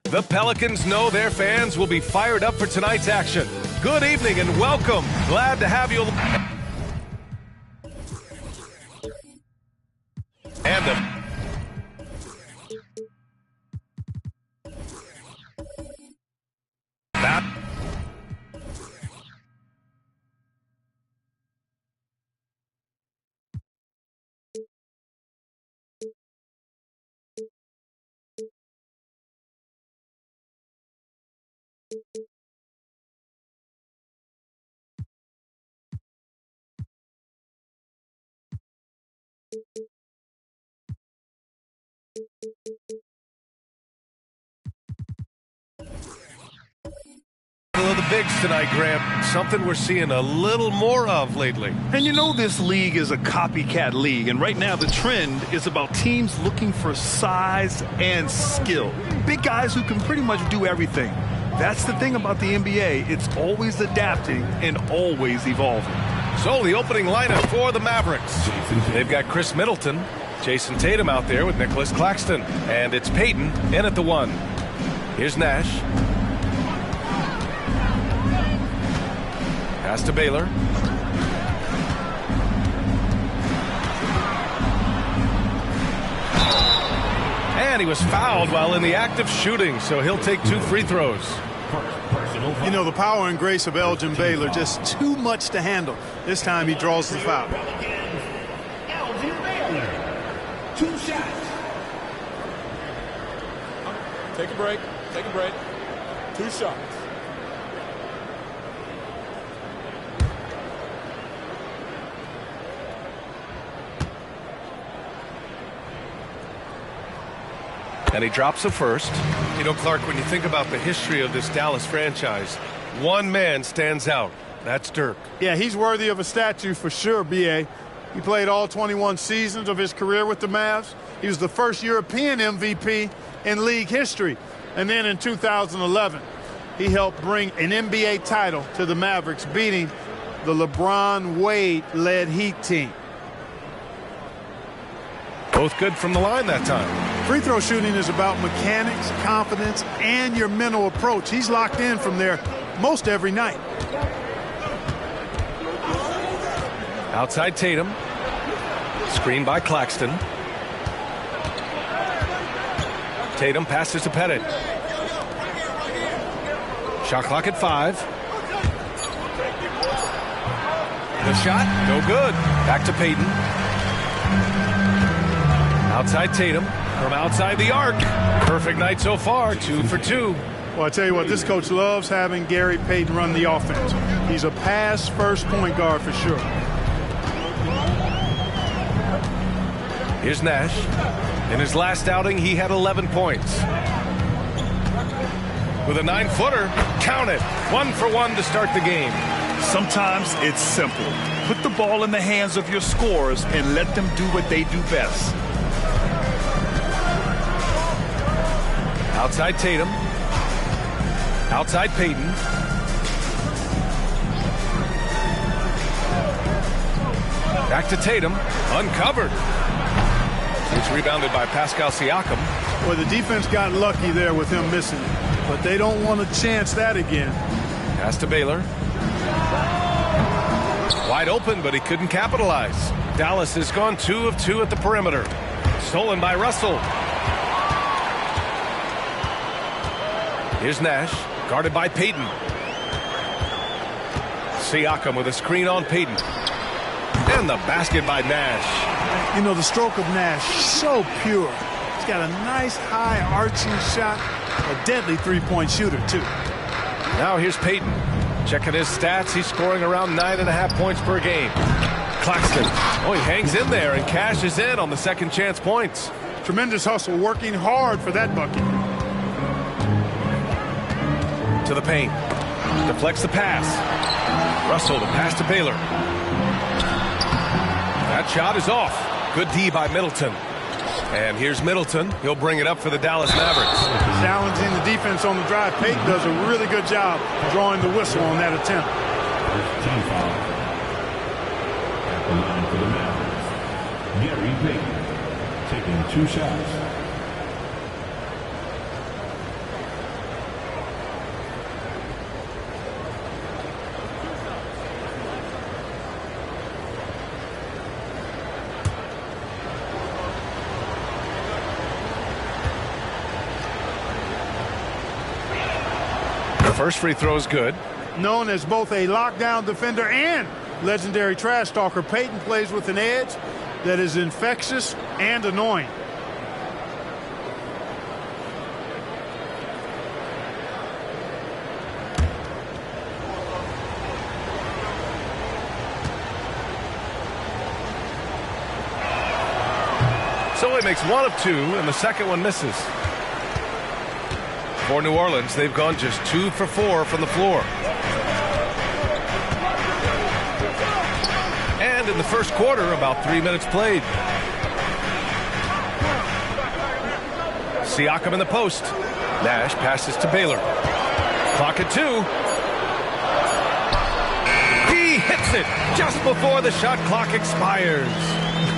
The Pelicans know their fans will be fired up for tonight's action. Good evening and welcome. Glad to have you. And the bigs tonight, Graham. Something we're seeing a little more of lately. And you know this league is a copycat league, and right now the trend is about teams looking for size and skill. Big guys who can pretty much do everything. That's the thing about the NBA. It's always adapting and always evolving. So the opening lineup for the Mavericks. They've got Chris Middleton, Jason Tatum out there with Nicholas Claxton. And it's Payton in at the 1. Here's Nash. Pass to Baylor. And he was fouled while in the act of shooting, so he'll take 2 free throws. You know, the power and grace of Elgin Baylor, just too much to handle. This time he draws the foul. Elgin Baylor, 2 shots. Take a break. Take a break. 2 shots. And he drops a first. You know, Clark, when you think about the history of this Dallas franchise, one man stands out. That's Dirk. Yeah, he's worthy of a statue for sure, B.A. He played all 21 seasons of his career with the Mavs. He was the first European MVP in league history. And then in 2011, he helped bring an NBA title to the Mavericks, beating the LeBron Wade-led Heat team. Both good from the line that time. Free throw shooting is about mechanics, confidence, and your mental approach. He's locked in from there most every night. Outside Tatum. Screen by Claxton. Tatum passes to Pettit. Shot clock at 5. The shot, no good. Back to Payton. Outside Tatum, from outside the arc. Perfect night so far, 2 for 2. Well, I tell you what, this coach loves having Gary Payton run the offense. He's a pass-first point guard for sure. Here's Nash. In his last outing, he had 11 points. With a 9-footer, count it. 1 for 1 to start the game. Sometimes it's simple. Put the ball in the hands of your scorers and let them do what they do best. Outside Tatum. Outside Payton. Back to Tatum. Uncovered. It's rebounded by Pascal Siakam. Well, the defense got lucky there with him missing it, but they don't want to chance that again. Pass to Baylor. Wide open, but he couldn't capitalize. Dallas has gone 2 of 2 at the perimeter. Stolen by Russell. Here's Nash, guarded by Payton. Siakam with a screen on Payton. And the basket by Nash. You know, the stroke of Nash, so pure. He's got a nice high arching shot. A deadly three-point shooter, too. Now here's Payton. Checking his stats, he's scoring around 9.5 points per game. Claxton. Oh, he hangs in there and cashes in on the second chance points. Tremendous hustle, working hard for that bucket. To the paint. Deflects the pass. Russell to pass to Baylor. That shot is off. Good D by Middleton. And here's Middleton. He'll bring it up for the Dallas Mavericks. Challenging the defense on the drive. Payton does a really good job drawing the whistle on that attempt. Team foul. At the line for the Mavericks, Gary Payton taking 2 shots. First free throw is good. Known as both a lockdown defender and legendary trash talker, Payton plays with an edge that is infectious and annoying. So he makes 1 of 2, and the second one misses. For New Orleans, they've gone just 2 for 4 from the floor. And in the first quarter, about 3 minutes played. Siakam in the post. Nash passes to Baylor. Clock at 2. He hits it just before the shot clock expires.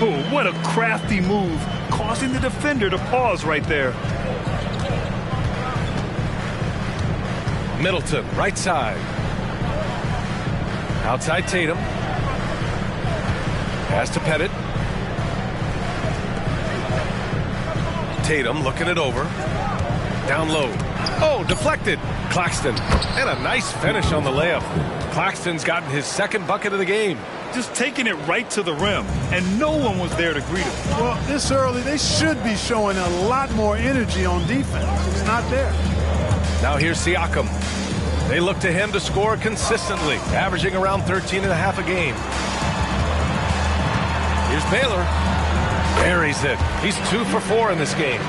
Oh, what a crafty move, causing the defender to pause right there. Middleton, right side. Outside Tatum. Pass to Pettit. Tatum looking it over. Down low. Oh, deflected. Claxton. And a nice finish on the layup. Claxton's gotten his second bucket of the game. Just taking it right to the rim, and no one was there to greet him. Well, this early, they should be showing a lot more energy on defense. It's not there. Now here's Siakam. They look to him to score consistently, averaging around 13.5 a game. Here's Baylor. Buries it. He's 2 for 4 in this game.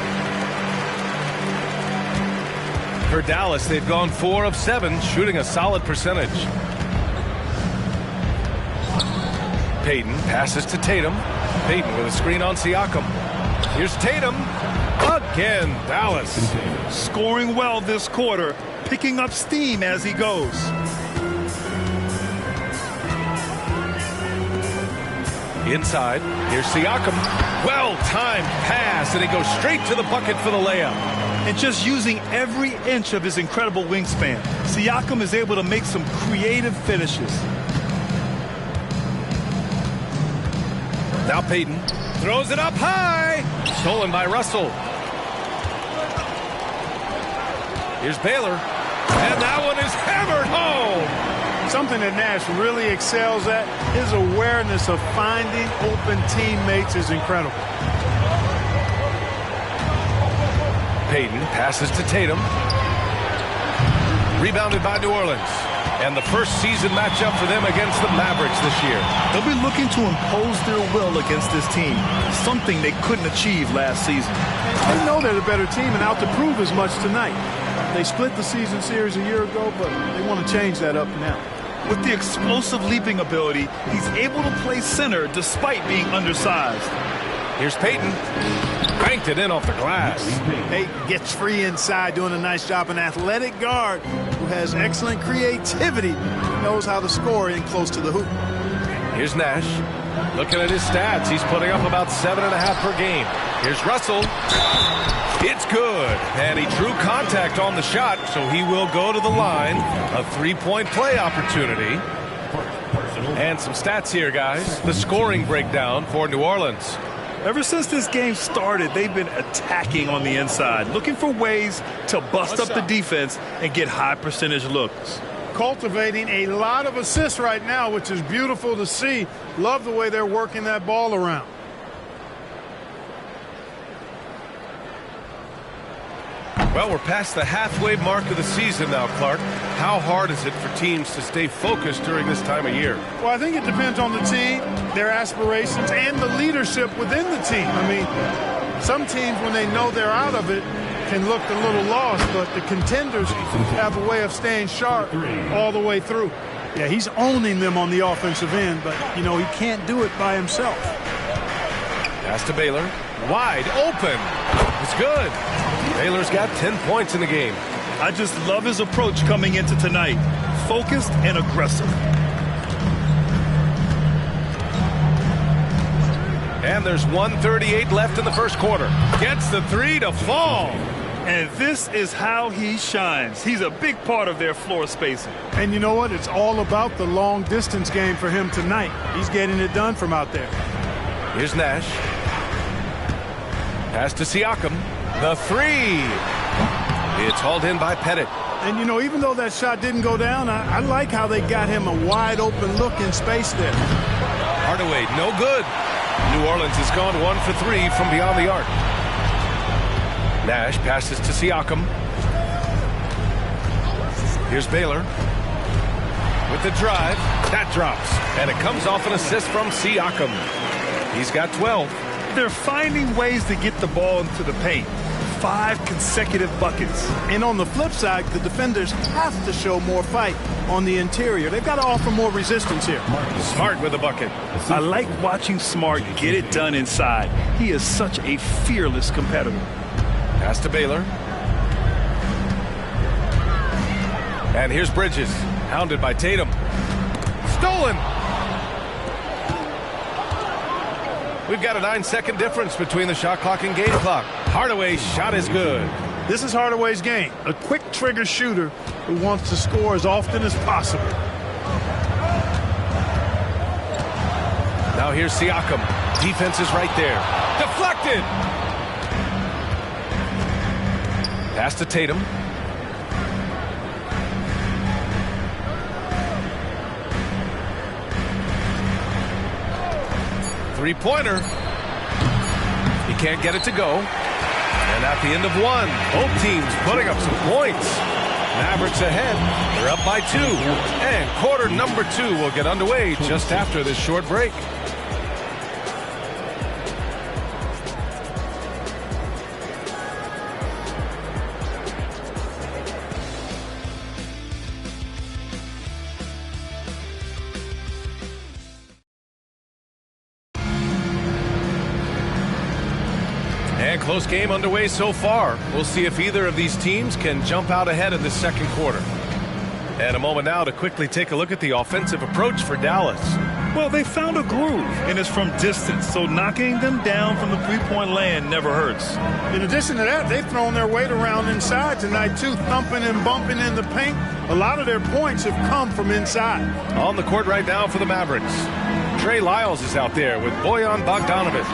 For Dallas, they've gone 4 of 7, shooting a solid percentage. Payton passes to Tatum. Payton with a screen on Siakam. Here's Tatum. Again, Dallas. Scoring well this quarter, picking up steam as he goes. Inside, here's Siakam. Well-timed pass, and he goes straight to the bucket for the layup. And just using every inch of his incredible wingspan, Siakam is able to make some creative finishes. Now Payton throws it up high. Stolen by Russell. Here's Baylor. And that one is hammered home. Something that Nash really excels at, his awareness of finding open teammates is incredible. Payton passes to Tatum. Rebounded by New Orleans. And the first season matchup for them against the Mavericks this year. They'll be looking to impose their will against this team, something they couldn't achieve last season. They know they're the better team and out to prove as much tonight. They split the season series a year ago, but they want to change that up now. With the explosive leaping ability, he's able to play center despite being undersized. Here's Payton. Banked it in off the glass. Payton gets free inside, doing a nice job. An athletic guard who has excellent creativity, knows how to score in close to the hoop. Here's Nash. Looking at his stats, he's putting up about 7.5 per game. Here's Russell. It's good. And he drew contact on the shot, so he will go to the line. A 3-point play opportunity. And some stats here, guys. The scoring breakdown for New Orleans. Ever since this game started, they've been attacking on the inside, looking for ways to bust up the defense and get high percentage looks. Cultivating a lot of assists right now, which is beautiful to see. Love the way they're working that ball around. Well, we're past the halfway mark of the season now, Clark. How hard is it for teams to stay focused during this time of year? Well, I think it depends on the team, their aspirations, and the leadership within the team. I mean, some teams, when they know they're out of it, can look a little lost, but the contenders have a way of staying sharp all the way through. Yeah, he's owning them on the offensive end, but, you know, he can't do it by himself. Pass to Baylor. Wide open. It's good. Baylor's got 10 points in the game. I just love his approach coming into tonight. Focused and aggressive. And there's 1:38 left in the first quarter. Gets the three to fall. And this is how he shines. He's a big part of their floor spacing. And you know what? It's all about the long distance game for him tonight. He's getting it done from out there. Here's Nash. Pass to Siakam. The three. It's hauled in by Pettit. And, you know, even though that shot didn't go down, I like how they got him a wide open look in space there. Hardaway, no good. New Orleans has gone 1 for 3 from beyond the arc. Nash passes to Siakam. Here's Baylor. With the drive. That drops. And it comes off an assist from Siakam. He's got 12. They're finding ways to get the ball into the paint. 5 consecutive buckets. And on the flip side, the defenders have to show more fight on the interior. They've got to offer more resistance here. Smart with a bucket. I like watching Smart get it done inside. He is such a fearless competitor. Pass to Baylor. And here's Bridges. Hounded by Tatum. Stolen. We've got a 9-second difference between the shot clock and game clock. Hardaway's shot is good. This is Hardaway's game. A quick trigger shooter who wants to score as often as possible. Now here's Siakam. Defense is right there. Deflected. Pass to Tatum. Three-pointer. He can't get it to go. And at the end of one, both teams putting up some points. Mavericks ahead. They're up by 2. And quarter number 2 will get underway just after this short break. And close game underway so far. We'll see if either of these teams can jump out ahead in the second quarter. And a moment now to quickly take a look at the offensive approach for Dallas. Well, they found a groove, and it's from distance, so knocking them down from the three-point land never hurts. In addition to that, they've thrown their weight around inside tonight, too, thumping and bumping in the paint. A lot of their points have come from inside. On the court right now for the Mavericks. Trey Lyles is out there with Bojan Bogdanovic.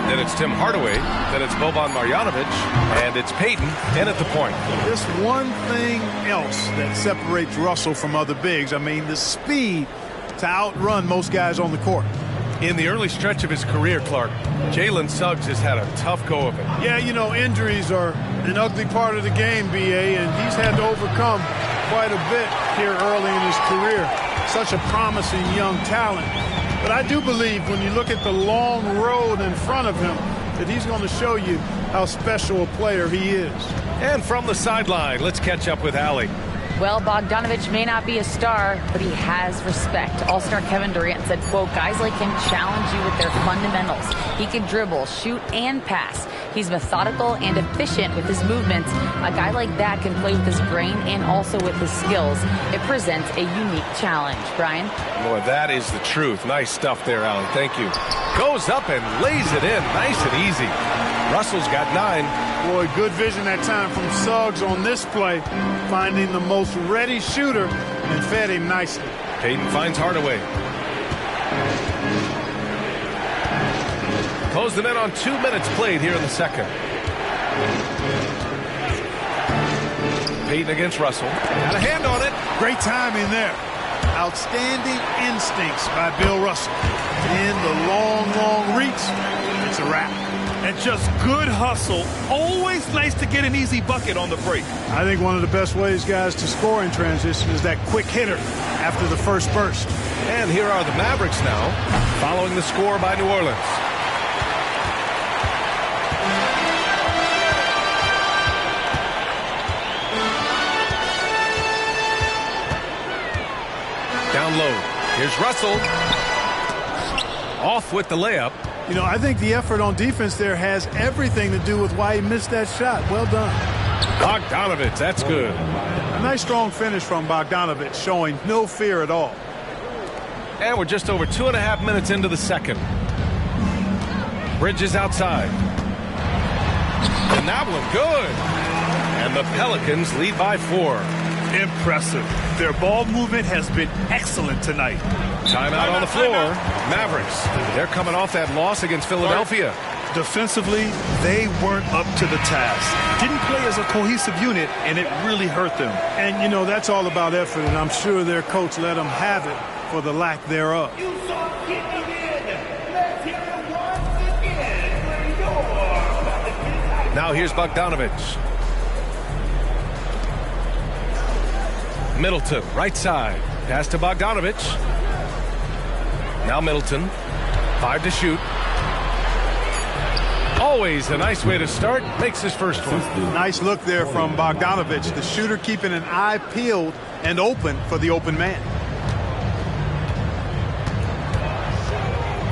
Then it's Tim Hardaway. Then it's Boban Marjanovic. And it's Payton in at the point. Just one thing else that separates Russell from other bigs. I mean, the speed to outrun most guys on the court. In the early stretch of his career, Clark, Jalen Suggs has had a tough go of it. Yeah, you know, injuries are an ugly part of the game, B.A., and he's had to overcome quite a bit here early in his career. Such a promising young talent. But I do believe when you look at the long road in front of him that he's going to show you how special a player he is. And from the sideline, let's catch up with Allie. Well, Bogdanovich may not be a star, but he has respect. All-star Kevin Durant said, quote, guys like him challenge you with their fundamentals. He can dribble, shoot, and pass. He's methodical and efficient with his movements. A guy like that can play with his brain and also with his skills. It presents a unique challenge. Brian? Boy, that is the truth. Nice stuff there, Allie. Thank you. Goes up and lays it in. Nice and easy. Russell's got 9. Boy, good vision that time from Suggs on this play, finding the most ready shooter and fed him nicely. Payton finds Hardaway. Closing in on 2 minutes played here in the second. Payton against Russell. Got a hand on it. Great timing there. Outstanding instincts by Bill Russell. In the long reach, it's a wrap. And just good hustle. Always nice to get an easy bucket on the break. I think one of the best ways, guys, to score in transition is that quick hitter after the first burst. And here are the Mavericks now, following the score by New Orleans. Down low. Here's Russell. Off with the layup. You know, I think the effort on defense there has everything to do with why he missed that shot. Well done. Bogdanovich, that's good. A nice strong finish from Bogdanovich, showing no fear at all. And we're just over 2.5 minutes into the second. Bridges outside. And that one good. And the Pelicans lead by 4. Impressive. Their ball movement has been excellent tonight. Timeout on the floor. Mavericks. They're coming off that loss against Philadelphia. Defensively, they weren't up to the task. Didn't play as a cohesive unit, and it really hurt them. And, you know, that's all about effort, and I'm sure their coach let them have it for the lack thereof. Now here's Bogdanovich. Middleton, right side. Pass to Bogdanovich. Now Middleton. 5 to shoot. Always a nice way to start. Makes his first one. Nice look there from Bogdanovich. The shooter keeping an eye peeled and open for the open man.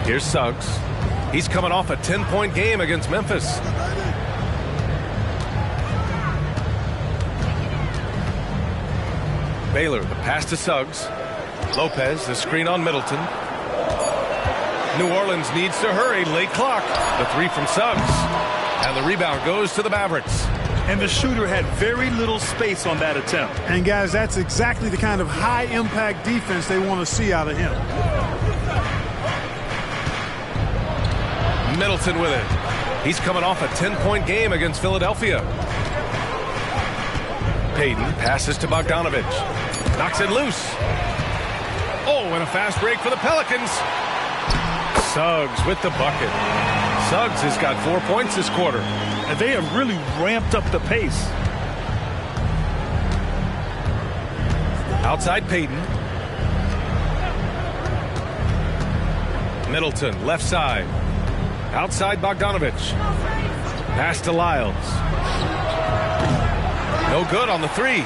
Here's Suggs. He's coming off a 10-point game against Memphis. Baylor, the pass to Suggs. Lopez, the screen on Middleton. New Orleans needs to hurry. Late clock. The 3 from Suggs. And the rebound goes to the Mavericks. And the shooter had very little space on that attempt. And, guys, that's exactly the kind of high-impact defense they want to see out of him. Middleton with it. He's coming off a 10-point game against Philadelphia. Payton passes to Bogdanovich. Knocks it loose. Oh, and a fast break for the Pelicans. Suggs with the bucket. Suggs has got 4 points this quarter. And they have really ramped up the pace. Outside Payton. Middleton, left side. Outside Bogdanovich. Pass to Lyles. No good on the 3.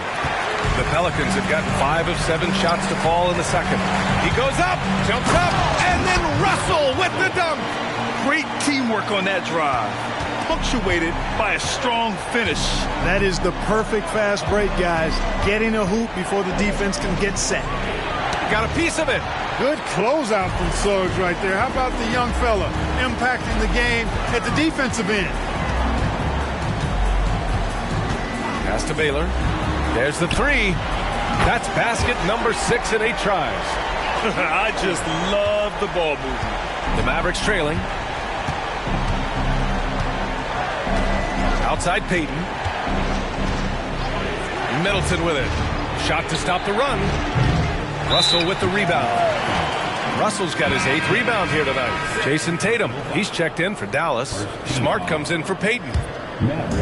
The Pelicans have gotten 5 of 7 shots to fall in the second. He goes up, jumps up, and then Russell with the dunk. Great teamwork on that drive. Punctuated by a strong finish. That is the perfect fast break, guys. Getting a hoop before the defense can get set. Got a piece of it. Good closeout from Suggs right there. How about the young fella impacting the game at the defensive end? Pass to Baylor. There's the 3. That's basket number 6 in 8 tries. I just love the ball movement. The Mavericks trailing. Outside Payton. Middleton with it. Shot to stop the run. Russell with the rebound. Russell's got his 8th rebound here tonight. Jason Tatum, he's checked in for Dallas. Smart comes in for Payton.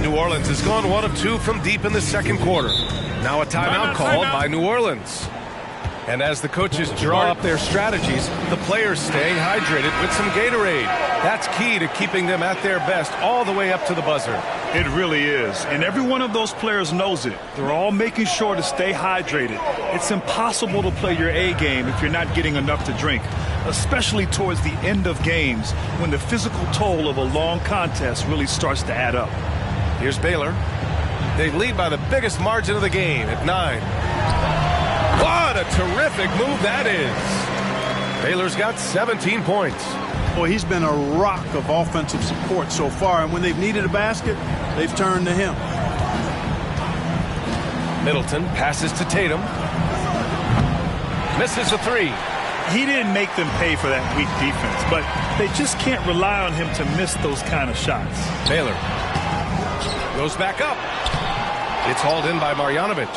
New Orleans has gone 1 of 2 from deep in the second quarter. Now a timeout called by New Orleans. And as the coaches draw up their strategies, the players staying hydrated with some Gatorade. That's key to keeping them at their best all the way up to the buzzer. It really is. And every one of those players knows it. They're all making sure to stay hydrated. It's impossible to play your A game if you're not getting enough to drink, especially towards the end of games when the physical toll of a long contest really starts to add up. Here's Baylor. They lead by the biggest margin of the game at 9. What a terrific move that is. Baylor's got 17 points. Boy, he's been a rock of offensive support so far, and when they've needed a basket, they've turned to him. Middleton passes to Tatum. Misses the 3. He didn't make them pay for that weak defense, but they just can't rely on him to miss those kind of shots. Baylor goes back up. It's hauled in by Marjanovic.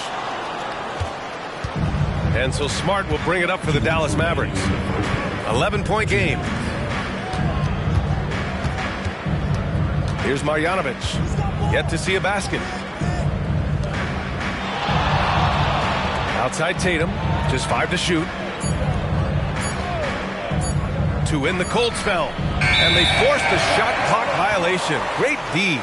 And so Smart will bring it up for the Dallas Mavericks. 11-point game. Here's Marjanovic. Yet to see a basket. Outside Tatum. Just 5 to shoot. To win the cold spell. And they forced the shot clock violation. Great D.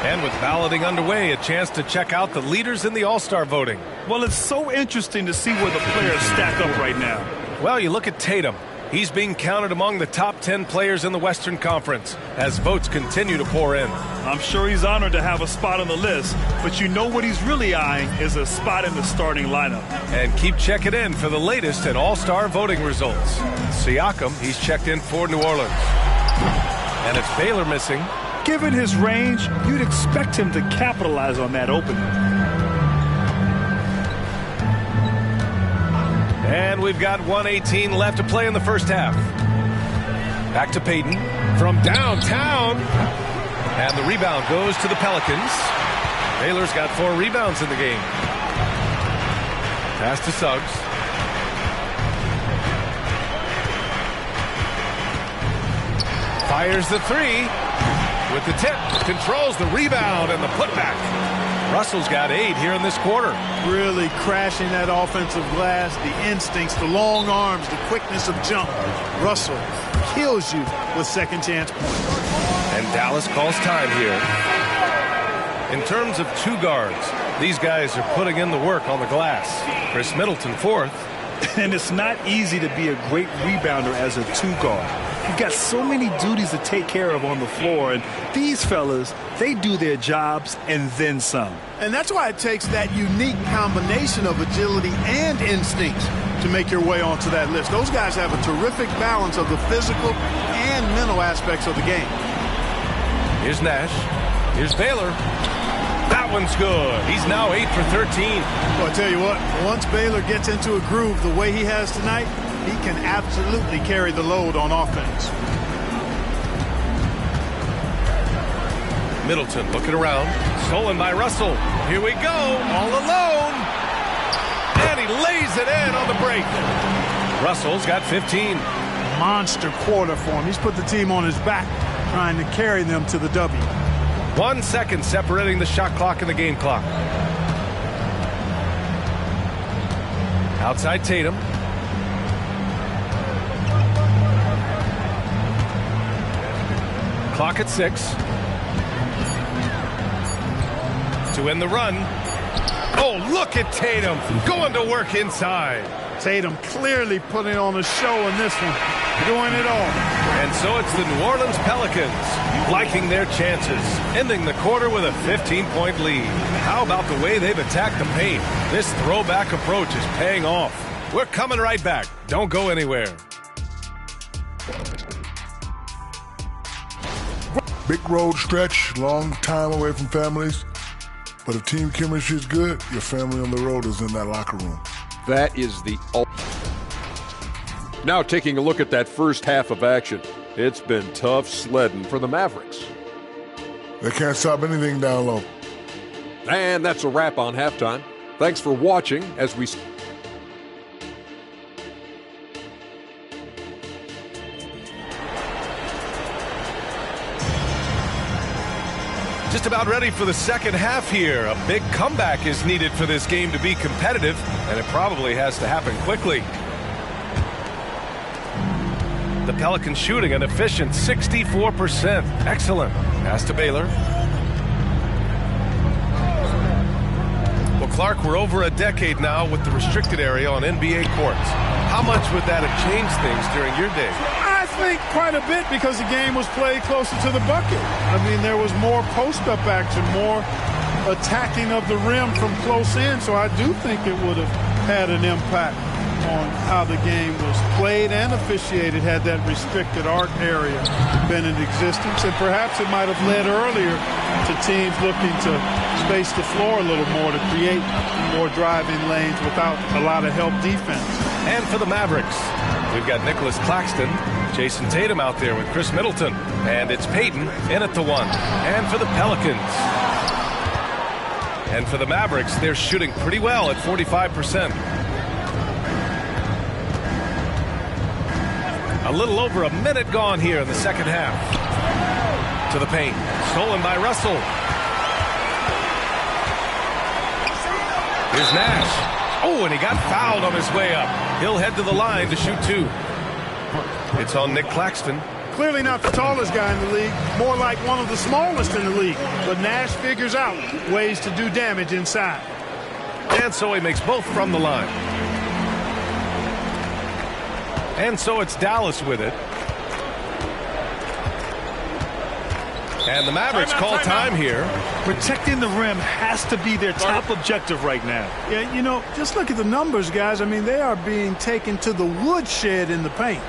And with balloting underway, a chance to check out the leaders in the All-Star voting. Well, it's so interesting to see where the players stack up right now. Well, you look at Tatum. He's being counted among the top 10 players in the Western Conference as votes continue to pour in. I'm sure he's honored to have a spot on the list, but you know what he's really eyeing is a spot in the starting lineup. And keep checking in for the latest in All-Star voting results. Siakam, he's checked in for New Orleans. And it's Baylor missing. Given his range, you'd expect him to capitalize on that opening. And we've got 1:18 left to play in the first half. Back to Payton from downtown. And the rebound goes to the Pelicans. Baylor's got 4 rebounds in the game. Pass to Suggs. Fires the 3. With the tip, controls the rebound and the putback. Russell's got 8 here in this quarter. Really crashing that offensive glass, the instincts, the long arms, the quickness of jump. Russell kills you with second chance points. And Dallas calls time here. In terms of 2 guards, these guys are putting in the work on the glass. Chris Middleton 4th. And it's not easy to be a great rebounder as a 2 guard. You've got so many duties to take care of on the floor, and these fellas, they do their jobs and then some. And that's why it takes that unique combination of agility and instincts to make your way onto that list. Those guys have a terrific balance of the physical and mental aspects of the game. Here's Nash. Here's Baylor. That one's good. He's now 8 for 13. Well, I tell you what, once Baylor gets into a groove the way he has tonight, he can absolutely carry the load on offense. Middleton looking around. Stolen by Russell. Here we go. All alone. And he lays it in on the break. Russell's got 15. Monster quarter for him. He's put the team on his back, trying to carry them to the W. 1 second separating the shot clock and the game clock. Outside Tatum. Clock at 6. To win the run. Oh, look at Tatum going to work inside. Tatum clearly putting on a show in this one, doing it all. And so it's the New Orleans Pelicans liking their chances, ending the quarter with a 15-point lead. How about the way they've attacked the paint? This throwback approach is paying off. We're coming right back. Don't go anywhere. Big road stretch, long time away from families. But if team chemistry is good, your family on the road is in that locker room. That is the Now taking a look at that first half of action. It's been tough sledding for the Mavericks. They can't stop anything down low. And that's a wrap on halftime. Thanks for watching as we... Just about ready for the second half here. A big comeback is needed for this game to be competitive, and it probably has to happen quickly. The Pelicans shooting an efficient 64%. Excellent. Pass to Baylor. Clark, we're over a decade now with the restricted area on NBA courts. How much would that have changed things during your days? I think quite a bit because the game was played closer to the bucket. I mean, there was more post-up action, more attacking of the rim from close in, so I do think it would have had an impact on how the game was played and officiated had that restricted arc area been in existence. And perhaps it might have led earlier to teams looking to space the floor a little more to create more driving lanes without a lot of help defense. And for the Mavericks, we've got Nicholas Claxton, Jason Tatum out there with Chris Middleton, and it's Payton in at the 1. And for the Pelicans. And for the Mavericks, they're shooting pretty well at 45%. A little over a minute gone here in the second half. To the paint. Stolen by Russell. Here's Nash. Oh, and he got fouled on his way up. He'll head to the line to shoot 2. It's on Nick Claxton. Clearly not the tallest guy in the league, more like one of the smallest in the league. But Nash figures out ways to do damage inside. And so he makes both from the line. And so it's Dallas with it. And the Mavericks call time here. Protecting the rim has to be their top objective right now. Yeah, you know, just look at the numbers, guys. I mean, they are being taken to the woodshed in the paint.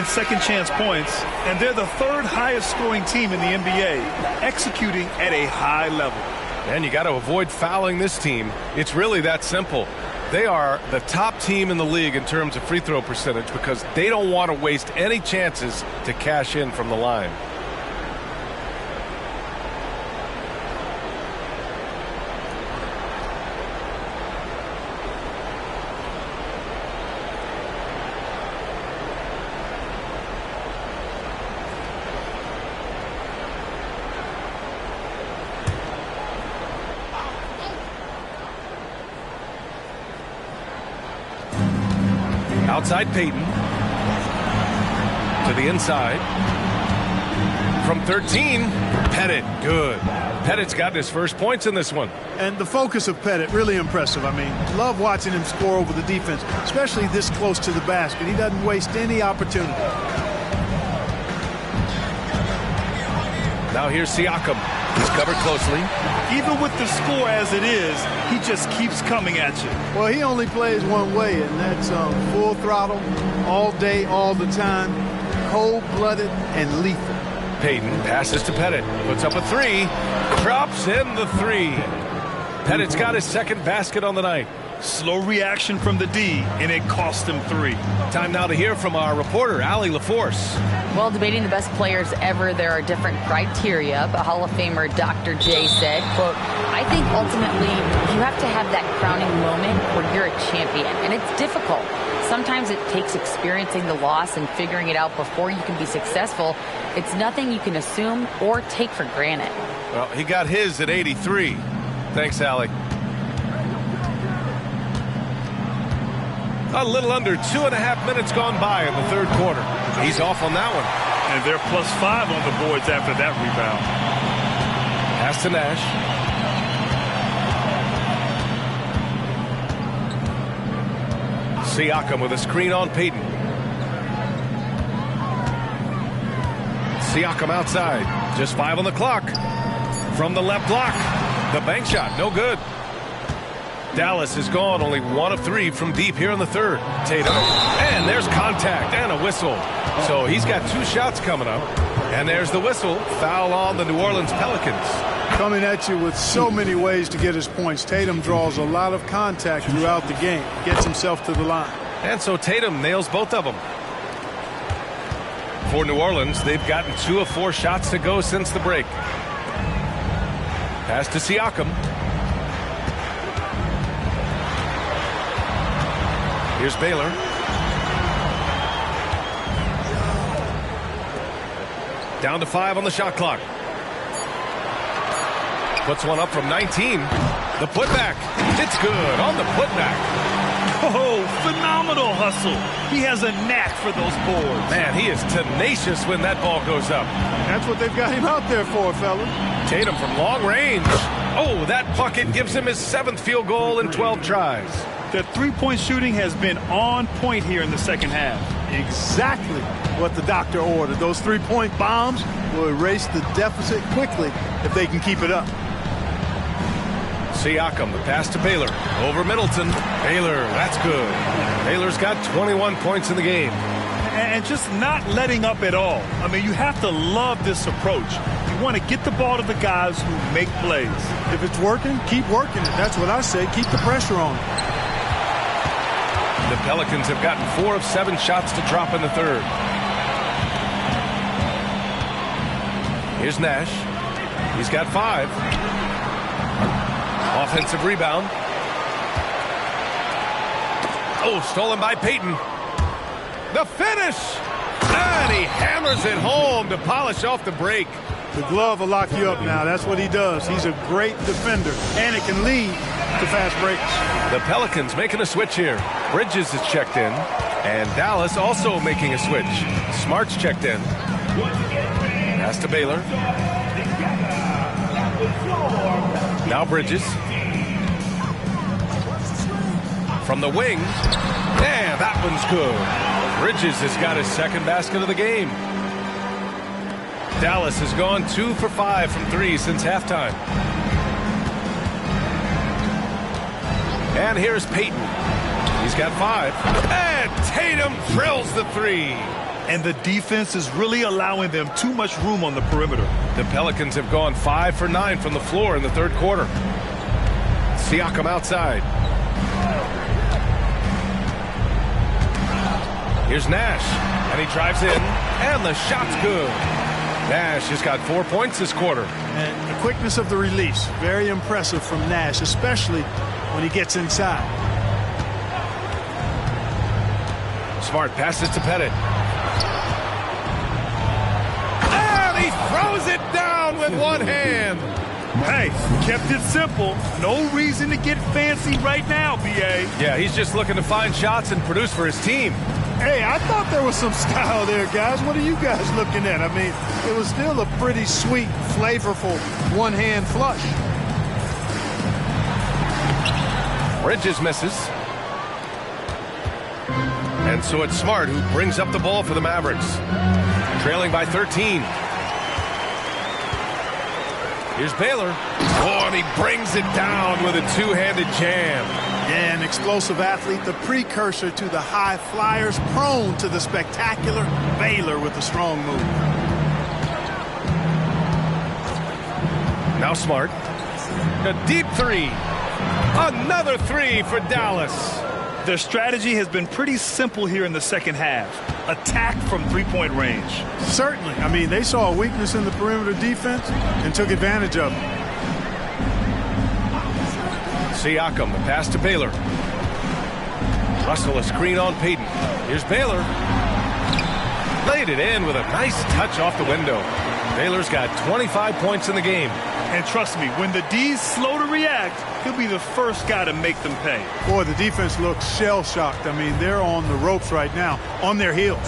Second chance points, and they're the 3rd highest scoring team in the NBA, executing at a high level. And you got to avoid fouling this team. It's really that simple. They are the top team in the league in terms of free throw percentage because they don't want to waste any chances to cash in from the line. Outside Payton. To the inside. From 13, Pettit, good. Pettit's got his first points in this one. And the focus of Pettit, really impressive. I mean, love watching him score over the defense, especially this close to the basket. He doesn't waste any opportunity. Now here's Siakam. He's covered closely. Even with the score as it is, he just keeps coming at you. Well, he only plays one way, and that's full throttle, all day, all the time, cold-blooded and lethal. Payton passes to Pettit. Puts up a 3. Drops in the 3. Pettit's got his second basket on the night. Slow reaction from the D, and it cost him 3. Time now to hear from our reporter, Allie LaForce. Well, debating the best players ever, there are different criteria, but Hall of Famer Dr. J said, quote, I think ultimately you have to have that crowning moment where you're a champion, and it's difficult. Sometimes it takes experiencing the loss and figuring it out before you can be successful. It's nothing you can assume or take for granted. Well, he got his at 83. Thanks, Allie. A little under 2.5 minutes gone by in the third quarter. He's off on that one. And they're +5 on the boards after that rebound. Pass to Nash. Siakam with a screen on Payton. Siakam outside. Just 5 on the clock. From the left block. The bank shot, no good. Dallas is gone, only 1 of 3 from deep here in the third. Tatum, and there's contact and a whistle. So he's got 2 shots coming up. And there's the whistle. Foul on the New Orleans Pelicans. Coming at you with so many ways to get his points. Tatum draws a lot of contact throughout the game. Gets himself to the line. And so Tatum nails both of them. For New Orleans, they've gotten 2 of 4 shots to go since the break. Pass to Siakam. Here's Baylor. Down to 5 on the shot clock. Puts one up from 19. The putback. It's good on the putback. Oh, phenomenal hustle. He has a knack for those boards. Man, he is tenacious when that ball goes up. That's what they've got him out there for, fella. Tatum from long range. Oh, that bucket gives him his 7th field goal in 12 tries. The three-point shooting has been on point here in the second half. Exactly what the doctor ordered. Those three-point bombs will erase the deficit quickly if they can keep it up. Siakam, the pass to Baylor. Over Middleton. Baylor, that's good. Baylor's got 21 points in the game. And just not letting up at all. I mean, you have to love this approach. You want to get the ball to the guys who make plays. If it's working, keep working it. That's what I say. Keep the pressure on. The Pelicans have gotten 4 of 7 shots to drop in the third. Here's Nash. He's got 5. Offensive rebound. Oh, stolen by Payton. The finish! And he hammers it home to polish off the break. The glove will lock you up now. That's what he does. He's a great defender, and it can lead to fast breaks. The Pelicans making a switch here. Bridges is checked in, and Dallas also making a switch. Smart's checked in. Pass to Baylor. Now Bridges. From the wing. Yeah, that one's good. Bridges has got his 2nd basket of the game. Dallas has gone 2 for 5 from 3 since halftime. And here's Payton. He's got 5. And Tatum drills the 3. And the defense is really allowing them too much room on the perimeter. The Pelicans have gone 5 for 9 from the floor in the third quarter. Siakam outside. Here's Nash, and he drives in, and the shot's good. Nash has got 4 points this quarter. And the quickness of the release, very impressive from Nash, especially when he gets inside. Smart passes to Pettit. And he throws it down with one hand. Hey, kept it simple. No reason to get fancy right now, B.A. Yeah, he's just looking to find shots and produce for his team. Hey, I thought there was some style there, guys. What are you guys looking at? I mean, it was still a pretty sweet, flavorful one-hand flush. Bridges misses. And so it's Smart who brings up the ball for the Mavericks. Trailing by 13. Here's Baylor. Oh, and he brings it down with a two-handed jam. Yeah, an explosive athlete, the precursor to the high flyers, prone to the spectacular. Baylor with a strong move. Now Smart. A deep 3. Another 3 for Dallas. Their strategy has been pretty simple here in the second half. Attack from three-point range. Certainly. I mean, they saw a weakness in the perimeter defense and took advantage of it. Siakam, the pass to Baylor. Russell, a screen on Payton. Here's Baylor. Laid it in with a nice touch off the window. Baylor's got 25 points in the game. And trust me, when the D's slow to react, he'll be the first guy to make them pay. Boy, the defense looks shell-shocked. I mean, they're on the ropes right now, on their heels.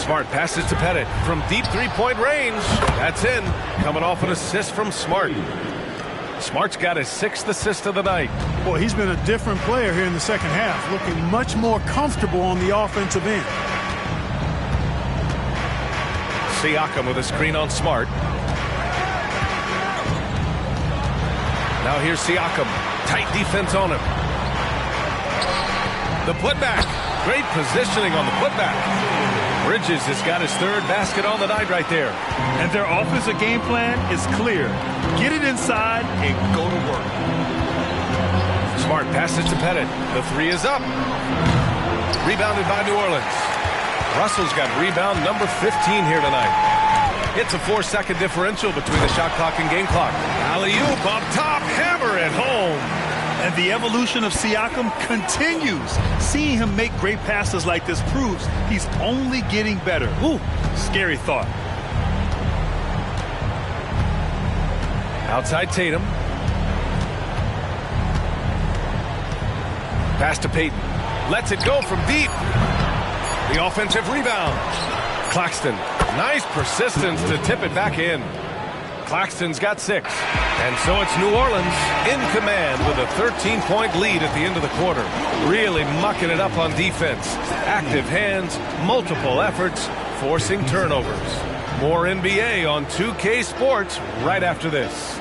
Smart passes to Pettit from deep three-point range. That's in. Coming off an assist from Smart. Smart's got his 6th assist of the night. Boy, he's been a different player here in the second half, looking much more comfortable on the offensive end. Siakam with a screen on Smart. Now here's Siakam. Tight defense on him. The putback. Great positioning on the putback. Bridges has got his 3rd basket on the night right there. And their offensive game plan is clear. Get it inside and go to work. Smart passes to Pettit. The 3 is up. Rebounded by New Orleans. Russell's got rebound number 15 here tonight. It's a 4-second differential between the shot clock and game clock. Alley-oop up top, hammer it home. And The evolution of Siakam continues. Seeing him make great passes like this proves he's only getting better. Ooh, scary thought. Outside Tatum. Pass to Peyton. Lets it go from deep. The offensive rebound. Claxton. Nice persistence to tip it back in. Claxton's got 6. And so it's New Orleans in command with a 13-point lead at the end of the quarter. Really mucking it up on defense. Active hands, multiple efforts, forcing turnovers. More NBA on 2K Sports right after this.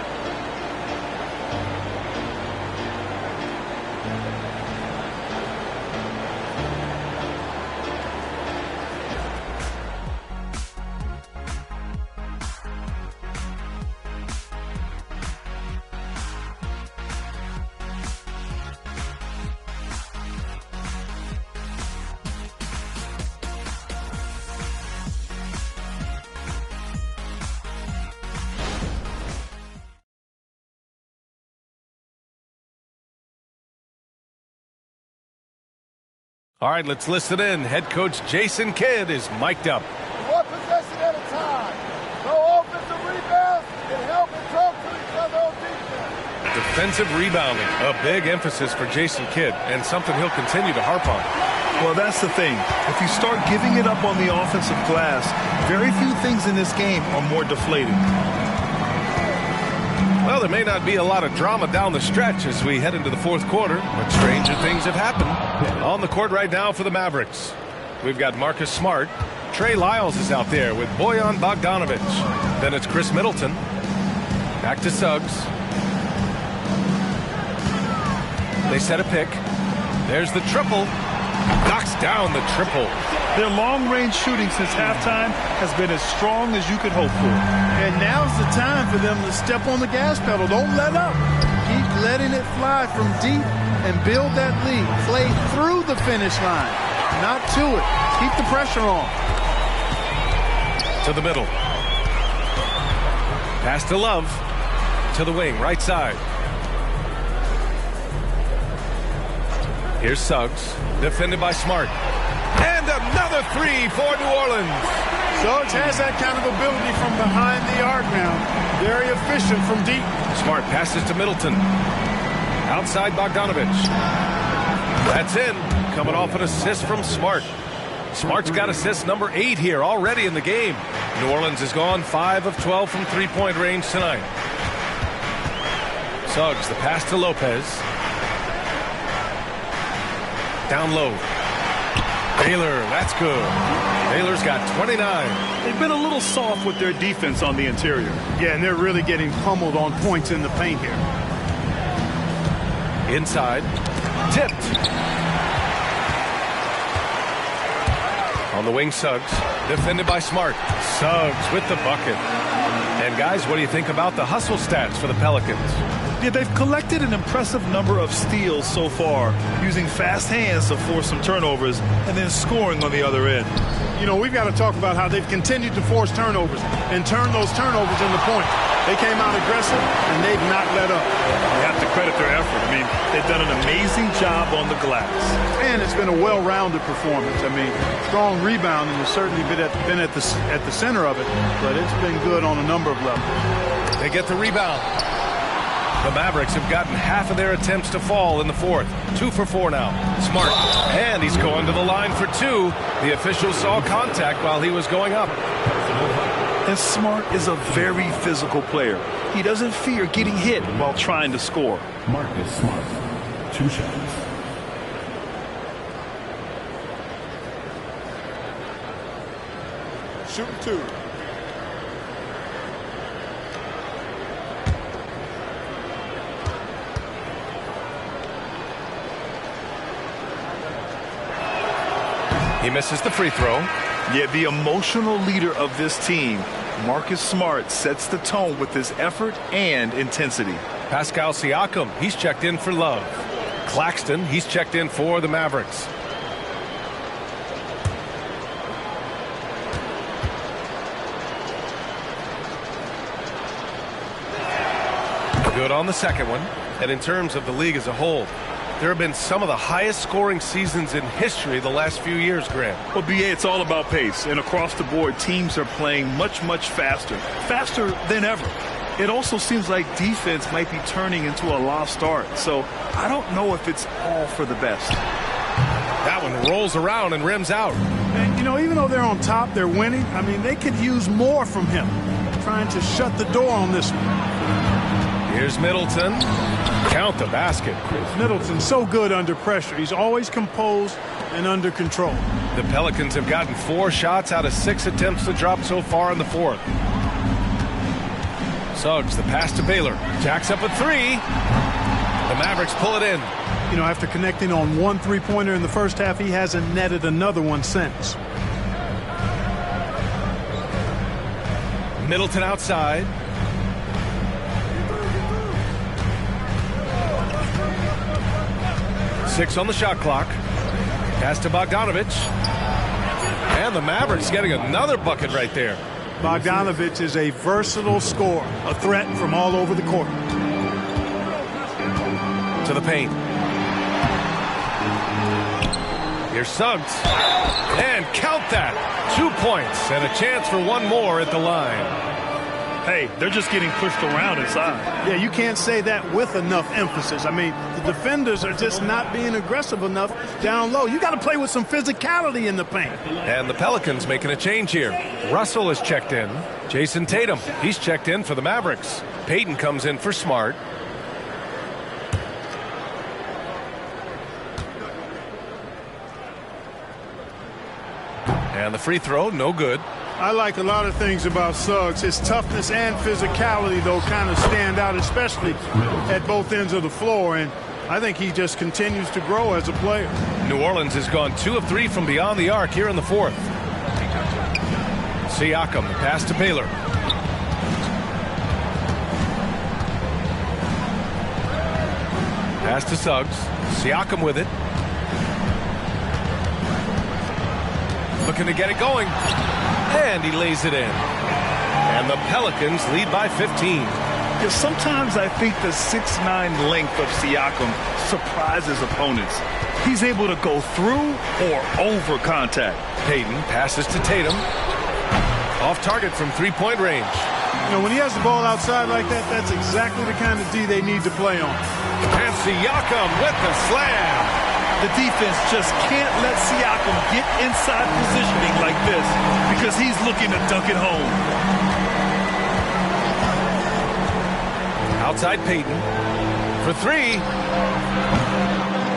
All right, let's listen in. Head coach Jason Kidd is mic'd up. One possession at a time. No offensive rebounds and help and talk to each other on defense. Defensive rebounding, a big emphasis for Jason Kidd, and something he'll continue to harp on. Well, that's the thing. If you start giving it up on the offensive glass, very few things in this game are more deflating. Well, there may not be a lot of drama down the stretch as we head into the fourth quarter, but stranger things have happened. On the court right now for the Mavericks, we've got Marcus Smart. Trey Lyles is out there with Bojan Bogdanovic. Then it's Chris Middleton. Back to Suggs. They set a pick. There's the triple. Knocks down the triple. Their long-range shooting since halftime has been as strong as you could hope for. And now's the time for them to step on the gas pedal. Don't let up. Keep letting it fly from deep and build that lead. Play through the finish line, not to it. Keep the pressure on. To the middle. Pass to Love. To the wing, right side. Here's Suggs, defended by Smart. And another three for New Orleans. Suggs has that kind of ability from behind the arc now. Very efficient from deep. Smart passes to Middleton. Outside Bogdanovic. That's in. Coming off an assist from Smart. Smart's got assist number 8 here already in the game. New Orleans has gone 5 of 12 from three-point range tonight. Suggs, the pass to Lopez. Down low. Baylor, that's good. Baylor's got 29. They've been a little soft with their defense on the interior. Yeah, and they're really getting pummeled on points in the paint here. Inside. Tipped. On the wing, Suggs. Defended by Smart. Suggs with the bucket. And guys, what do you think about the hustle stats for the Pelicans? Yeah, they've collected an impressive number of steals so far, using fast hands to force some turnovers and then scoring on the other end. You know, we've got to talk about how they've continued to force turnovers and turn those turnovers into points. They came out aggressive, and they've not let up. You have to credit their effort. I mean, they've done an amazing job on the glass. And it's been a well-rounded performance. I mean, strong rebounding has certainly been at the center of it, but it's been good on a number of levels. They get the rebound. The Mavericks have gotten half of their attempts to fall in the fourth. 2 for 4 now. Smart. And he's going to the line for 2. The official saw contact while he was going up. And Smart is a very physical player. He doesn't fear getting hit while trying to score. Marcus Smart, 2 shots. Shooting 2. He misses the free throw. Yet the emotional leader of this team, Marcus Smart, sets the tone with his effort and intensity. Pascal Siakam, he's checked in for Love. Claxton, he's checked in for the Mavericks. Good on the second one. And in terms of the league as a whole, there have been some of the highest scoring seasons in history the last few years, Grant. Well, BA, it's all about pace. And across the board, teams are playing much, much faster. Faster than ever. It also seems like defense might be turning into a lost art. So I don't know if it's all for the best. That one rolls around and rims out. And, you know, even though they're on top, they're winning. I mean, they could use more from him. Trying to shut the door on this one. Here's Middleton. Count the basket. Middleton's so good under pressure. He's always composed and under control. The Pelicans have gotten 4 shots out of 6 attempts to drop so far in the fourth. Suggs, the pass to Baylor. Jacks up a 3. The Mavericks pull it in. You know, after connecting on 1 3-pointer in the first half, he hasn't netted another one since. Middleton outside. Six on the shot clock. Pass to Bogdanovich. And the Mavericks getting another bucket right there. Bogdanovich is a versatile scorer, a threat from all over the court. To the paint. Here's Suggs. And count that. 2 points and a chance for one more at the line. Hey, they're just getting pushed around inside. Yeah, you can't say that with enough emphasis. I mean, the defenders are just not being aggressive enough down low. You got to play with some physicality in the paint. And the Pelicans making a change here. Russell is checked in. Jason Tatum, he's checked in for the Mavericks. Payton comes in for Smart. And the free throw, no good. I like a lot of things about Suggs. His toughness and physicality, though, kind of stand out, especially at both ends of the floor. And I think he just continues to grow as a player. New Orleans has gone 2 of 3 from beyond the arc here in the fourth. Siakam, the pass to Baylor. Pass to Suggs. Siakam with it. Looking to get it going. And he lays it in. And the Pelicans lead by 15. Yeah, sometimes I think the 6'9" length of Siakam surprises opponents. He's able to go through or over contact. Payton passes to Tatum. Off target from 3-point range. You know, when he has the ball outside like that, that's exactly the kind of D they need to play on. And Siakam with the slam. The defense just can't let Siakam get inside positioning like this because he's looking to dunk it home. Outside Payton for 3.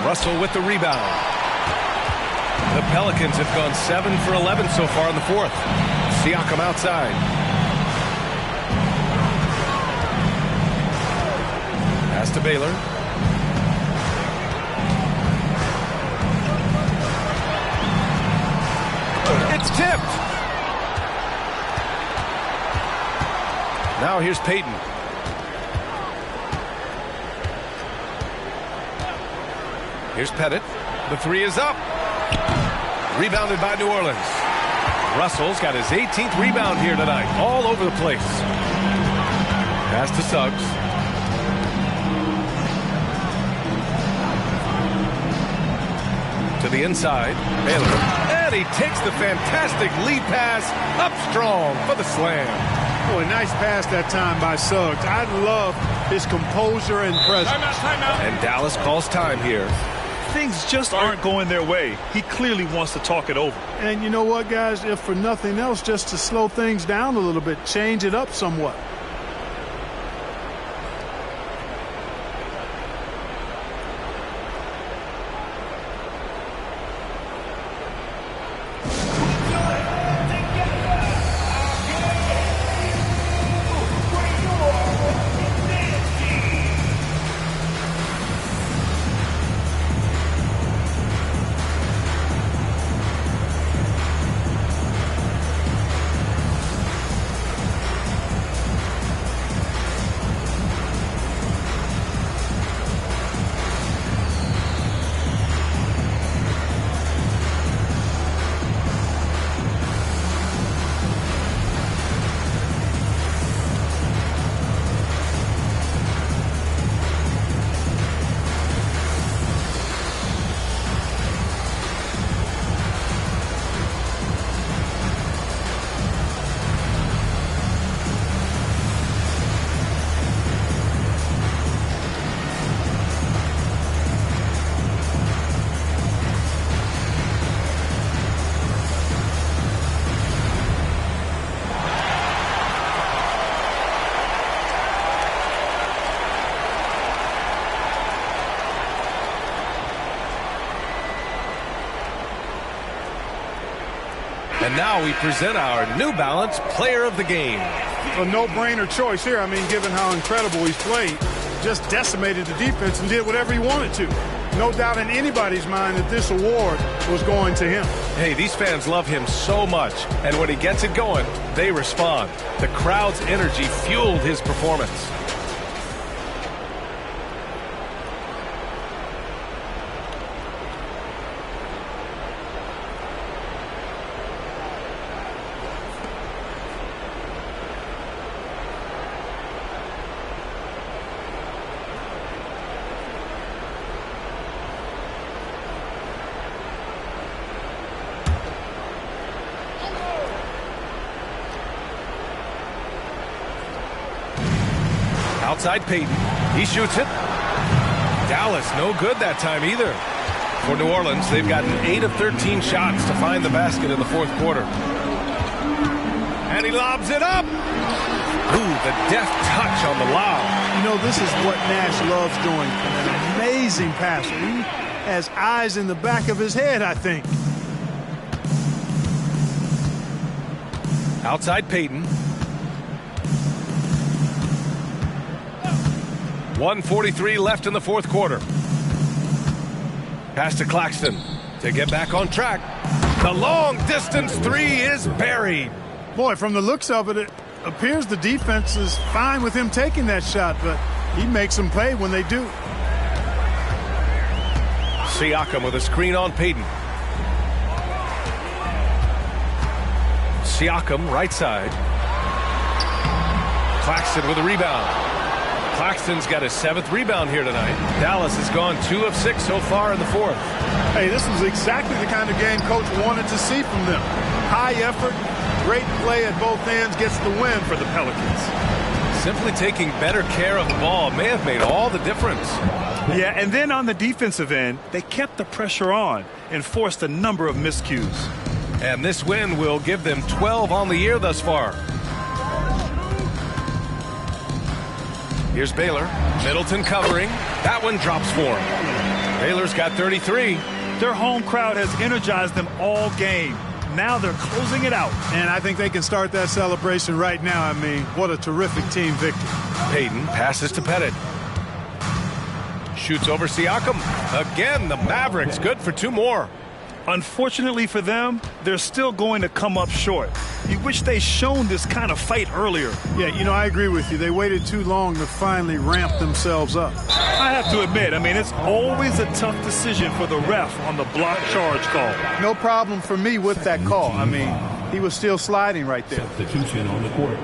Russell with the rebound. The Pelicans have gone 7 for 11 so far in the fourth. Siakam outside. Pass to Baylor. It's tipped. Now here's Payton. Here's Pettit. The 3 is up. Rebounded by New Orleans. Russell's got his 18th rebound here tonight. All over the place. Pass to Suggs. To the inside. Baylor. And he takes the fantastic lead pass up strong for the slam. Oh, a nice pass that time by Suggs. I love his composure and presence. Timeout. And Dallas calls time here. Things just aren't going their way. He clearly wants to talk it over. And you know what, guys? If for nothing else, just to slow things down a little bit, change it up somewhat. And now we present our New Balance Player of the Game. A no-brainer choice here. I mean, given how incredible he's played, just decimated the defense and did whatever he wanted to. No doubt in anybody's mind that this award was going to him. Hey, these fans love him so much, and when he gets it going, they respond. The crowd's energy fueled his performance. Outside Peyton. He shoots it. Dallas, no good that time either. For New Orleans, they've gotten 8 of 13 shots to find the basket in the fourth quarter. And he lobs it up. Ooh, the deft touch on the lob. You know, this is what Nash loves doing. An amazing passer. He has eyes in the back of his head, I think. Outside Peyton. 1:43 left in the fourth quarter. Pass to Claxton to get back on track. The long distance three is buried. Boy, from the looks of it, it appears the defense is fine with him taking that shot, but he makes them pay when they do. Siakam with a screen on Peyton. Siakam, right side. Claxton with a rebound. Claxton's got his 7th rebound here tonight. Dallas has gone 2 of 6 so far in the fourth. Hey, this was exactly the kind of game Coach wanted to see from them. High effort, great play at both ends, gets the win for the Pelicans. Simply taking better care of the ball may have made all the difference. Yeah, and then on the defensive end, they kept the pressure on and forced a number of miscues. And this win will give them 12 on the year thus far. Here's Baylor. Middleton covering. That one drops for him. Baylor's got 33. Their home crowd has energized them all game. Now they're closing it out. And I think they can start that celebration right now. I mean, what a terrific team victory. Peyton passes to Pettit. Shoots over Siakam. Again, the Mavericks good for 2 more. Unfortunately for them, they're still going to come up short. You wish they'd shown this kind of fight earlier. Yeah, you know, I agree with you. They waited too long to finally ramp themselves up. I have to admit, I mean, it's always a tough decision for the ref on the block charge call. No problem for me with that call. I mean, he was still sliding right there. Substitution on the court.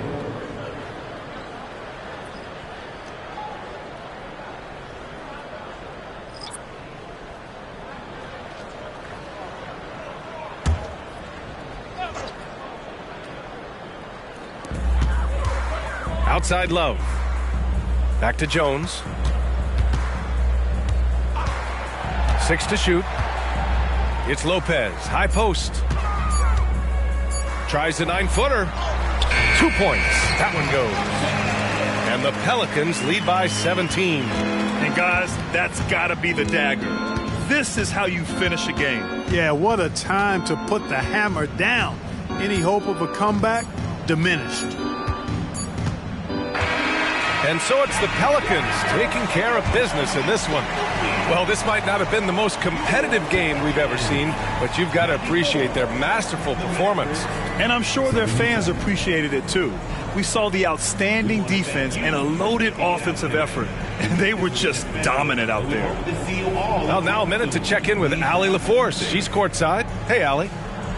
Outside Love. Back to Jones. 6 to shoot. It's Lopez. High post. Tries a 9-footer. 2 points. That one goes. And the Pelicans lead by 17. And guys, that's got to be the dagger. This is how you finish a game. Yeah, what a time to put the hammer down. Any hope of a comeback diminished. And so it's the Pelicans taking care of business in this one. Well, this might not have been the most competitive game we've ever seen, but you've got to appreciate their masterful performance. And I'm sure their fans appreciated it too. We saw the outstanding defense and a loaded offensive effort, and they were just dominant out there. Well, now a minute to check in with Allie LaForce. She's courtside. Hey, Allie.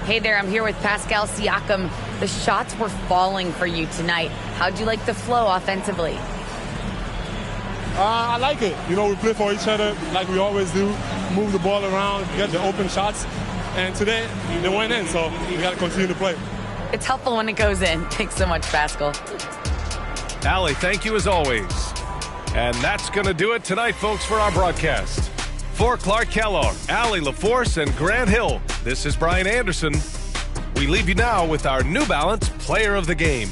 Hey there, I'm here with Pascal Siakam. The shots were falling for you tonight. How'd you like the flow offensively? I like it. You know, we play for each other like we always do. Move the ball around, get the open shots. And today, they went in, so we got to continue to play. It's helpful when it goes in. Thanks so much, Pascal. Allie, thank you as always. And that's going to do it tonight, folks, for our broadcast. For Clark Kellogg, Allie LaForce, and Grant Hill, this is Brian Anderson. We leave you now with our New Balance Player of the Game.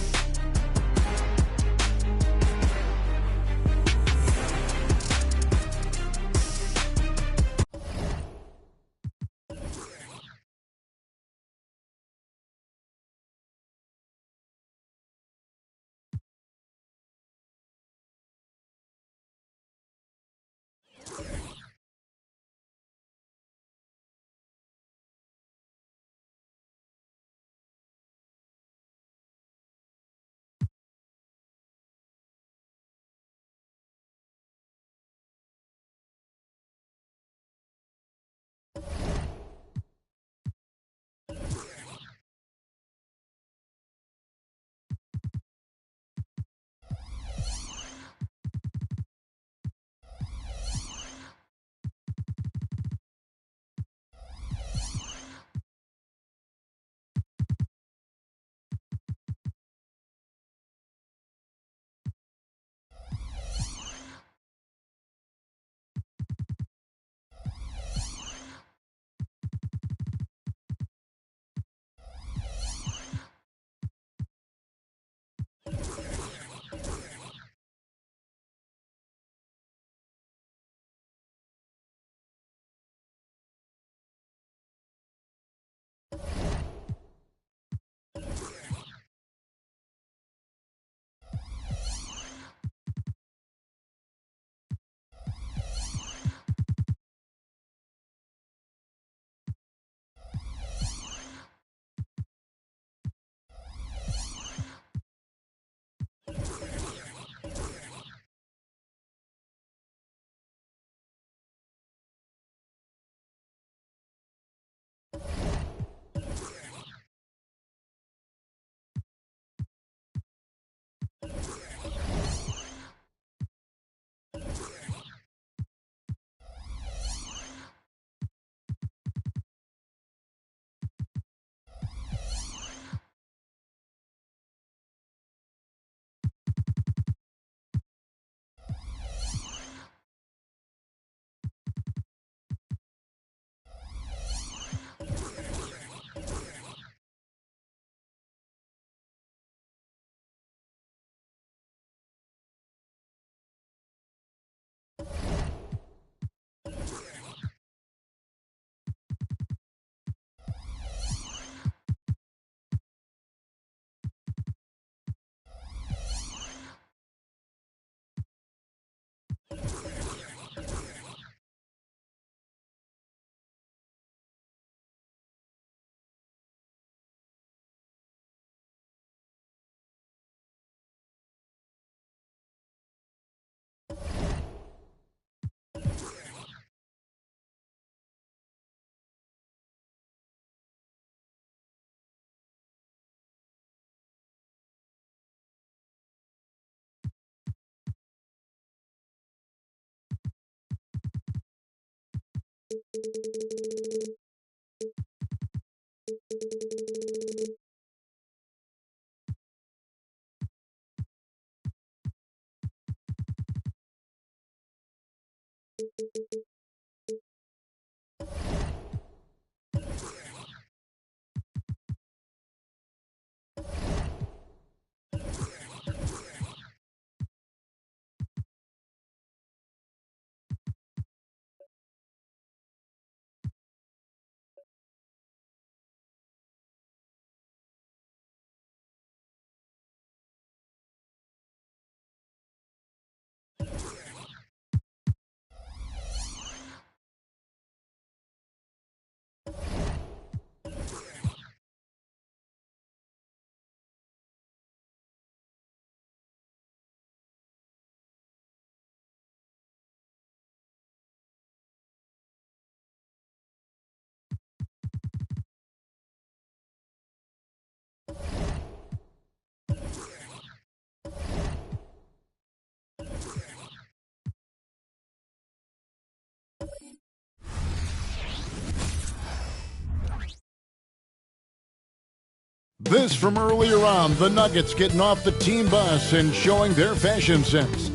This from earlier on, the Nuggets getting off the team bus and showing their fashion sense.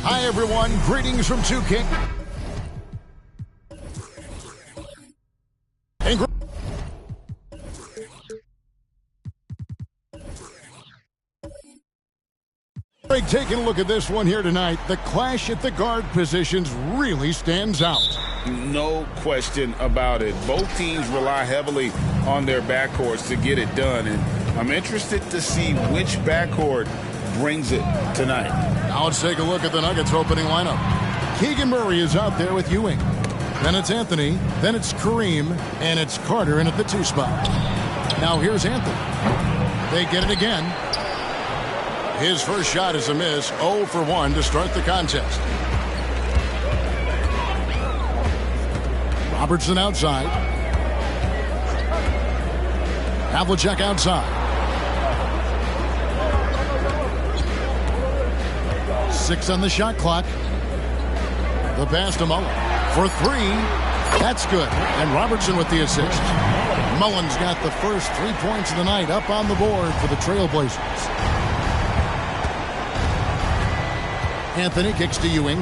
Hi, everyone. Greetings from 2K. Taking a look at this one here tonight, the clash at the guard positions really stands out. No question about it. Both teams rely heavily on their backcourts to get it done, and I'm interested to see which backcourt brings it tonight. Now let's take a look at the Nuggets opening lineup. Keegan Murray is out there with Ewing. Then it's Anthony. Then it's Kareem. And it's Carter in at the 2 spot. Now here's Anthony. They get it again. His first shot is a miss, 0 for 1 to start the contest. Robertson outside. Havlicek outside. 6 on the shot clock. The pass to Mullen for 3. That's good. And Robertson with the assist. Mullen's got the first 3 points of the night up on the board for the Trailblazers. Anthony kicks to Ewing.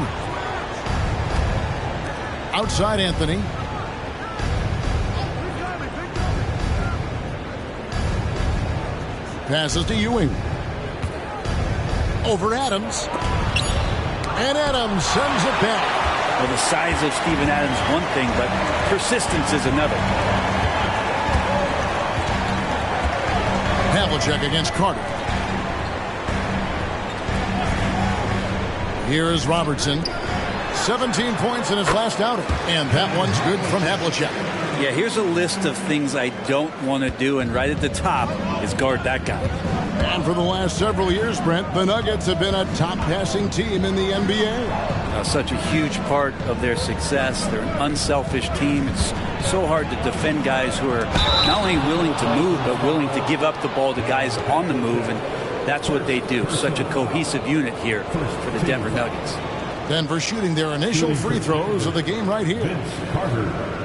Outside Anthony. Passes to Ewing. Over Adams. And Adams sends it back. Well, the size of Steven Adams is one thing, but persistence is another. Havlicek against Carter. Here is Robertson. 17 points in his last outing. And that one's good from Havlicek. Yeah, here's a list of things I don't want to do, and right at the top is guard that guy. And for the last several years, Brent, the Nuggets have been a top passing team in the NBA. Such a huge part of their success. They're an unselfish team. It's so hard to defend guys who are not only willing to move, but willing to give up the ball to guys on the move, and that's what they do. Such a cohesive unit here for the Denver Nuggets. Denver shooting their initial free throws of the game right here. Vince Carter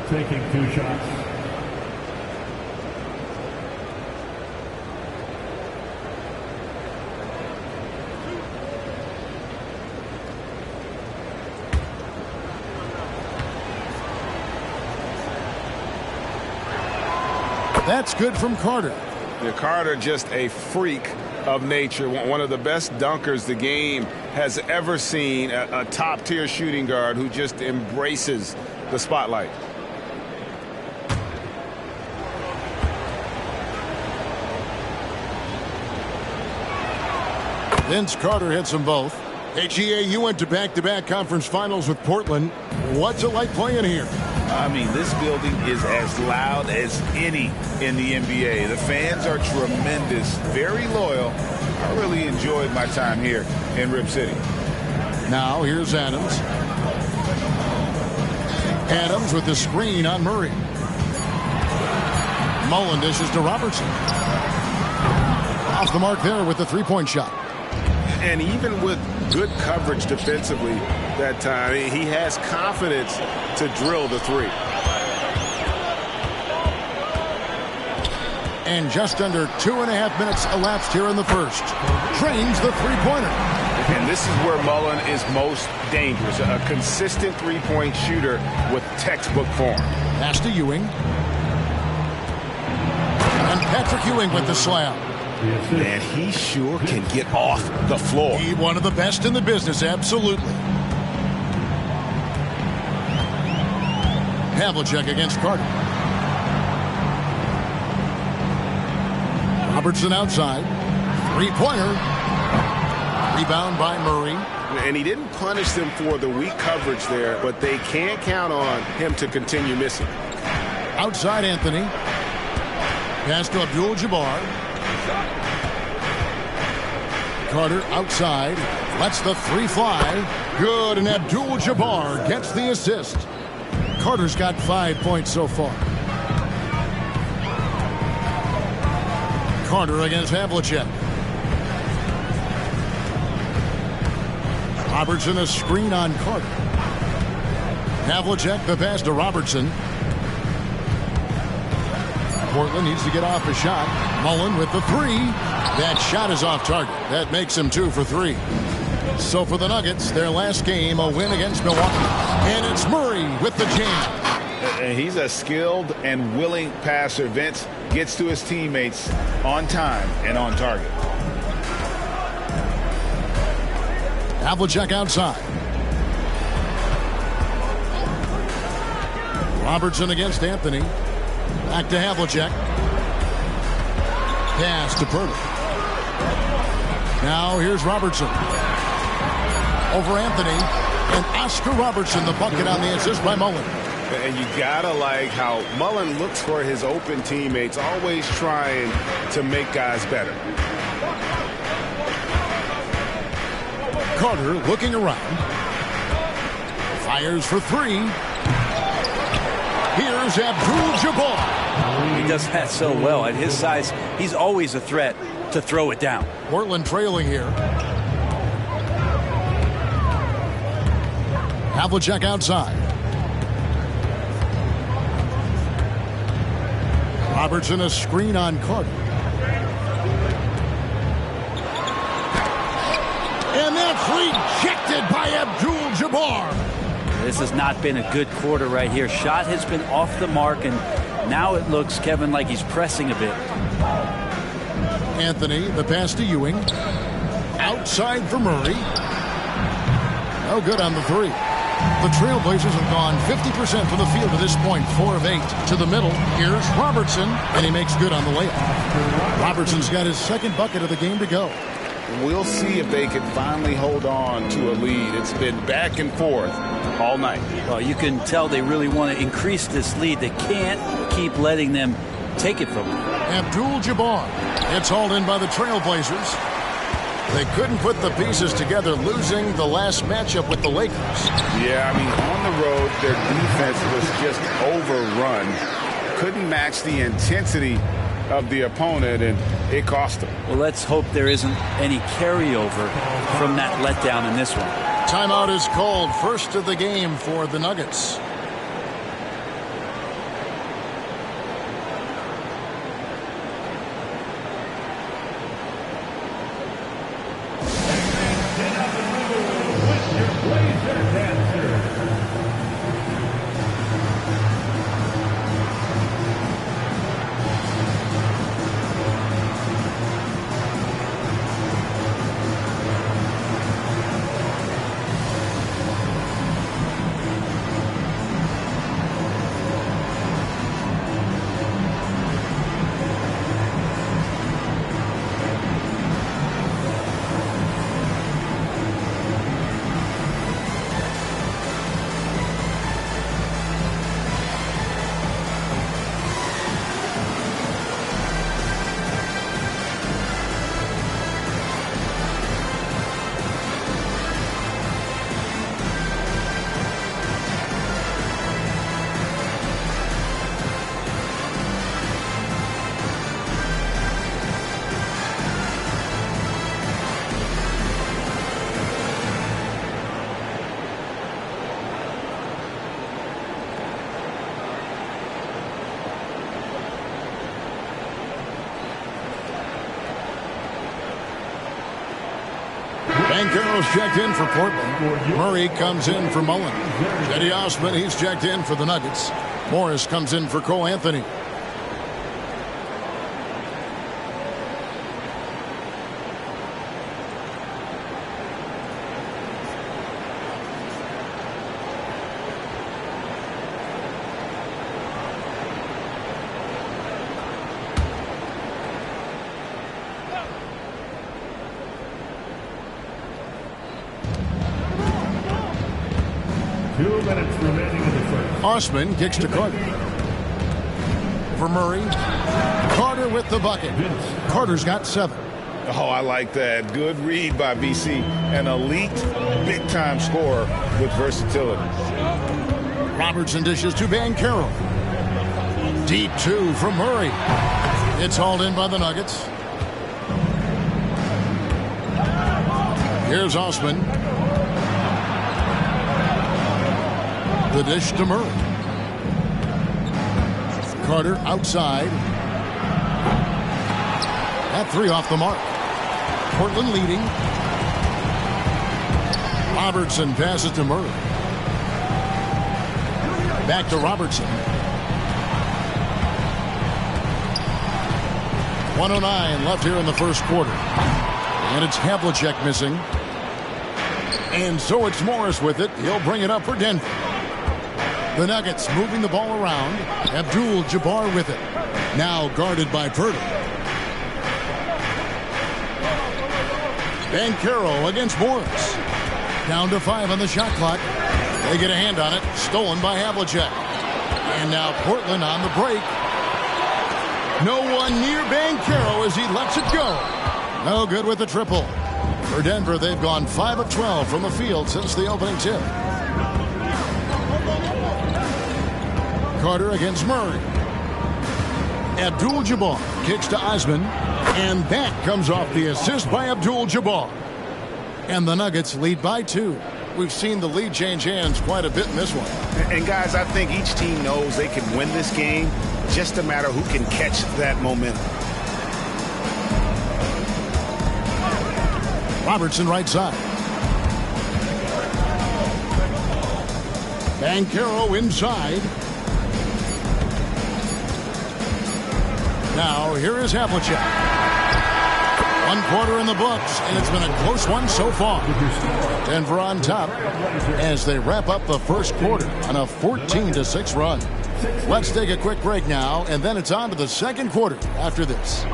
taking 2 shots. That's good from Carter. Yeah, Carter just a freak of nature, one of the best dunkers the game has ever seen, a top-tier shooting guard who just embraces the spotlight. Vince Carter hits them both. HEA, you went to back-to-back conference finals with Portland. What's it like playing here? I mean, this building is as loud as any in the NBA. The fans are tremendous, very loyal. I really enjoyed my time here in Rip City. Now here's Adams. Adams with the screen on Murray. Mullen dishes to Robertson. Off the mark there with the 3-point shot. And even with good coverage defensively, that time. He has confidence to drill the three. And just under 2.5 minutes elapsed here in the first. Drains the three-pointer. And this is where Mullen is most dangerous. A consistent three-point shooter with textbook form. Pass to Ewing. And Patrick Ewing with the slam. Man, he sure can get off the floor. He one of the best in the business, absolutely. Havlicek against Carter. Robertson outside. Three-pointer. Rebound by Murray. And he didn't punish them for the weak coverage there, but they can't count on him to continue missing. Outside Anthony. Pass to Abdul-Jabbar. Carter outside. Lets the three fly. Good, and Abdul-Jabbar gets the assist. Carter's got 5 points so far. Carter against Havlicek. Robertson a screen on Carter. Havlicek the pass to Robertson. Portland needs to get off a shot. Mullen with the three. That shot is off target. That makes him 2 for 3. So for the Nuggets, their last game, a win against Milwaukee. And it's Murray with the jam. And he's a skilled and willing passer. Vince gets to his teammates on time and on target. Havlicek outside. Robertson against Anthony. Back to Havlicek. Pass to Purdy. Now here's Robertson. Over Anthony. And Oscar Robertson, the bucket on the assist by Mullen. And you gotta like how Mullen looks for his open teammates, always trying to make guys better. Carter looking around. Fires for three. Here's Abdul-Jabbar. He does that so well. At his size, he's always a threat to throw it down. Portland trailing here. Havlicek outside. Robertson a screen on Carter. And that's rejected by Abdul-Jabbar. This has not been a good quarter right here. Shot has been off the mark, and now it looks, Kevin, like he's pressing a bit. Anthony, the pass to Ewing. Outside for Murray. No good on the three. The Trailblazers have gone 50% from the field to this point, 4 of 8. To the middle, here's Robertson, and he makes good on the layup. Robertson's got his second bucket of the game to go. We'll see if they can finally hold on to a lead. It's been back and forth all night. Well, you can tell they really want to increase this lead. They can't keep letting them take it from them. Abdul-Jabbar. It's hauled in by the Trailblazers. They couldn't put the pieces together, losing the last matchup with the Lakers. Yeah, I mean, on the road, their defense was just overrun. Couldn't match the intensity of the opponent, and it cost them. Well, let's hope there isn't any carryover from that letdown in this one. Timeout is called. First of the game for the Nuggets. Banchero's checked in for Portland. Murray comes in for Mullen. Cedi Osman, he's checked in for the Nuggets. Morris comes in for Cole Anthony. Osman kicks to Carter. For Murray. Carter with the bucket. Carter's got 7. Oh, I like that. Good read by BC. An elite, big-time scorer with versatility. Robertson dishes to Banchero. Deep 2 from Murray. It's hauled in by the Nuggets. Here's Osman. The dish to Murray. Carter outside. That 3 off the mark. Portland leading. Robertson passes to Murray. Back to Robertson. 1:09 left here in the first quarter. And it's Havlicek missing. And so it's Morris with it. He'll bring it up for Denver. The Nuggets moving the ball around. Abdul-Jabbar with it. Now guarded by Purdy. Banchero against Morris. Down to 5 on the shot clock. They get a hand on it. Stolen by Havlicek. And now Portland on the break. No one near Banchero as he lets it go. No good with the triple. For Denver, they've gone 5 of 12 from the field since the opening tip. Carter against Murray. Abdul-Jabbar kicks to Osman. And that comes off the assist by Abdul-Jabbar. And the Nuggets lead by 2. We've seen the lead change hands quite a bit in this one. And guys, I think each team knows they can win this game. Just a matter who can catch that momentum. Robertson right side. Banchero inside. Now here is Havlicek. 1 quarter in the books, and it's been a close one so far. Denver on top as they wrap up the first quarter on a 14-6 run. Let's take a quick break now, and then it's on to the second quarter after this.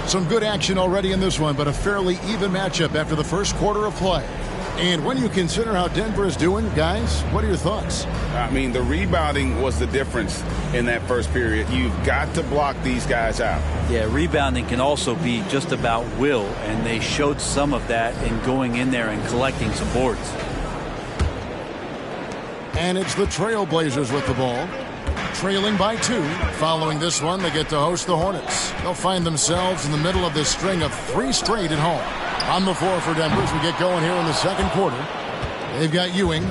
Some good action already in this one, but a fairly even matchup after the first quarter of play. And when you consider how Denver is doing, guys, what are your thoughts? I mean, the rebounding was the difference in that first period. You've got to block these guys out. Yeah, rebounding can also be just about will, and they showed some of that in going in there and collecting some boards. And it's the Trailblazers with the ball. Trailing by 2. Following this one, they get to host the Hornets. They'll find themselves in the middle of this string of 3 straight at home. On the floor for Denver as we get going here in the second quarter. They've got Ewing.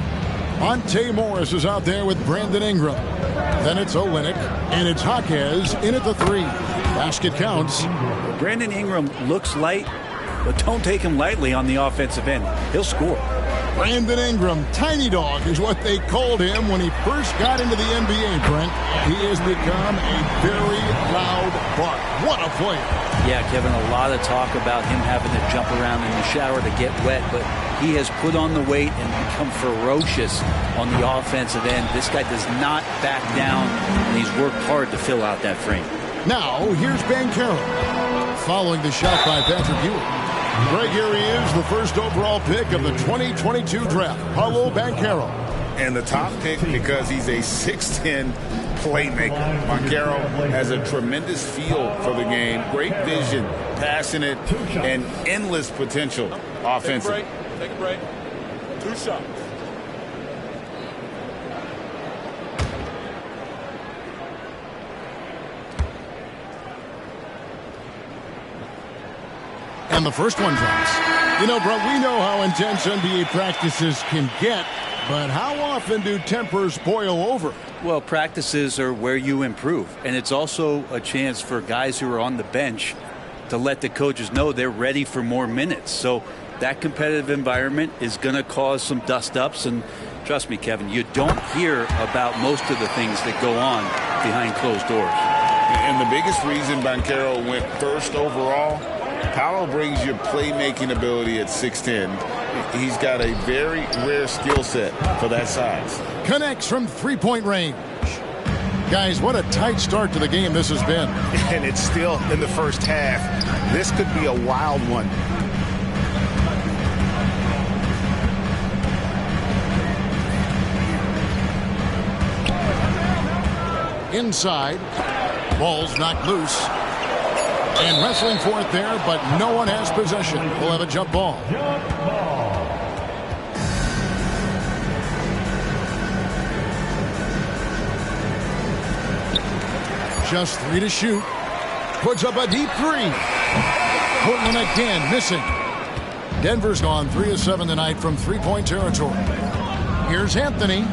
Monte Morris is out there with Brandon Ingram. Then it's Olynyk, and it's Jaquez in at the 3. Basket counts. Brandon Ingram looks light, but don't take him lightly on the offensive end. He'll score. Brandon Ingram, Tiny Dog is what they called him when he first got into the NBA, Brent. He has become a very loud buck. What a player. Yeah, Kevin, a lot of talk about him having to jump around in the shower to get wet, but he has put on the weight and become ferocious on the offensive end. This guy does not back down, and he's worked hard to fill out that frame. Now, here's Banchero. Following the shot by Patrick Ewing. Greg, here he is, the first overall pick of the 2022 draft, Paolo Banchero. And the top pick because he's a 6'10 playmaker. Banchero has a tremendous feel for the game, great vision, passionate, and endless potential offensively. Take a break. 2 shots. And the first one drops. You know, bro, we know how intense NBA practices can get, but how often do tempers boil over? Well, practices are where you improve, and it's also a chance for guys who are on the bench to let the coaches know they're ready for more minutes. So that competitive environment is going to cause some dust-ups, and trust me, Kevin, you don't hear about most of the things that go on behind closed doors. And the biggest reason Banchero went first overall, Paolo brings you playmaking ability at 6'10". He's got a very rare skill set for that size. Connects from three-point range. Guys, what a tight start to the game this has been. And it's still in the first half. This could be a wild one. Inside. Ball's knocked loose. And wrestling for it there, but no one has possession. We'll have a jump ball. Just 3 to shoot. Puts up a deep 3. Portland again missing. Denver's gone 3 of 7 tonight from three-point territory. Here's Anthony.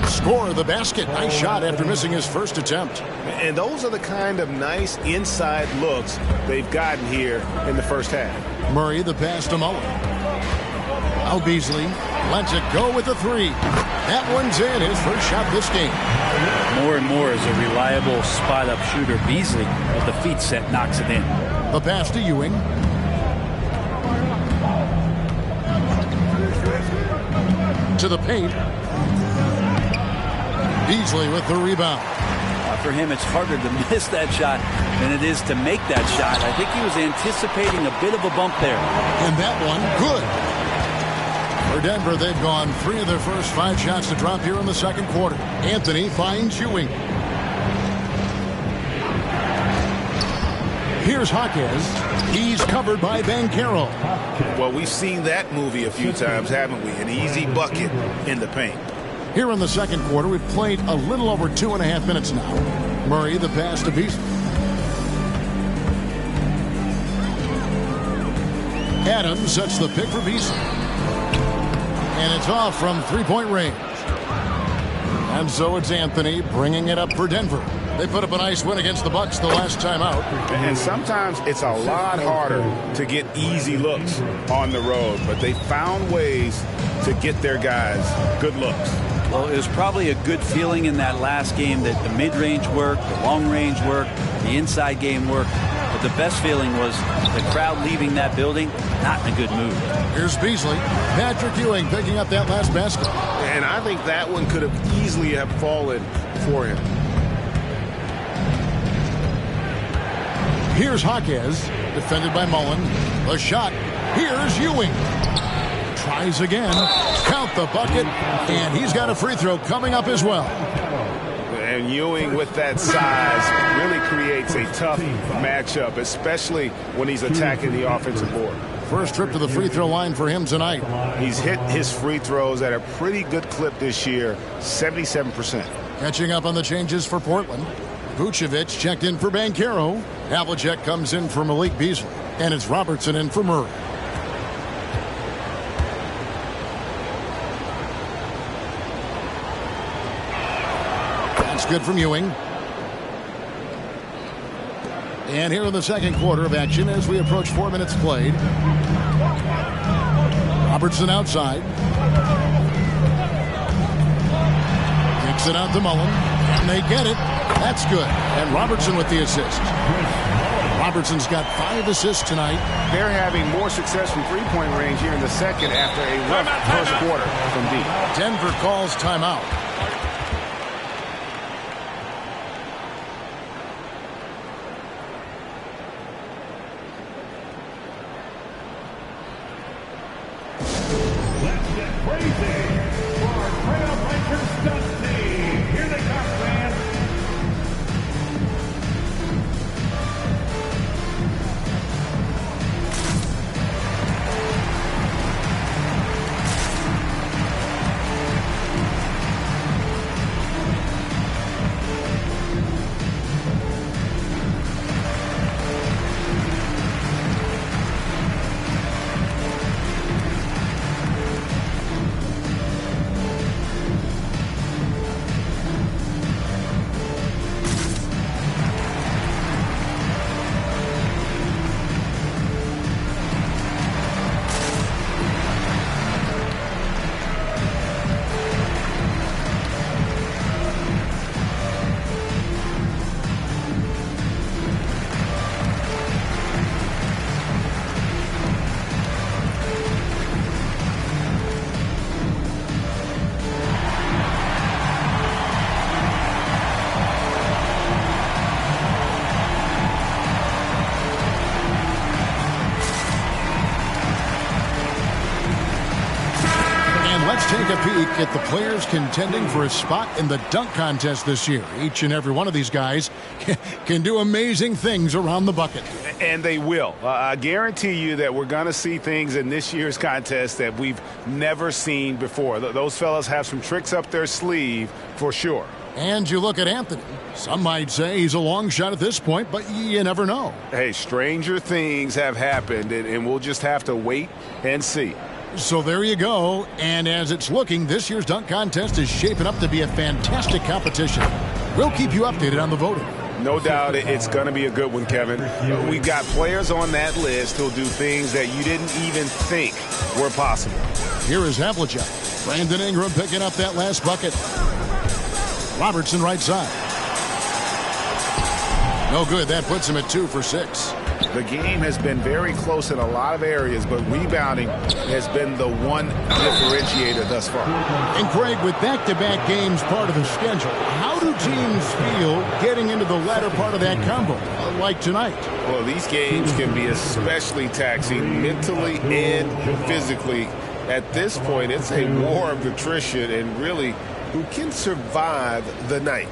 Score the basket. Nice shot after missing his first attempt. And those are the kind of nice inside looks they've gotten here in the first half. Murray the pass to Mullen. Now Beasley lets it go with the 3. That one's in. His first shot this game. More and more as a reliable spot-up shooter, Beasley, with the feet set, knocks it in. The pass to Ewing. To the paint. Beasley with the rebound. For him, it's harder to miss that shot than it is to make that shot. I think he was anticipating a bit of a bump there. And that one, good. For Denver, they've gone 3 of their first 5 shots to drop here in the second quarter. Anthony finds Ewing. Here's Jaquez. He's covered by Banchero. Well, we've seen that movie a few times, haven't we? An easy bucket in the paint. Here in the second quarter, we've played a little over 2.5 minutes now. Murray, the pass to Beasley. Adams sets the pick for Beasley. And it's off from three-point range. And so it's Anthony bringing it up for Denver. They put up a nice win against the Bucks the last time out. And sometimes it's a lot harder to get easy looks on the road, but they found ways to get their guys good looks. Well, it was probably a good feeling in that last game that the mid-range worked, the long-range worked, the inside game worked. But the best feeling was the crowd leaving that building not in a good mood. Here's Beasley. Patrick Ewing picking up that last basket. And I think that one could have easily have fallen for him. Here's Jaquez, defended by Mullen. The shot. Here's Ewing. Tries again. Count the bucket. And he's got a free throw coming up as well. And Ewing with that size really creates a tough matchup, especially when he's attacking the offensive board. First trip to the free throw line for him tonight. He's hit his free throws at a pretty good clip this year, 77%. Catching up on the changes for Portland. Vucevic checked in for Banchero. Havlicek comes in for Malik Beasley. And it's Robertson in for Murray. That's good from Ewing. And here in the second quarter of action as we approach 4 minutes played. Robertson outside. Kicks it out to Mullen. And they get it. That's good. And Robertson with the assist. Robertson's got 5 assists tonight. They're having more success from three-point range here in the second after a rough first quarter from deep. Denver calls timeout. Trailblazers Dusty. Here they come, fans. Let's take a peek at the players contending for a spot in the dunk contest this year. Each and every one of these guys can do amazing things around the bucket. And they will. I guarantee you that we're going to see things in this year's contest that we've never seen before. Those fellas have some tricks up their sleeve for sure. And you look at Anthony. Some might say he's a long shot at this point, but you never know. Hey, stranger things have happened, and we'll just have to wait and see. So there you go. And as it's looking, this year's dunk contest is shaping up to be a fantastic competition. We'll keep you updated on the voting. No doubt it's going to be a good one, Kevin. We've got players on that list who'll do things that you didn't even think were possible. Here is Havlicek. Brandon Ingram picking up that last bucket. Robertson right side. No good. That puts him at 2 for 6. The game has been very close in a lot of areas, but rebounding has been the one differentiator thus far. And Craig, with back-to-back games part of the schedule, how do teams feel getting into the latter part of that combo, like tonight? Well, these games can be especially taxing mentally and physically. At this point, it's a war of attrition and really who can survive the night.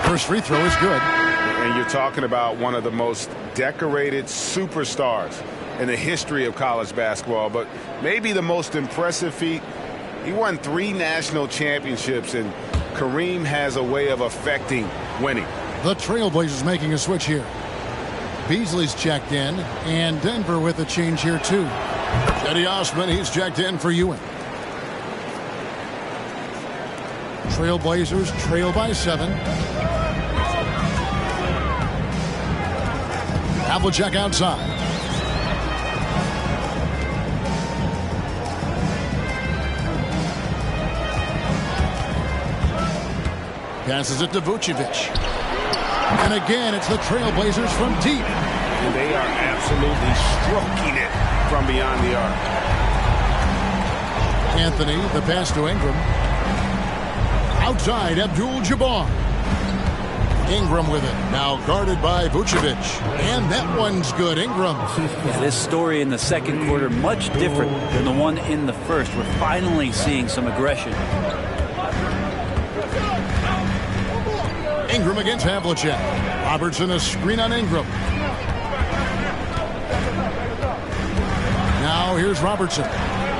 First free throw is good. And you're talking about one of the most decorated superstars in the history of college basketball, but maybe the most impressive feat. He won 3 national championships, and Kareem has a way of affecting winning. The Trailblazers making a switch here. Beasley's checked in, and Denver with a change here too. Cedi Osman, he's checked in for Ewing. Trailblazers trail by 7. Havlicek outside. Passes it to Vucevic. And again, it's the Trailblazers from deep. And they are absolutely stroking it from beyond the arc. Anthony, the pass to Ingram. Outside, Abdul-Jabbar. Ingram with it. Now guarded by Vucevic. And that one's good. Ingram. Yeah, this story in the second quarter much different than the one in the first. We're finally seeing some aggression. Ingram against Havlicek. Robertson a screen on Ingram. Now here's Robertson.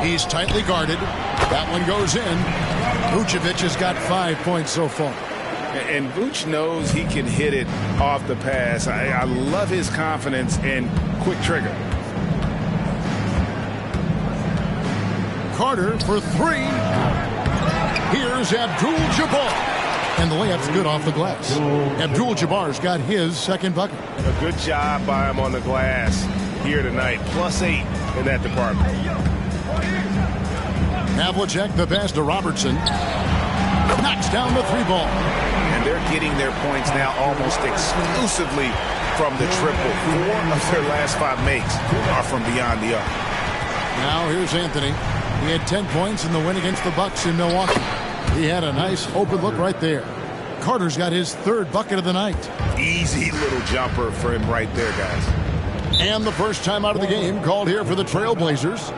He's tightly guarded. That one goes in. Vucevic has got 5 points so far. And Vooch knows he can hit it off the pass. I love his confidence and quick trigger. Carter for 3. Here's Abdul-Jabbar. And the layup's good off the glass. Abdul-Jabbar's got his second bucket. A good job by him on the glass here tonight. +8 in that department. Havlicek, the pass to Robertson. Knocks down the 3-ball. And they're getting their points now almost exclusively from the triple. 4 of their last 5 makes are from beyond the arc. Now here's Anthony. He had 10 points in the win against the Bucks in Milwaukee. He had a nice open look right there. Carter's got his third bucket of the night. Easy little jumper for him right there, guys. And the first time out of the game called here for the Trailblazers.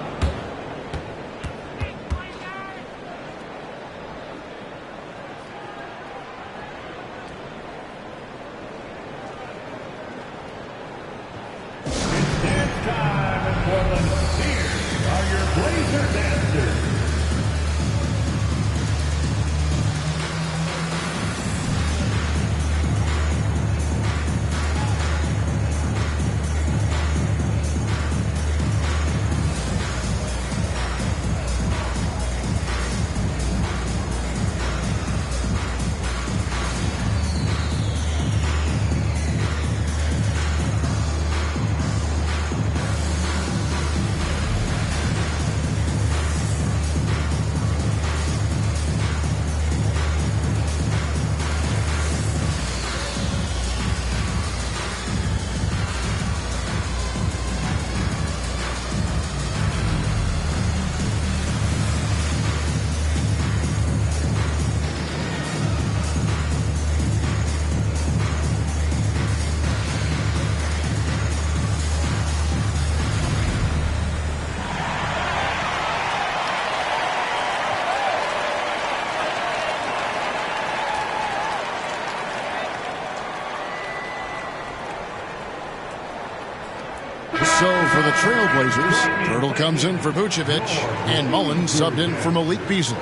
So for the Trailblazers, Turtle comes in for Vucevic, and Mullins subbed in for Malik Beasley.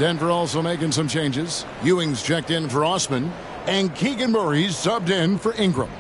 Denver also making some changes. Ewing's checked in for Osman, and Keegan Murray's subbed in for Ingram.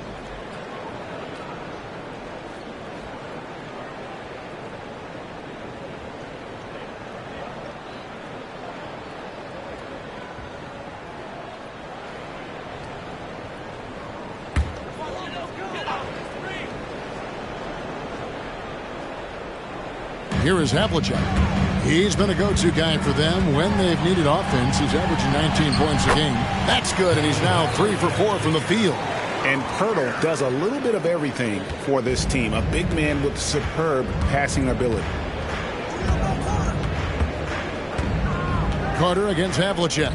Here is Havlicek. He's been a go-to guy for them when they've needed offense. He's averaging 19 points a game. That's good, and he's now 3 for 4 from the field. And Pirtle does a little bit of everything for this team. A big man with superb passing ability. Carter against Havlicek.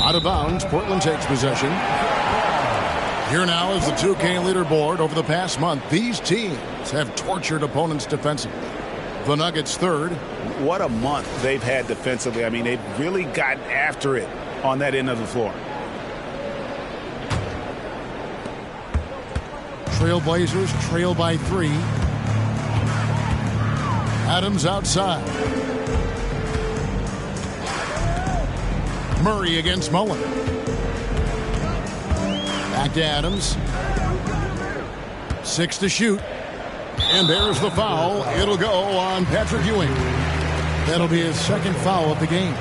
Out of bounds, Portland takes possession. Here now is the 2K leaderboard. Over the past month, these teams have tortured opponents defensively. The Nuggets third. What a month they've had defensively. I mean, they've really gotten after it on that end of the floor. Trailblazers trail by 3. Adams outside. Murray against Mullen. Back to Adams. 6 to shoot. And there's the foul. It'll go on Patrick Ewing. That'll be his second foul of the game.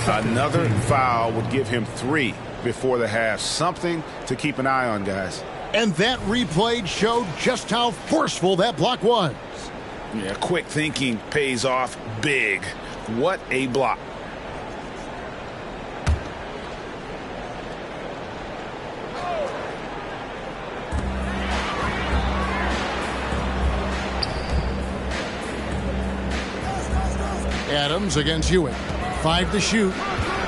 Another foul would give him 3 before the half. Something to keep an eye on, guys. And that replay showed just how forceful that block was. Yeah, quick thinking pays off big. What a block. Adams against Ewing. 5 to shoot.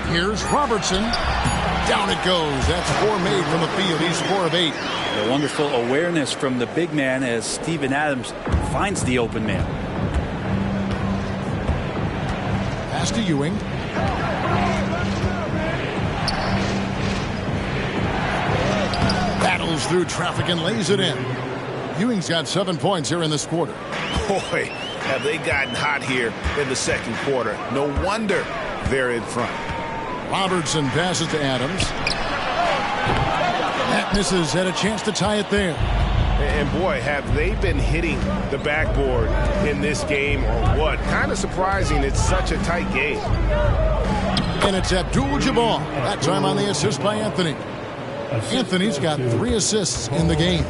Here's Robertson. Down it goes. That's 4 made from the field. He's 4 of 8. A wonderful awareness from the big man as Steven Adams finds the open man. Pass to Ewing. Battles through traffic and lays it in. Ewing's got 7 points here in this quarter. Boy, have they gotten hot here in the second quarter. No wonder they're in front. Robertson passes to Adams. That misses. Had a chance to tie it there. And boy, have they been hitting the backboard in this game or what? Kind of surprising it's such a tight game. And it's Abdul-Jabbar. That time on the assist by Anthony. Anthony's got 3 assists in the game.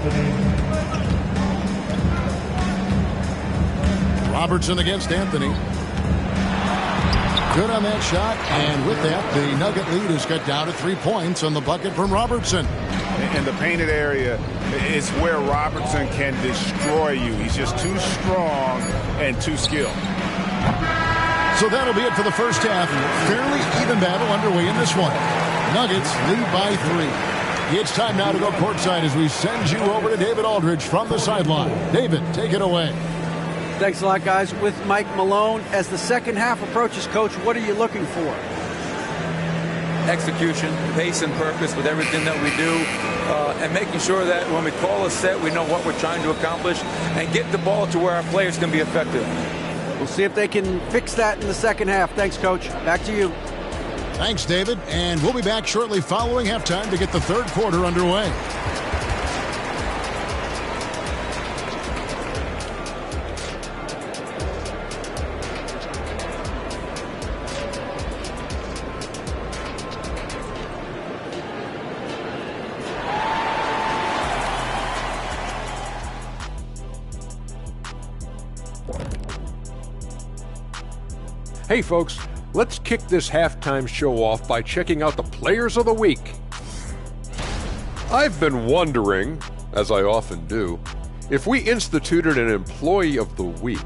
Robertson against Anthony. Good on that shot, and with that, the Nugget lead is cut down to 3 points on the bucket from Robertson. And the painted area is where Robertson can destroy you. He's just too strong and too skilled. So that'll be it for the first half. Fairly even battle underway in this one. Nuggets lead by 3. It's time now to go courtside as we send you over to David Aldridge from the sideline. David, take it away. Thanks a lot, guys. With Mike Malone, as the second half approaches, Coach, what are you looking for? Execution, pace and purpose with everything that we do, and making sure that when we call a set, we know what we're trying to accomplish and get the ball to where our players can be effective. We'll see if they can fix that in the second half. Thanks, Coach. Back to you. Thanks, David. And we'll be back shortly following halftime to get the third quarter underway. Hey folks, let's kick this halftime show off by checking out the Players of the Week. I've been wondering, as I often do, if we instituted an Employee of the Week,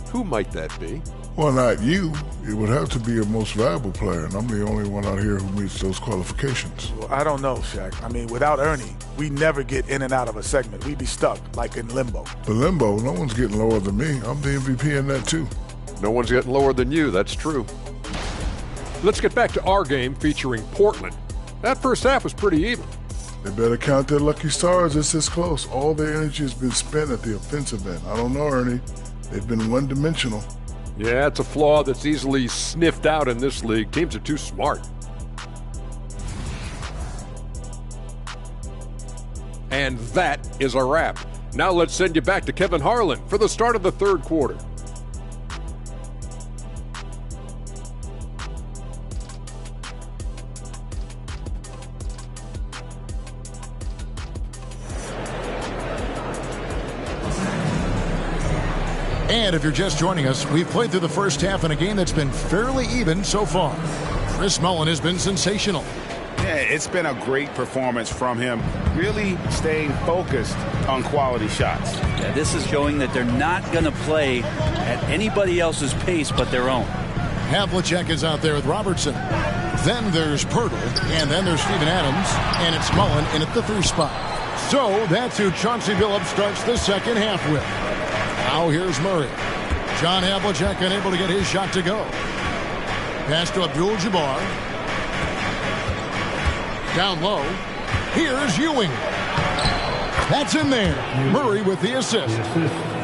who might that be? Well, not you. It would have to be your most valuable player, and I'm the only one out here who meets those qualifications. Well, I don't know, Shaq. I mean, without Ernie, we never get in and out of a segment. We'd be stuck, like in limbo. But limbo, no one's getting lower than me. I'm the MVP in that, too. No one's getting lower than you, that's true. Let's get back to our game featuring Portland. That first half was pretty even. They better count their lucky stars. It's this close. All their energy has been spent at the offensive end. I don't know, Ernie. They've been one-dimensional. Yeah, it's a flaw that's easily sniffed out in this league. Teams are too smart. And that is a wrap. Now let's send you back to Kevin Harlan for the start of the third quarter. And if you're just joining us, we've played through the first half in a game that's been fairly even so far. Chris Mullin has been sensational. Yeah, it's been a great performance from him, really staying focused on quality shots. Yeah, this is showing that they're not going to play at anybody else's pace but their own. Havlicek is out there with Robertson. Then there's Pirtle, and then there's Steven Adams, and it's Mullin in at the 3 spot. So that's who Chauncey Billups starts the second half with. Now here's Murray. John Havlicek unable to get his shot to go. Pass to Abdul-Jabbar. Down low. Here's Ewing. That's in there. Murray with the assist.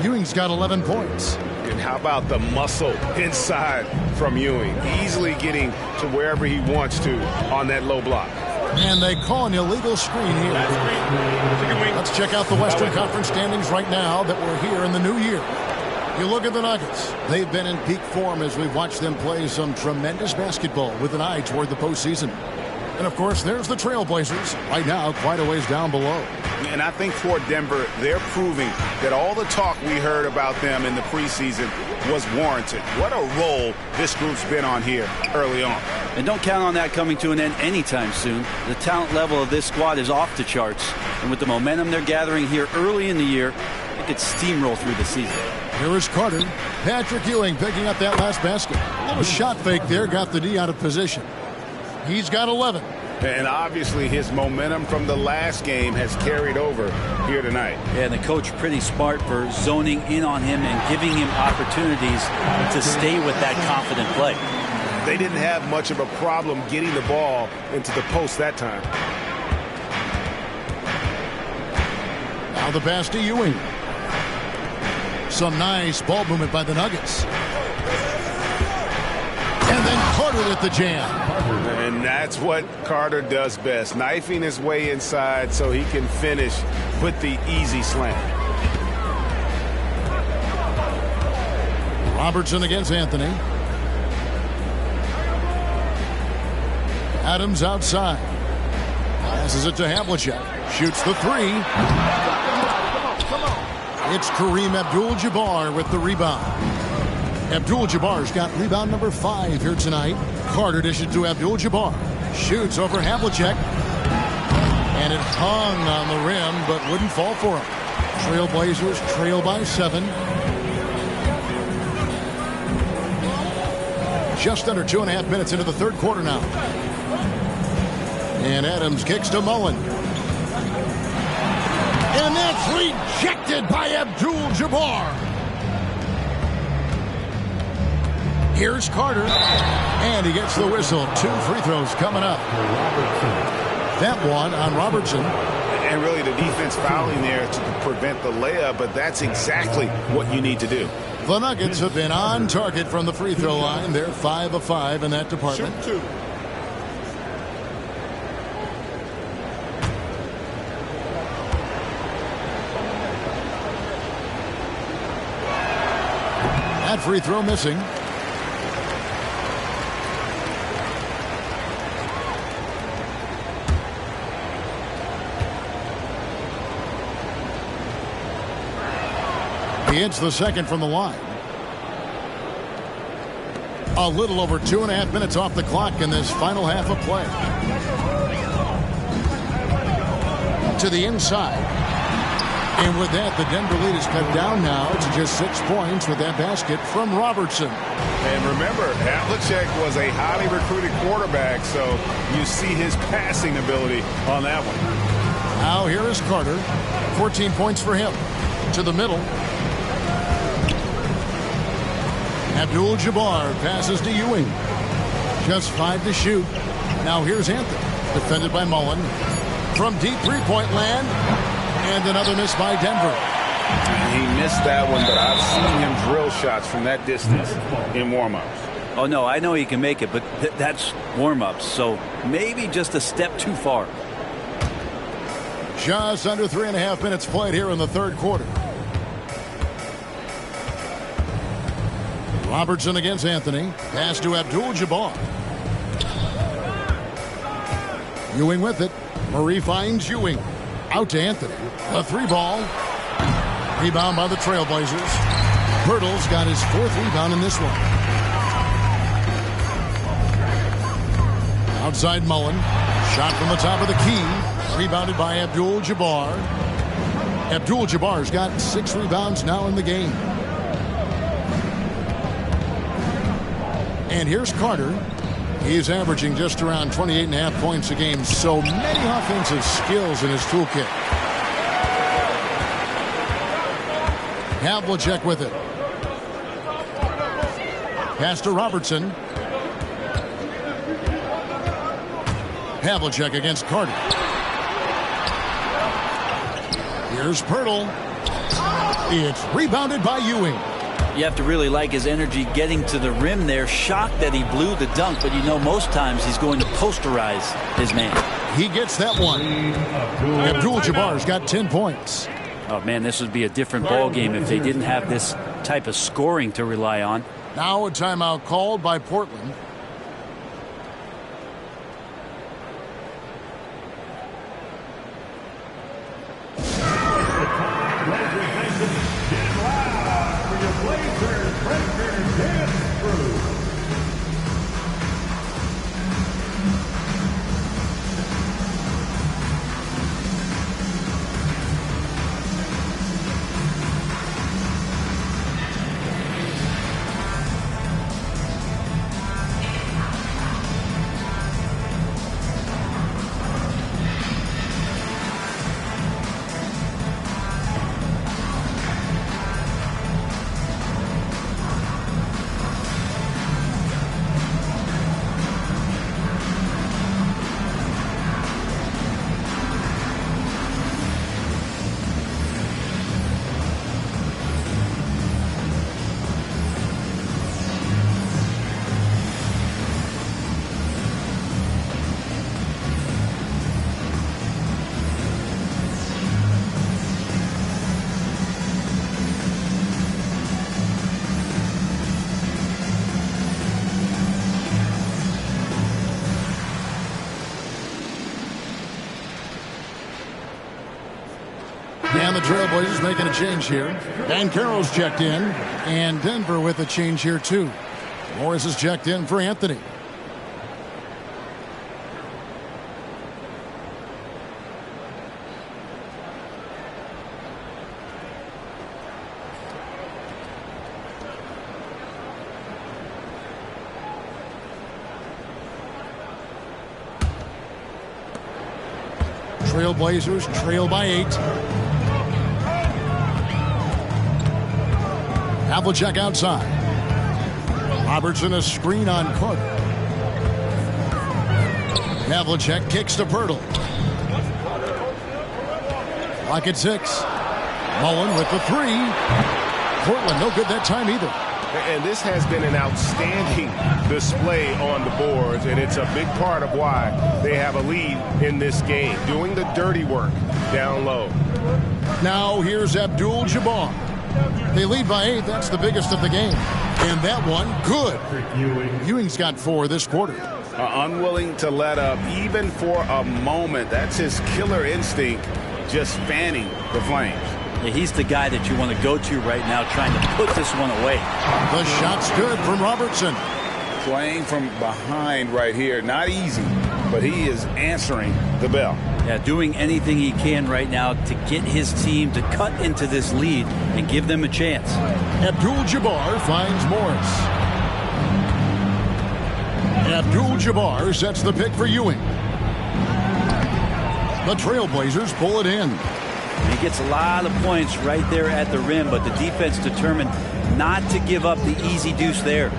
Ewing's got 11 points. And how about the muscle inside from Ewing? Easily getting to wherever he wants to on that low block. And they call an illegal screen here. Let's check out the Western Conference standings right now that we're here in the new year. You look at the Nuggets. They've been in peak form as we've watched them play some tremendous basketball with an eye toward the postseason. And, of course, there's the Trailblazers right now quite a ways down below. And I think for Denver, they're proving that all the talk we heard about them in the preseason was warranted. What a role this group's been on here early on. And don't count on that coming to an end anytime soon. The talent level of this squad is off the charts. And with the momentum they're gathering here early in the year, it could steamroll through the season. Here is Carter. Patrick Ewing picking up that last basket. A little shot fake there, got the D out of position. He's got 11. And obviously his momentum from the last game has carried over here tonight. Yeah, and the coach pretty smart for zoning in on him and giving him opportunities to stay with that confident play. They didn't have much of a problem getting the ball into the post that time. Now the pass to Ewing. Some nice ball movement by the Nuggets. And then Carter with the jam. And that's what Carter does best, knifing his way inside so he can finish with the easy slam. Robertson against Anthony. Adams outside. Passes it to Havlicek. Shoots the 3. It's Kareem Abdul-Jabbar with the rebound. Abdul-Jabbar's got rebound number 5 here tonight. Carter dishes to Abdul-Jabbar. Shoots over Havlicek. And it hung on the rim, but wouldn't fall for him. Trailblazers trail by 7. Just under 2.5 minutes into the third quarter now. And Adams kicks to Mullen. And that's rejected by Abdul-Jabbar. Here's Carter. And he gets the whistle. 2 free throws coming up. That one on Robertson. And really the defense fouling there to prevent the layup, but that's exactly what you need to do. The Nuggets have been on target from the free throw line. They're 5 of 5 in that department. Shoot 2. That free throw missing. He hits the second from the line. A little over 2.5 minutes off the clock in this final half of play. To the inside. And with that, the Denver lead is cut down now to just 6 points with that basket from Robertson. And remember, Havlicek was a highly recruited quarterback, so you see his passing ability on that one. Now here is Carter. 14 points for him. To the middle. Abdul-Jabbar passes to Ewing. Just 5 to shoot. Now here's Anthony. Defended by Mullen. From deep three-point land. And another miss by Denver. He missed that one, but I've seen him drill shots from that distance in warm-ups. Oh, no, I know he can make it, but that's warm-ups, so maybe just a step too far. Just under 3.5 minutes played here in the third quarter. Robertson against Anthony. Pass to Abdul-Jabbar. Ewing with it. Murray finds Ewing. Out to Anthony. A 3-ball. Rebound by the Trailblazers. Pirtle's got his 4th rebound in this one. Outside Mullen. Shot from the top of the key. Rebounded by Abdul-Jabbar. Abdul-Jabbar's got 6 rebounds now in the game. And here's Carter. He's averaging just around 28.5 points a game. So many offensive skills in his toolkit. Havlicek with it. Pass to Robertson. Havlicek against Carter. Here's Pirtle. It's rebounded by Ewing. You have to really like his energy getting to the rim there. Shocked that he blew the dunk, but you know most times he's going to posterize his man. He gets that one. Abdul-Jabbar's got 10 points. Oh, man, this would be a different ball game if they didn't have this type of scoring to rely on. Now a timeout called by Portland. And the Trailblazers making a change here. And Carroll's checked in. And Denver with a change here, too. Morris is checked in for Anthony. Trailblazers trail by 8. Havlicek outside. Robertson a screen on Carter. Havlicek kicks to Pirtle. Clock at 6. Mullen with the 3. Portland no good that time either. And this has been an outstanding display on the boards, and it's a big part of why they have a lead in this game, doing the dirty work down low. Now here's Abdul-Jabbar. They lead by 8. That's the biggest of the game. And that one, good. Ewing's got 4 this quarter. Unwilling to let up even for a moment. That's his killer instinct, just fanning the flames. Yeah, he's the guy that you want to go to right now, trying to put this one away. The shot's good from Robertson. Playing from behind right here. Not easy, but he is answering the bell. Yeah, doing anything he can right now to get his team to cut into this lead and give them a chance. Abdul-Jabbar finds Morris. Abdul-Jabbar sets the pick for Ewing. The Trailblazers pull it in. He gets a lot of points right there at the rim, but the defense determined not to give up the easy deuce there.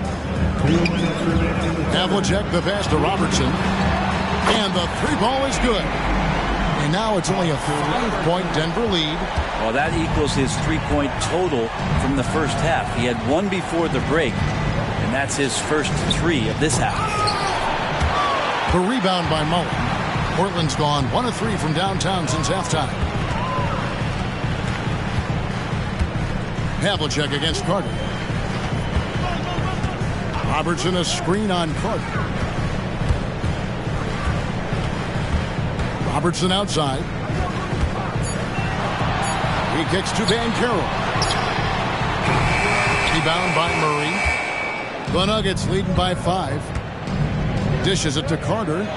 Havlicek the pass to Robertson. And the 3-ball is good. And now it's only a 5-point Denver lead. Well, that equals his 3-point total from the first half. He had 1 before the break, and that's his first 3 of this half. The rebound by Mullen. Portland's gone 1 of 3 from downtown since halftime. Havlicek against Carter. Robertson a screen on Carter. Robertson outside. He kicks to Van Carroll. Rebound by Murray. The Nuggets leading by 5. Dishes it to Carter.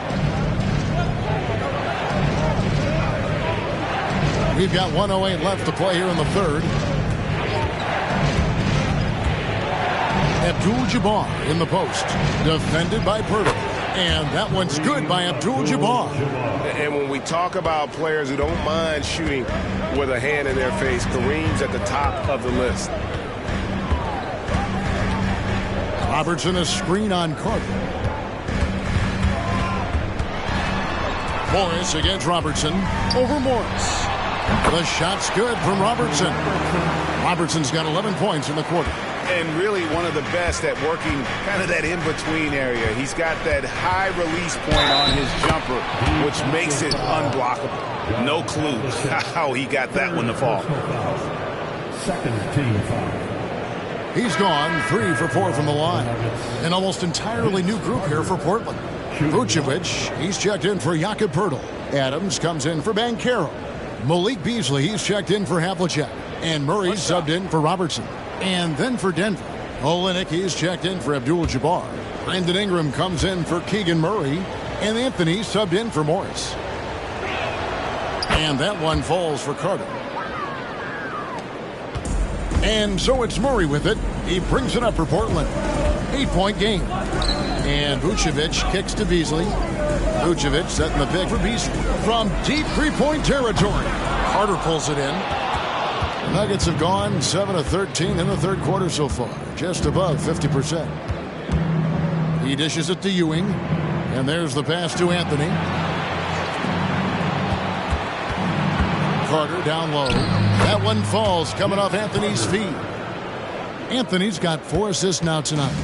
We've got 1:08 left to play here in the third. Abdul-Jabbar in the post. Defended by Pirtle. And that one's good by Abdul-Jabbar. And when we talk about players who don't mind shooting with a hand in their face, Kareem's at the top of the list. Robertson a screen on Carter. Morris against Robertson. Over Morris. The shot's good from Robertson. Robertson's got 11 points in the quarter. And really one of the best at working kind of that in-between area. He's got that high release point on his jumper, which makes it unblockable. No clue how he got that one to fall. Second team foul. He's gone 3 for 4 from the line. An almost entirely new group here for Portland. Vucevic, he's checked in for Jakob Pirtle. Adams comes in for Banchero. Malik Beasley, he's checked in for Havlicek. And Murray's subbed in for Robertson. And then for Denver, Olenek, he's checked in for Abdul-Jabbar. Brandon Ingram comes in for Keegan Murray. And Anthony subbed in for Morris. And that one falls for Carter. And so it's Murray with it. He brings it up for Portland. 8-point game. And Vucevic kicks to Beasley. Vucevic setting the pick for Beasley. From deep 3-point territory. Carter pulls it in. The Nuggets have gone 7 of 13 in the third quarter so far. Just above 50%. He dishes it to Ewing. And there's the pass to Anthony. Carter down low. That one falls coming off Anthony's feet. Anthony's got 4 assists now tonight.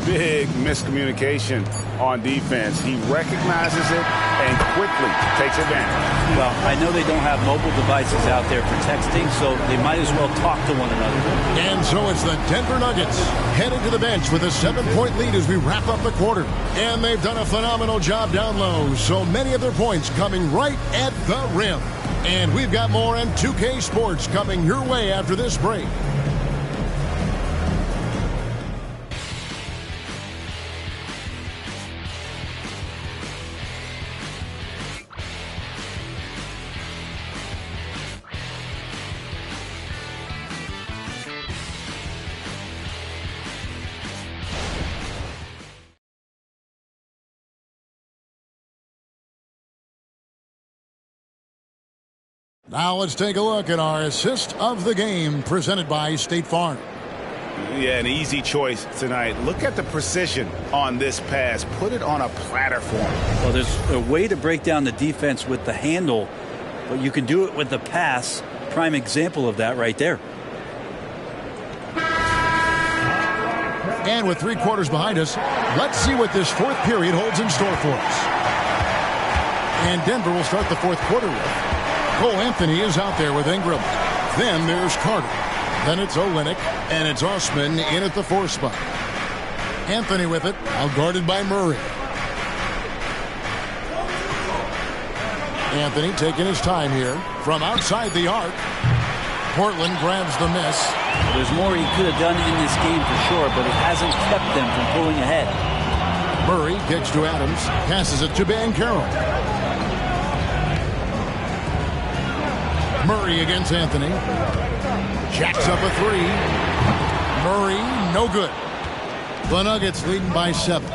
Big miscommunication on defense. He recognizes it and quickly takes advantage. Well, I know they don't have mobile devices out there for texting, so they might as well talk to one another. And so it's the Denver Nuggets headed to the bench with a 7-point lead as we wrap up the quarter. And they've done a phenomenal job down low. So many of their points coming right at the rim. And we've got more on 2K Sports coming your way after this break. Now let's take a look at our assist of the game presented by State Farm. Yeah, an easy choice tonight. Look at the precision on this pass. Put it on a platter for him. Well, there's a way to break down the defense with the handle, but you can do it with the pass. Prime example of that right there. And with 3 quarters behind us, let's see what this fourth period holds in store for us. And Denver will start the fourth quarter with Cole Anthony is out there with Ingram. Then there's Carter. Then it's Olynyk, and it's Osman in at the 4 spot. Anthony with it, now guarded by Murray. Anthony taking his time here from outside the arc. Portland grabs the miss. There's more he could have done in this game for sure, but it hasn't kept them from pulling ahead. Murray kicks to Adams, passes it to Banchero. Murray against Anthony. Jacks up a 3. Murray, no good. The Nuggets leading by 7.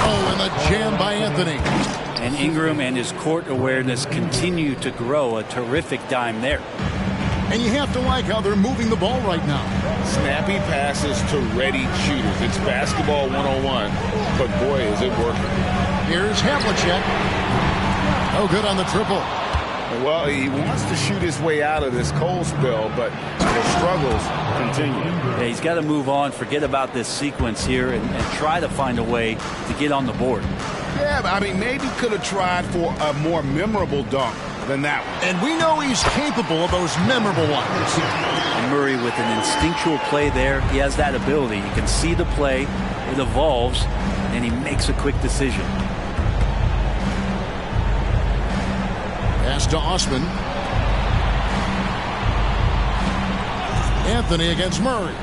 Oh, and the jam by Anthony. And Ingram and his court awareness continue to grow. A terrific dime there. And you have to like how they're moving the ball right now. Snappy passes to ready shooters. It's basketball 101, but boy, is it working. Here's Havlicek. No good on the triple. Well, he wants to shoot his way out of this cold spell, but the struggles continue. Yeah, he's got to move on, forget about this sequence here, and try to find a way to get on the board. Yeah, but I mean, maybe could have tried for a more memorable dunk than that one. And we know he's capable of those memorable ones. And Murray with an instinctual play there. He has that ability. You can see the play, it evolves, and he makes a quick decision. Pass to Osman. Anthony against Murray.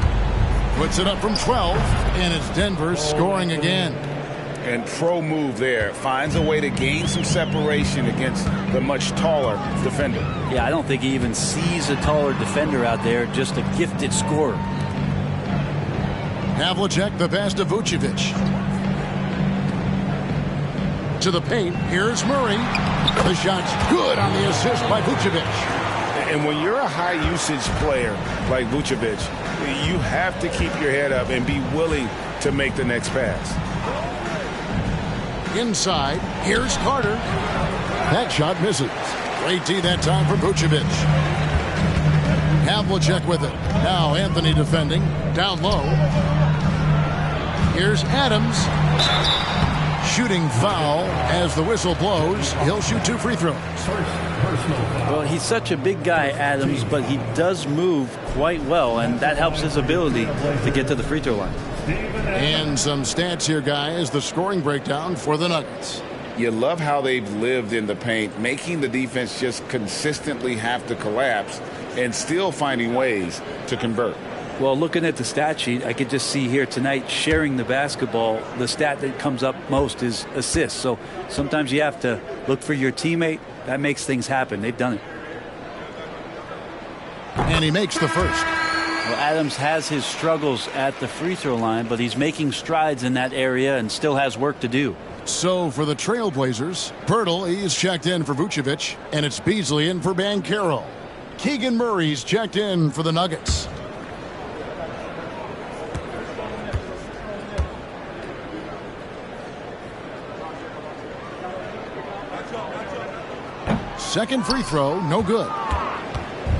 Puts it up from 12, and it's Denver scoring again. And pro move there. Finds a way to gain some separation against the much taller defender. Yeah, I don't think he even sees a taller defender out there, just a gifted scorer. Havlicek, the pass to Vucevic. To the paint, here's Murray. The shot's good on the assist by Vucevic. And when you're a high-usage player like Vucevic, you have to keep your head up and be willing to make the next pass. Inside, here's Carter. That shot misses. Great D that time for Vucevic. Havlicek with it. Now Anthony defending. Down low. Here's Adams. Shooting foul as the whistle blows. He'll shoot 2 free throws. Well, he's such a big guy, Adams, but he does move quite well, and that helps his ability to get to the free throw line. And some stats here, guys. The scoring breakdown for the Nuggets. You love how they've lived in the paint, making the defense just consistently have to collapse and still finding ways to convert. Well, looking at the stat sheet, I could just see here tonight sharing the basketball. The stat that comes up most is assists. So sometimes you have to look for your teammate. That makes things happen. They've done it. And he makes the first. Well, Adams has his struggles at the free throw line, but he's making strides in that area and still has work to do. So for the Trailblazers, Pirtle, he's checked in for Vucevic, and it's Beasley in for Banchero. Keegan Murray's checked in for the Nuggets. Second free throw, no good.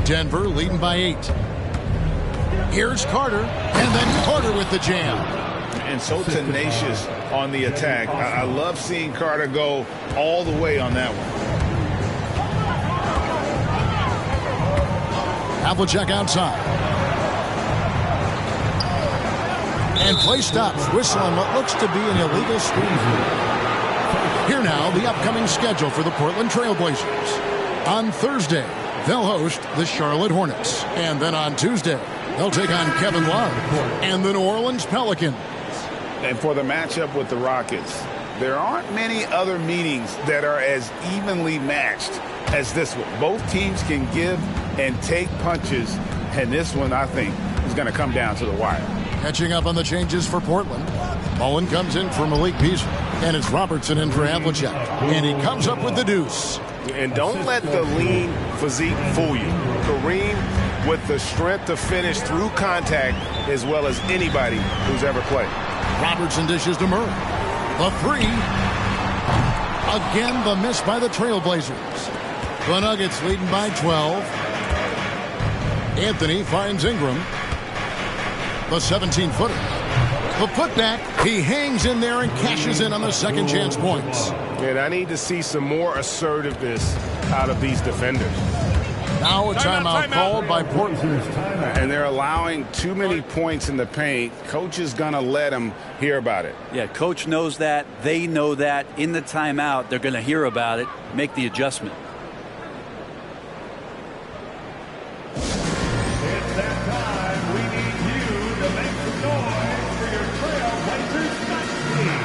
Denver leading by 8. Here's Carter, and then Carter with the jam. And so tenacious on the attack. I love seeing Carter go all the way on that one. Havlicek outside. And play stops. Whistle on what looks to be an illegal screen. Here now, the upcoming schedule for the Portland Trailblazers. On Thursday, they'll host the Charlotte Hornets. And then on Tuesday, they'll take on Kevin Love and the New Orleans Pelicans. And for the matchup with the Rockets, there aren't many other meetings that are as evenly matched as this one. Both teams can give and take punches, and this one, I think, is going to come down to the wire. Catching up on the changes for Portland. Mullen comes in for Malik Beasley, and it's Robertson in for Havlicek. And he comes up with the deuce. And don't let the lean physique fool you. Kareem with the strength to finish through contact as well as anybody who's ever played. Robertson dishes to Murray. The three. Again, the miss by the Trailblazers. The Nuggets leading by 12. Anthony finds Ingram. The 17-footer. The putback. He hangs in there and cashes in on the second chance points. And I need to see some more assertiveness out of these defenders. Now a timeout called by Portland. And they're allowing too many points in the paint. Coach is going to let them hear about it. Yeah, coach knows that. They know that. In the timeout, they're going to hear about it, make the adjustment. It's that time. We need you to make some noise for your Trailblazers night team.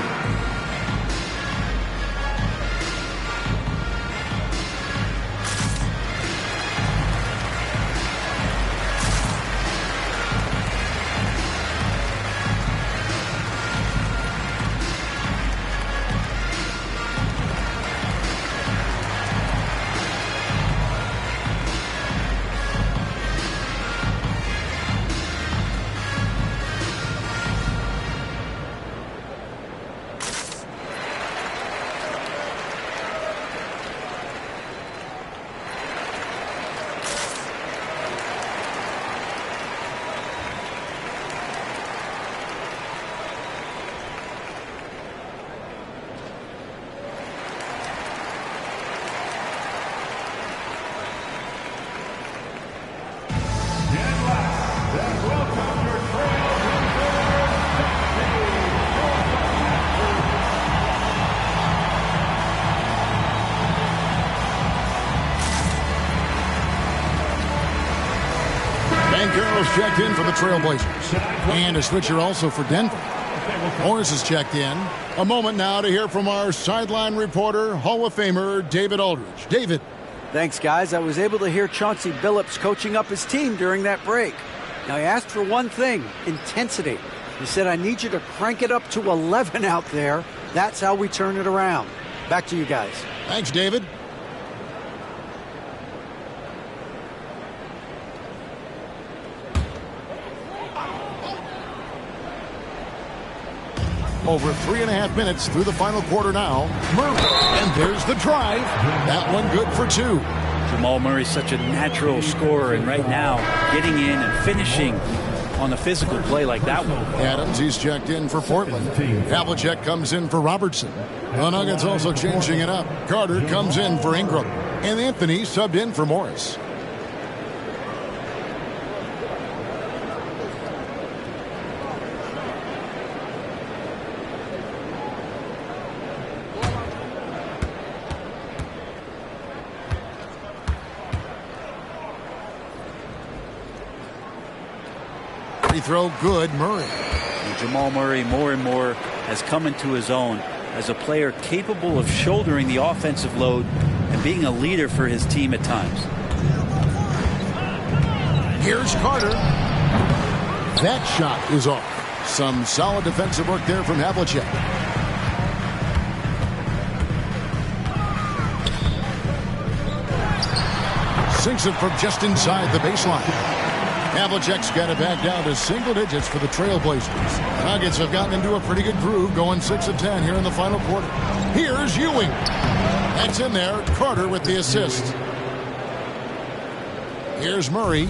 Checked in for the Trailblazers. And a switcher also for Denver. Morris is checked in. A moment now to hear from our sideline reporter, Hall of Famer David Aldridge. David. Thanks, guys. I was able to hear Chauncey Billups coaching up his team during that break. Now, he asked for one thing, intensity. He said, I need you to crank it up to 11 out there. That's how we turn it around. Back to you guys. Thanks, David. Over 3.5 minutes through the final quarter now. Murray, and there's the drive. That one good for 2. Jamal Murray's such a natural scorer, and right now, getting in and finishing on a physical play like that one. Adams, he's checked in for Portland. Havlicek comes in for Robertson. The Nuggets also changing it up. Carter comes in for Ingram. And Anthony subbed in for Morris. Free throw good, Murray. And Jamal Murray more and more has come into his own as a player capable of shouldering the offensive load and being a leader for his team at times. Here's Carter. That shot is off. Some solid defensive work there from Havlicek. Sinks it from just inside the baseline. Havlicek's got it back down to single digits for the Trailblazers. The Nuggets have gotten into a pretty good groove, going 6 of 10 here in the final quarter. Here's Ewing. That's in there. Carter with the assist. Here's Murray.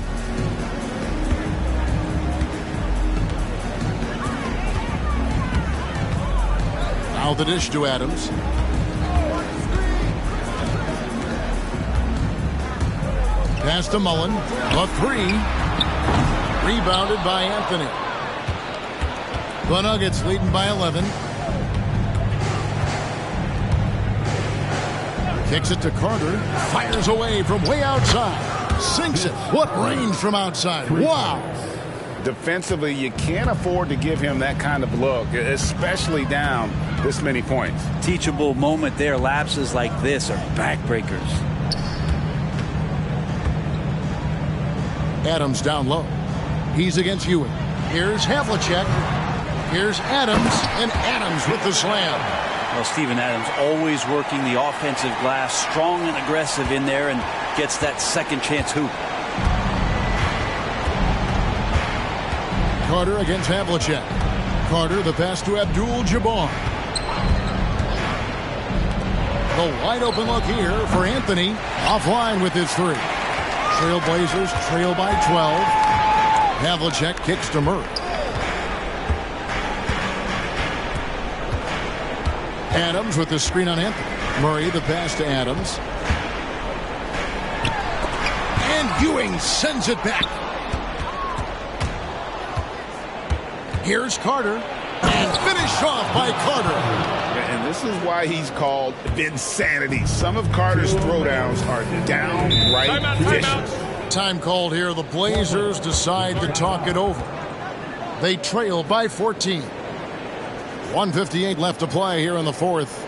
Now the dish to Adams. Pass to Mullen. A 3. Rebounded by Anthony. The Nuggets leading by 11. Kicks it to Carter. Fires away from way outside. Sinks it. What range from outside. Wow. Defensively, you can't afford to give him that kind of look, especially down this many points. Teachable moment there. Lapses like this are backbreakers. Adams down low. He's against Ewing. Here's Havlicek. Here's Adams, and Adams with the slam. Well, Steven Adams always working the offensive glass, strong and aggressive in there, and gets that second chance hoop. Carter against Havlicek. Carter, the pass to Abdul-Jabbar. The wide open look here for Anthony. Offline with his three. Trailblazers trail by 12. Havlicek kicks to Murray. Adams with the screen on Anthony. Murray the pass to Adams. And Ewing sends it back. Here's Carter. And finished off by Carter. And this is why he's called Vinsanity. Some of Carter's throwdowns are downright vicious. Time called here. The Blazers decide to talk it over. They trail by 14. 1:58 left to play here in the fourth.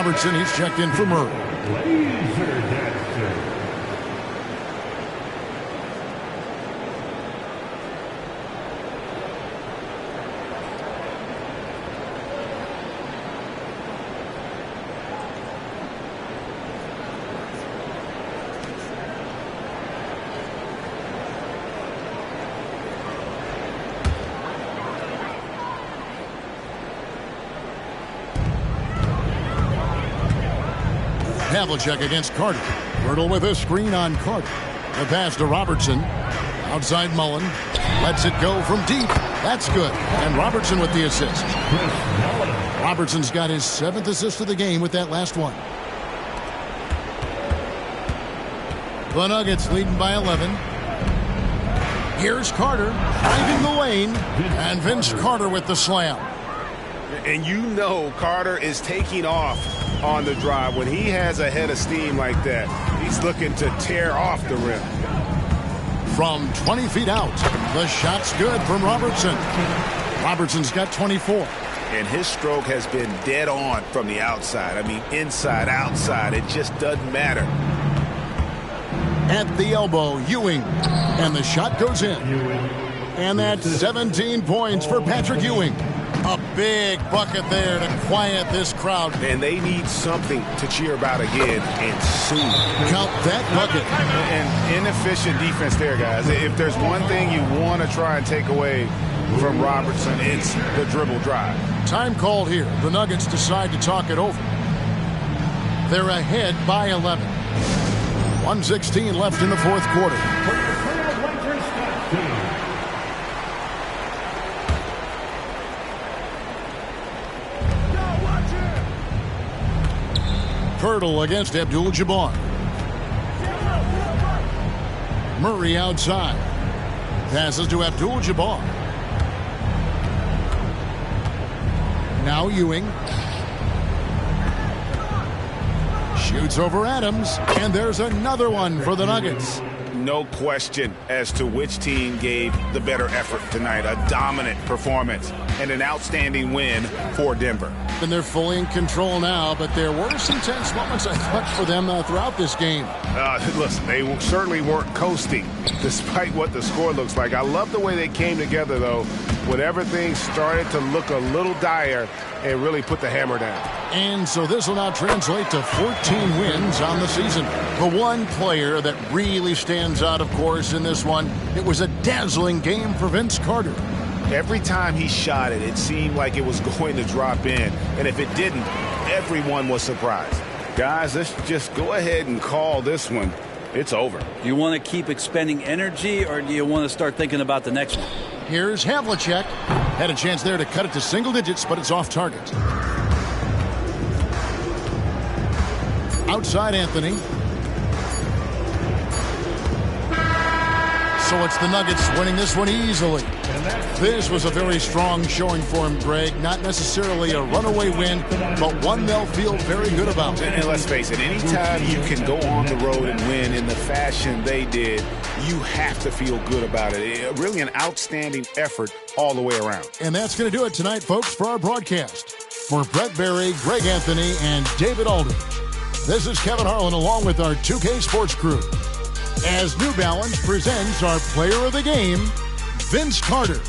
Robertson, he's checked in for Murray. Havlicek against Carter. Hurdle with a screen on Carter. The pass to Robertson. Outside Mullen. Lets it go from deep. That's good. And Robertson with the assist. Robertson's got his 7th assist of the game with that last one. The Nuggets leading by 11. Here's Carter finding the lane. And Vince Carter with the slam. And you know Carter is taking off on the drive. When he has a head of steam like that, he's looking to tear off the rim. From 20 feet out, the shot's good from Robertson. Robertson's got 24. And his stroke has been dead on from the outside. I mean, inside, outside, it just doesn't matter. At the elbow, Ewing. And the shot goes in. And that's 17 points for Patrick Ewing. A big bucket there to quiet this crowd. And they need something to cheer about again, and soon. Count that bucket. And inefficient defense there, guys. If there's one thing you want to try and take away from Robertson, it's the dribble drive. Time called here. The Nuggets decide to talk it over. They're ahead by 11. 1:16 left in the fourth quarter. Hurdle against Abdul-Jabbar. Murray outside. Passes to Abdul-Jabbar. Now Ewing. Shoots over Adams. And there's another one for the Nuggets. No question as to which team gave the better effort tonight. A dominant performance and an outstanding win for Denver. And they're fully in control now, but there were some tense moments, I thought, for them throughout this game. Listen, they certainly weren't coasting, despite what the score looks like. I love the way they came together, though, when everything started to look a little dire and really put the hammer down. And so this will now translate to 14 wins on the season. The one player that really stands out, of course, in this one, it was a dazzling game for Vince Carter. Every time he shot it, it seemed like it was going to drop in. And if it didn't, everyone was surprised. Guys, let's just go ahead and call this one. It's over. Do you want to keep expending energy, or do you want to start thinking about the next one? Here's Havlicek. Had a chance there to cut it to single digits, but it's off target. Outside Anthony. So it's the Nuggets winning this one easily. This was a very strong showing for him, Greg. Not necessarily a runaway win, but one they'll feel very good about. And let's face it, anytime you can go on the road and win in the fashion they did, you have to feel good about it. Really an outstanding effort all the way around. And that's going to do it tonight, folks, for our broadcast. For Brett Berry, Greg Anthony, and David Aldridge, this is Kevin Harlan along with our 2K Sports crew, as New Balance presents our player of the game, Vince Carter.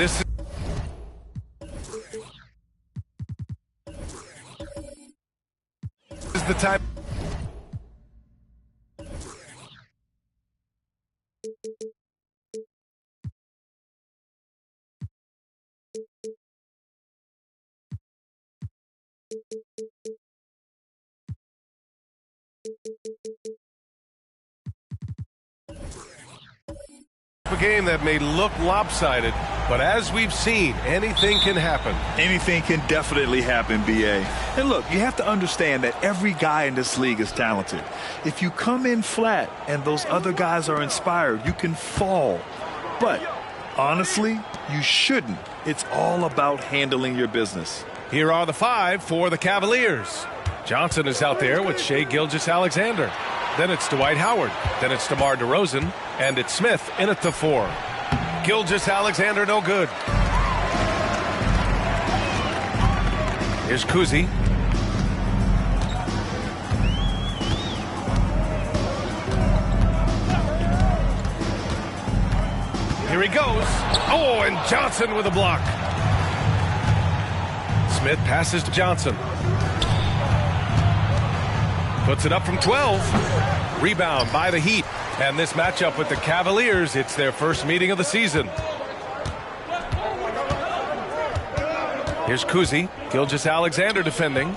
this is the time. A game that may look lopsided, but as we've seen, anything can happen. Anything can definitely happen, B.A. And look, you have to understand that every guy in this league is talented. If you come in flat and those other guys are inspired, you can fall. But honestly, you shouldn't. It's all about handling your business. Here are the 5 for the Cavaliers. Johnson is out there with Shai Gilgeous-Alexander. Then it's Dwight Howard. Then it's DeMar DeRozan. And it's Smith in at the 4. Gilgeous-Alexander no good. Here's Kuzi. Here he goes. Oh, and Johnson with a block. Smith passes to Johnson. Puts it up from 12. Rebound by the Heat. And this matchup with the Cavaliers, it's their first meeting of the season. Here's Kuzi. Gilgeous-Alexander defending.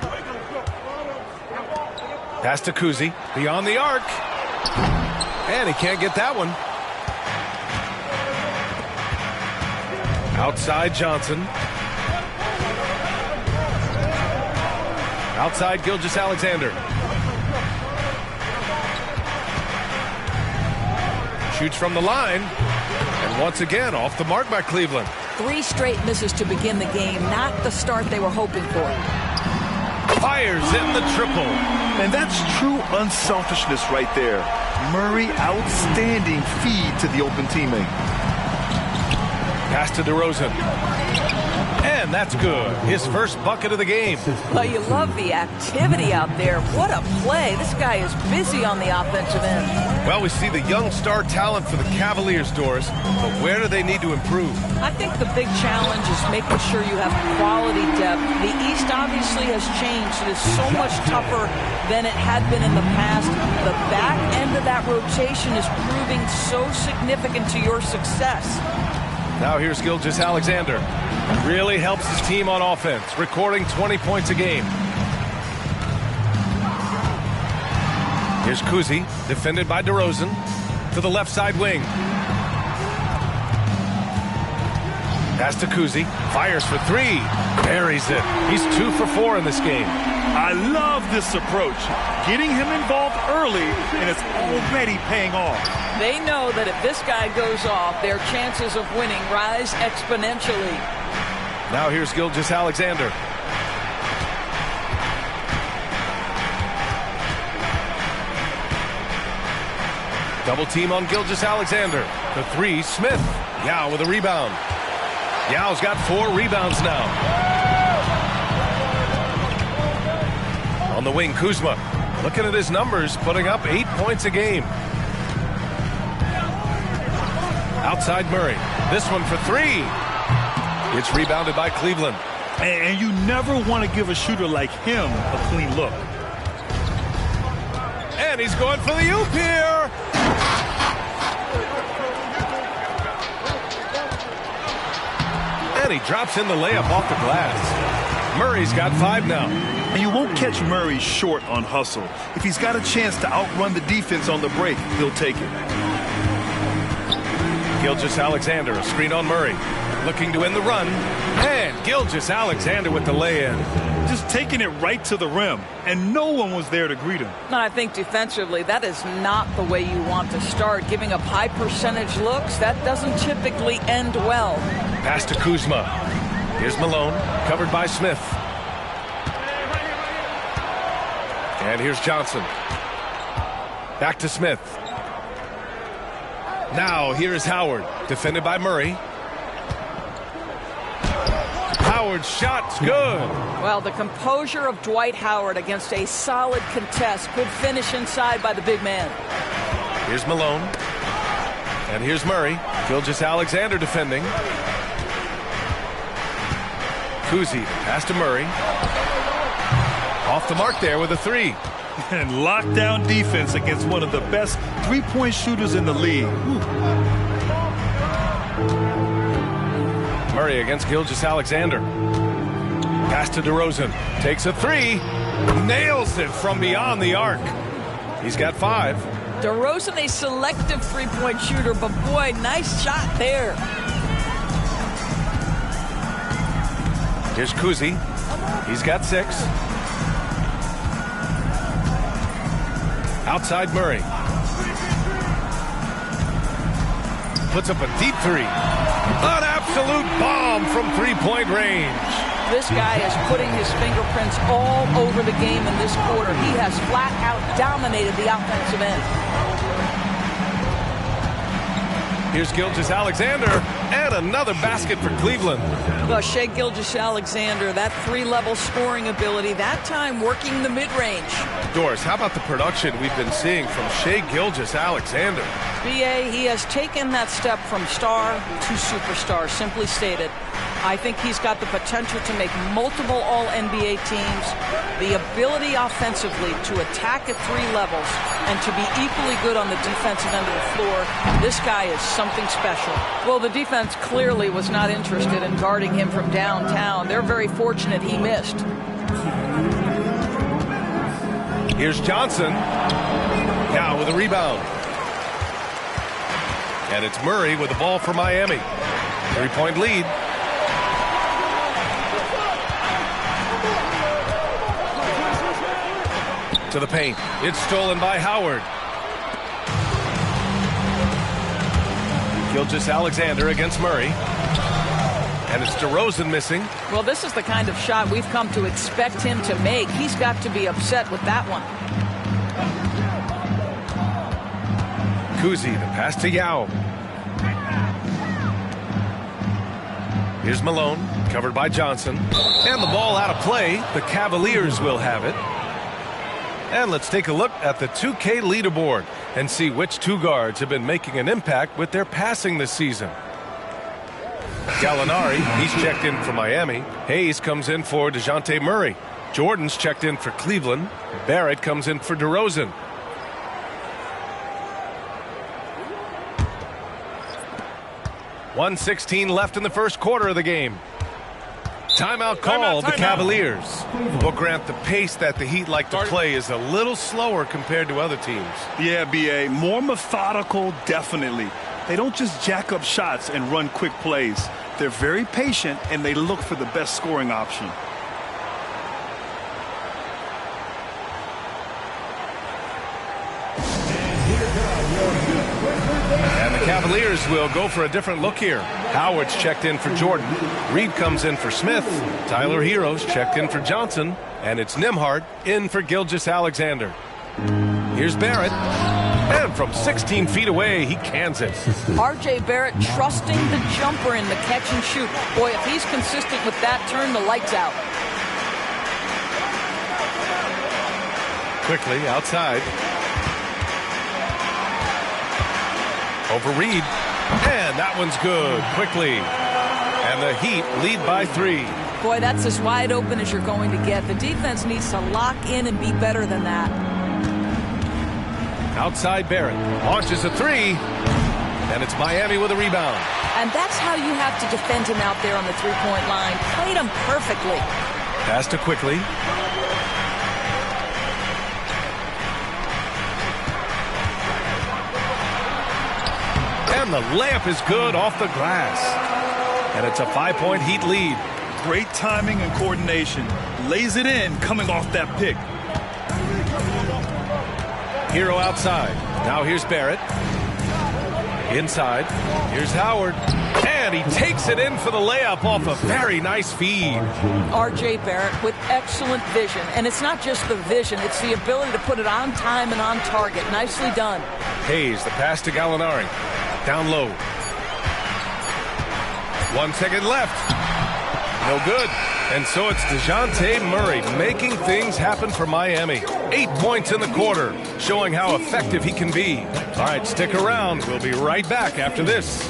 Pass to Kuzi. Beyond the arc. And he can't get that one. Outside Johnson. Outside Gilgeous-Alexander. Shoots from the line, and once again off the mark by Cleveland. 3 straight misses to begin the game, not the start they were hoping for. Fires in the triple. And that's true unselfishness right there. Murray, outstanding feed to the open teammate. Pass to DeRozan. And that's good. His first bucket of the game. Well, you love the activity out there. What a play. This guy is busy on the offensive end. Well, we see the young star talent for the Cavaliers, Doris, but where do they need to improve? I think the big challenge is making sure you have quality depth. The East obviously has changed. It is so much tougher than it had been in the past. The back end of that rotation is proving so significant to your success. Now here's Gilgeous-Alexander. Really helps his team on offense, recording 20 points a game. Here's Kuzi, defended by DeRozan, to the left side wing. Pass to Kuzi, fires for 3, buries it. He's 2 for 4 in this game. I love this approach. Getting him involved early, and it's already paying off. They know that if this guy goes off, their chances of winning rise exponentially. Now here's Gilgeous-Alexander. Double team on Gilgeous-Alexander. The 3, Smith. Yao with a rebound. Yao's got 4 rebounds now. On the wing, Kuzma. Looking at his numbers, putting up 8 points a game. Outside Murray. This one for 3. It's rebounded by Cleveland. And you never want to give a shooter like him a clean look. And he's going for the oop here. And he drops in the layup off the glass. Murray's got 5 now. And you won't catch Murray short on hustle. If he's got a chance to outrun the defense on the break, he'll take it. Gilgeous-Alexander, a screen on Murray. Looking to end the run. And Gilgeous-Alexander with the lay-in. Just taking it right to the rim. And no one was there to greet him. And I think defensively, that is not the way you want to start. Giving up high percentage looks, that doesn't typically end well. Pass to Kuzma. Here's Malone, covered by Smith. And here's Johnson. Back to Smith. Now here's Howard, defended by Murray. Howard's shot's good. Well, the composure of Dwight Howard against a solid contest. Good finish inside by the big man. Here's Malone. And here's Murray. Gilgeous-Alexander defending. Kuzi, pass to Murray. Off the mark there with a 3. And lockdown defense against one of the best three-point shooters in the league. Murray against Gilgeous-Alexander. Pass to DeRozan. Takes a 3. Nails it from beyond the arc. He's got 5. DeRozan, a selective three-point shooter, but boy, nice shot there. Here's Kuzi. He's got 6. Outside Murray. Puts up a deep 3. An absolute bomb from three-point range. This guy is putting his fingerprints all over the game in this quarter. He has flat out dominated the offensive end. Here's Gilgeous-Alexander, and another basket for Cleveland. Well, Shai Gilgeous-Alexander, that 3-level scoring ability, that time working the mid-range. Doris, how about the production we've been seeing from Shai Gilgeous-Alexander? B.A., he has taken that step from star to superstar, simply stated. I think he's got the potential to make multiple All-NBA teams, the ability offensively to attack at 3 levels, and to be equally good on the defensive end of the floor. This guy is something special. Well, the defense clearly was not interested in guarding him from downtown. They're very fortunate he missed. Here's Johnson. Now with a rebound. And it's Murray with the ball for Miami. 3-point lead. To the paint. It's stolen by Howard. Gilgeous-Alexander against Murray. And it's DeRozan missing. Well, this is the kind of shot we've come to expect him to make. He's got to be upset with that one. Kuzi, the pass to Yao. Here's Malone, covered by Johnson. And the ball out of play. The Cavaliers will have it. And let's take a look at the 2K leaderboard and see which 2 guards have been making an impact with their passing this season. Gallinari, he's checked in for Miami. Hayes comes in for DeJounte Murray. Jordan's checked in for Cleveland. Barrett comes in for DeRozan. .116 left in the first quarter of the game. Timeout call, the Cavaliers. Well, Grant, the pace that the Heat like to play is a little slower compared to other teams. Yeah, B.A., more methodical, definitely. They don't just jack up shots and run quick plays. They're very patient, and they look for the best scoring option. And the Cavaliers will go for a different look here. Howard's checked in for Jordan. Reed comes in for Smith. Tyler Hero's checked in for Johnson. And it's Nembhard in for Gilgeous-Alexander. Here's Barrett. And from 16 feet away, he cans it. R.J. Barrett trusting the jumper in the catch and shoot. Boy, if he's consistent with that, turn the lights out. Quickly outside. Over Reed. And that one's good. Quickly. And the Heat lead by 3. Boy, that's as wide open as you're going to get. The defense needs to lock in and be better than that. Outside Barrett. Launches a 3. And it's Miami with a rebound. And that's how you have to defend him out there on the three-point line. Played him perfectly. Pass to Quickly. And the layup is good off the glass. And it's a 5-point Heat lead. Great timing and coordination. Lays it in coming off that pick. Hero outside. Now here's Barrett. Inside. Here's Howard. And he takes it in for the layup off a very nice feed. R.J. Barrett with excellent vision. And it's not just the vision. It's the ability to put it on time and on target. Nicely done. Hayes, the pass to Gallinari. Down low. 1 second left. No good. And so it's DeJounte Murray making things happen for Miami. 8 points in the quarter, showing how effective he can be. All right, stick around. We'll be right back after this.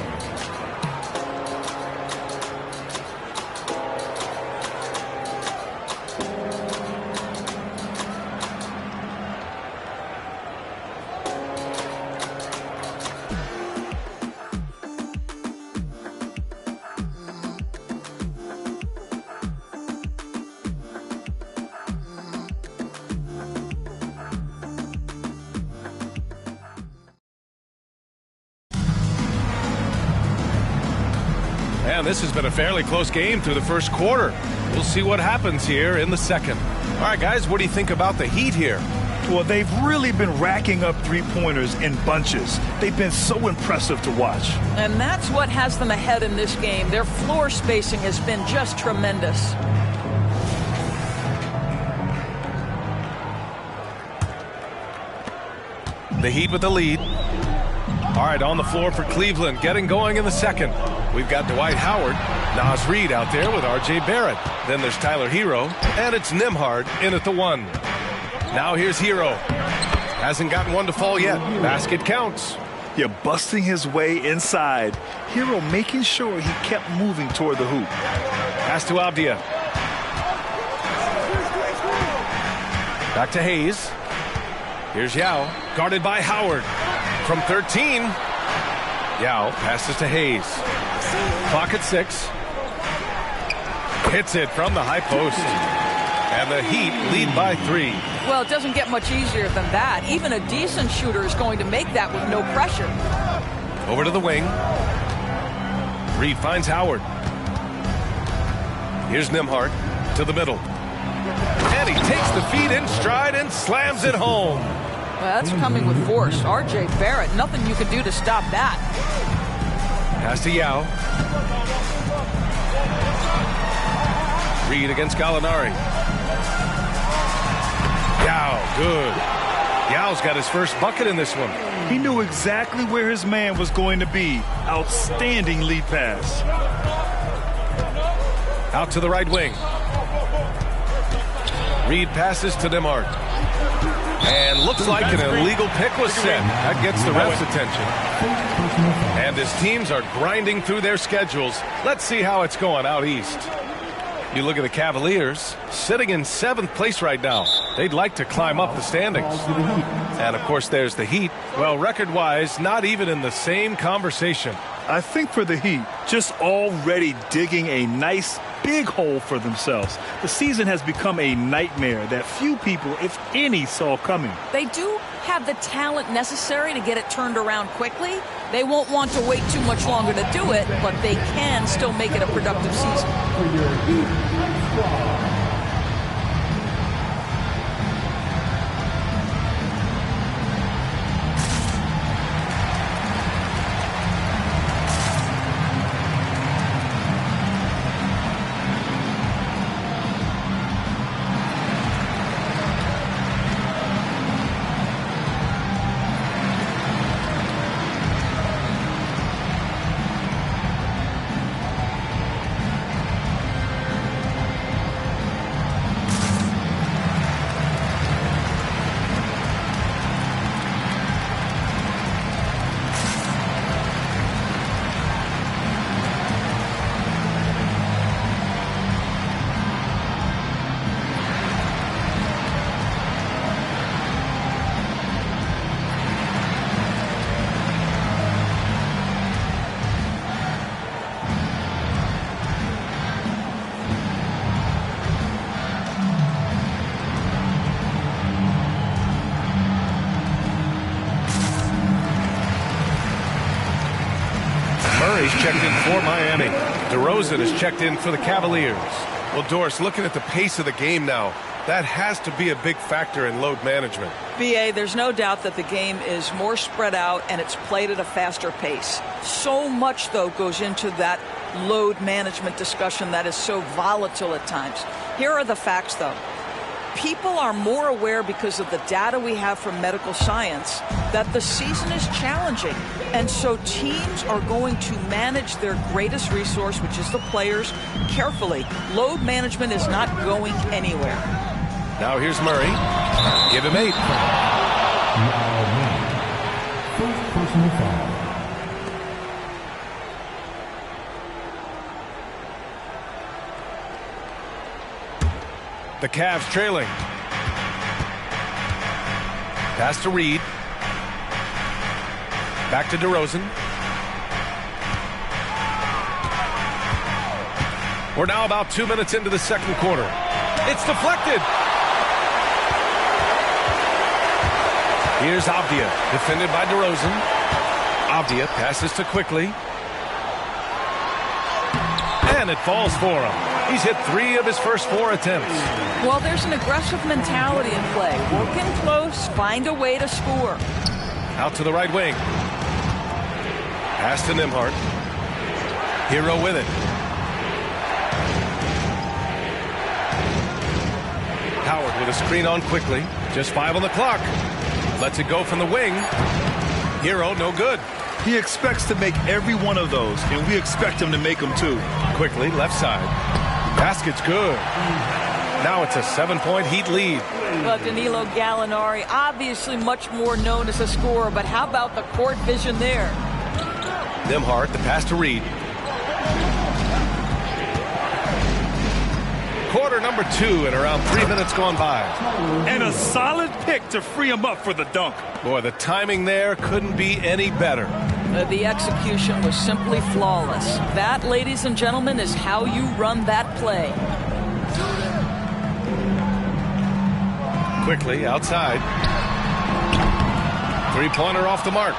and this has been a fairly close game through the first quarter. We'll see what happens here in the second. All right, guys, what do you think about the Heat here? Well, they've really been racking up three-pointers in bunches. They've been so impressive to watch. And that's what has them ahead in this game. Their floor spacing has been just tremendous. The Heat with the lead. All right, on the floor for Cleveland, getting going in the second. We've got Dwight Howard, Naz Reid out there with R.J. Barrett. Then there's Tyler Hero, and it's Nembhard in at the 1. Now here's Hero. Hasn't gotten one to fall yet. Basket counts. Yeah, busting his way inside. Hero making sure he kept moving toward the hoop. Pass to Avdia. Back to Hayes. Here's Yao, guarded by Howard. From 13, Yao passes to Hayes. Clock at 6. Hits it from the high post. And the Heat lead by 3. Well, it doesn't get much easier than that. Even a decent shooter is going to make that with no pressure. Over to the wing. Reid finds Howard. Here's Nembhard to the middle. And he takes the feed in stride and slams it home. Well, that's coming with force. R.J. Barrett, nothing you can do to stop that. Pass to Yao. Reid against Gallinari. Yao, good. Yao's got his first bucket in this one. He knew exactly where his man was going to be. Outstanding lead pass. Out to the right wing. Reid passes to Nembhard. And looks like an illegal pick was set. That gets the ref's attention. And his teams are grinding through their schedules. Let's see how it's going out east. You look at the Cavaliers, sitting in 7th place right now. They'd like to climb up the standings. And, of course, there's the Heat. Well, record-wise, not even in the same conversation. I think for the Heat, just already digging a nice big hole for themselves. The season has become a nightmare that few people, if any, saw coming. They do have the talent necessary to get it turned around quickly. They won't want to wait too much longer to do it, but they can still make it a productive season. Murray's checked in for Miami. DeRozan is checked in for the Cavaliers. Well, Doris, looking at the pace of the game now, that has to be a big factor in load management. BA, there's no doubt that the game is more spread out and it's played at a faster pace. So much, though, goes into that load management discussion that is so volatile at times. Here are the facts, though. People are more aware because of the data we have from medical science that the season is challenging. And so teams are going to manage their greatest resource, which is the players, carefully. Load management is not going anywhere. Now here's Murray. Give him 8. First personal foul. The Cavs trailing. Pass to Reid. Back to DeRozan. We're now about 2 minutes into the second quarter. It's deflected. Here's Avdia, defended by DeRozan. Avdia passes to Quickly. and it falls for him. He's hit 3 of his first 4 attempts. Well, there's an aggressive mentality in play. Work in close, find a way to score. Out to the right wing. Pass to Nembhard. Hero with it. Howard with a screen on quickly. Just 5 on the clock. Lets it go from the wing. Hero, no good. He expects to make every one of those, and we expect him to make them too. Quickly, left side. Basket's good. Now it's a 7-point Heat lead. Well, Danilo Gallinari, obviously much more known as a scorer, but how about the court vision there? Nembhard, the pass to Reed. Quarter number 2 and around 3 minutes gone by. And a solid pick to free him up for the dunk. Boy, the timing there couldn't be any better. The execution was simply flawless. That, ladies and gentlemen, is how you run that play. Quickly, outside. 3-pointer off the mark.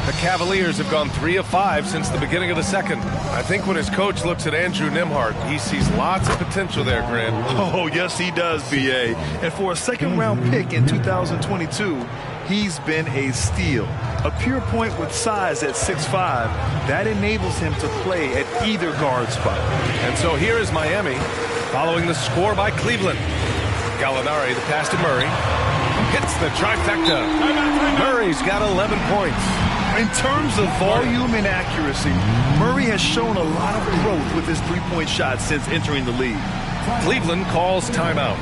The Cavaliers have gone 3 of 5 since the beginning of the second. I think when his coach looks at Andrew Nembhard, he sees lots of potential there, Grant. Oh, yes, he does, B.A. And for a second-round pick in 2022, he's been a steal. A pure point with size at 6'5", that enables him to play at either guard spot. And so here is Miami, following the score by Cleveland. Gallinari, the pass to Murray. Hits the trifecta. Murray's got 11 points. In terms of volume and accuracy, Murray has shown a lot of growth with his three-point shot since entering the league. Cleveland calls timeout.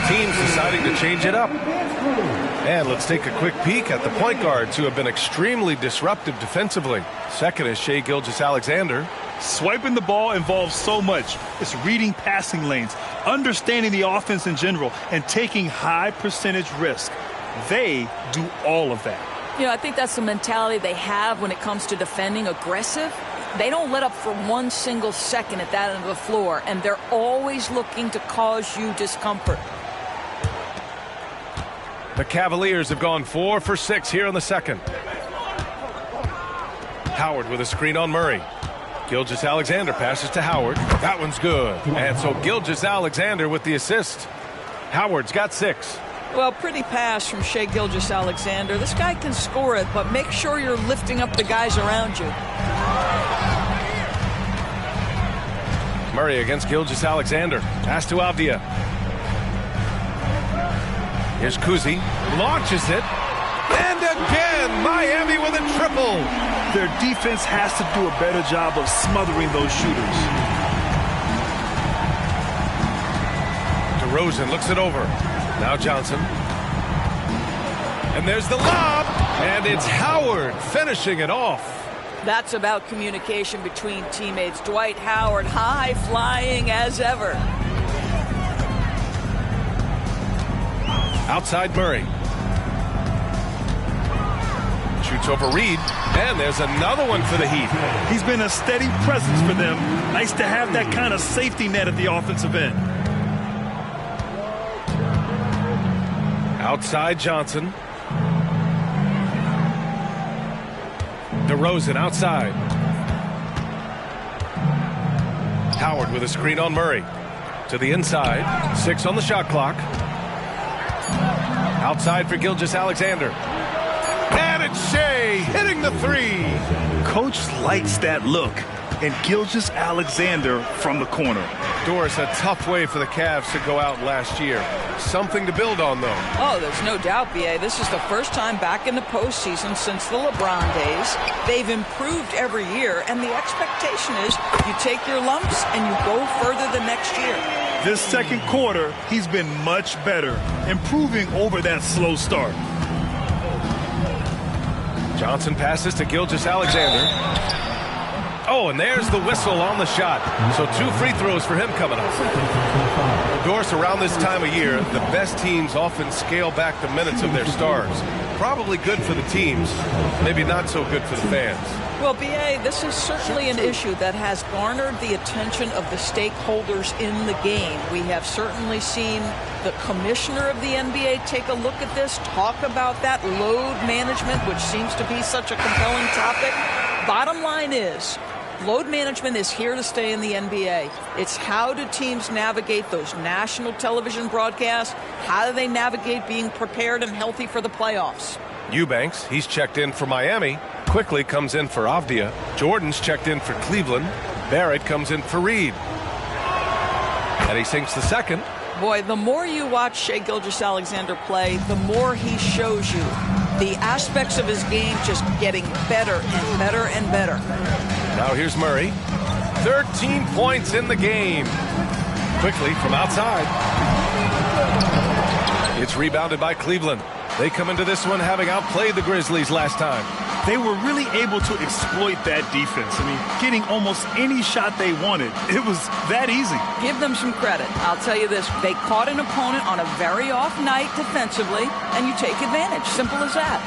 Teams deciding to change it up. And let's take a quick peek at the point guards who have been extremely disruptive defensively. Second is Shai Gilgeous-Alexander. Swiping the ball involves so much. It's reading passing lanes, understanding the offense in general, and taking high percentage risk. They do all of that. You know, I think that's the mentality they have when it comes to defending, aggressive. They don't let up for one single second at that end of the floor, and they're always looking to cause you discomfort. The Cavaliers have gone 4 for 6 here in the second. Howard with a screen on Murray. Gilgeous-Alexander passes to Howard. That one's good. And so Gilgeous-Alexander with the assist. Howard's got 6. Well, pretty pass from Shai Gilgeous-Alexander. This guy can score it, but make sure you're lifting up the guys around you. Murray against Gilgeous-Alexander. Pass to Avdia. Here's Kuzi. Launches it. And again, Miami with a triple. Their defense has to do a better job of smothering those shooters. DeRozan looks it over. Now Johnson. And there's the lob. And it's Howard finishing it off. That's about communication between teammates. Dwight Howard, high flying as ever. Outside Murray. Shoots over Reed. And there's another one for the Heat. He's been a steady presence for them. Nice to have that kind of safety net at the offensive end. Outside Johnson. DeRozan outside. Howard with a screen on Murray. To the inside. 6 on the shot clock. Outside for Gilgeous-Alexander. And it's Shea hitting the three. Coach likes that look. And Gilgeous-Alexander from the corner. Doris, a tough way for the Cavs to go out last year. Something to build on, though. Oh, there's no doubt, B.A. This is the first time back in the postseason since the LeBron days. They've improved every year, and the expectation is you take your lumps and you go further the next year. This second quarter, he's been much better, improving over that slow start. Johnson passes to Gilgeous-Alexander. Oh, and there's the whistle on the shot. So 2 free throws for him coming up. Doris, around this time of year, the best teams often scale back the minutes of their stars. Probably good for the teams, maybe not so good for the fans. Well, B.A., this is certainly an issue that has garnered the attention of the stakeholders in the game. We have certainly seen the commissioner of the NBA take a look at this, talk about that load management, which seems to be such a compelling topic. Bottom line is, load management is here to stay in the NBA. It's how do teams navigate those national television broadcasts? How do they navigate being prepared and healthy for the playoffs? Eubanks, he's checked in for Miami. Quickly comes in for Avdia. Jordan's checked in for Cleveland. Barrett comes in for Reed. And he sinks the second. Boy, the more you watch Shai Gilgeous-Alexander play, the more he shows you the aspects of his game just getting better and better and better. Now here's Murray. 13 points in the game. Quickly from outside. It's rebounded by Cleveland. They come into this one having outplayed the Grizzlies last time. They were really able to exploit that defense. I mean, getting almost any shot they wanted. It was that easy. Give them some credit. I'll tell you this. They caught an opponent on a very off night defensively, and you take advantage. Simple as that.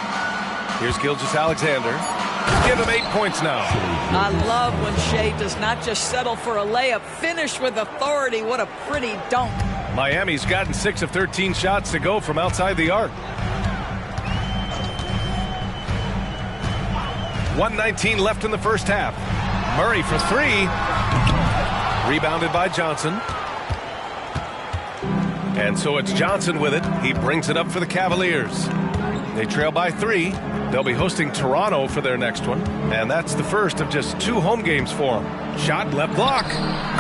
Here's Gilgeous-Alexander. Give him 8 points now. I love when Shai does not just settle for a layup. Finish with authority. What a pretty dunk. Miami's gotten 6 of 13 shots to go from outside the arc. 1:19 left in the first half. Murray for 3. Rebounded by Johnson. And so it's Johnson with it. He brings it up for the Cavaliers. They trail by 3. They'll be hosting Toronto for their next one. And that's the first of just 2 home games for them. Shot left block.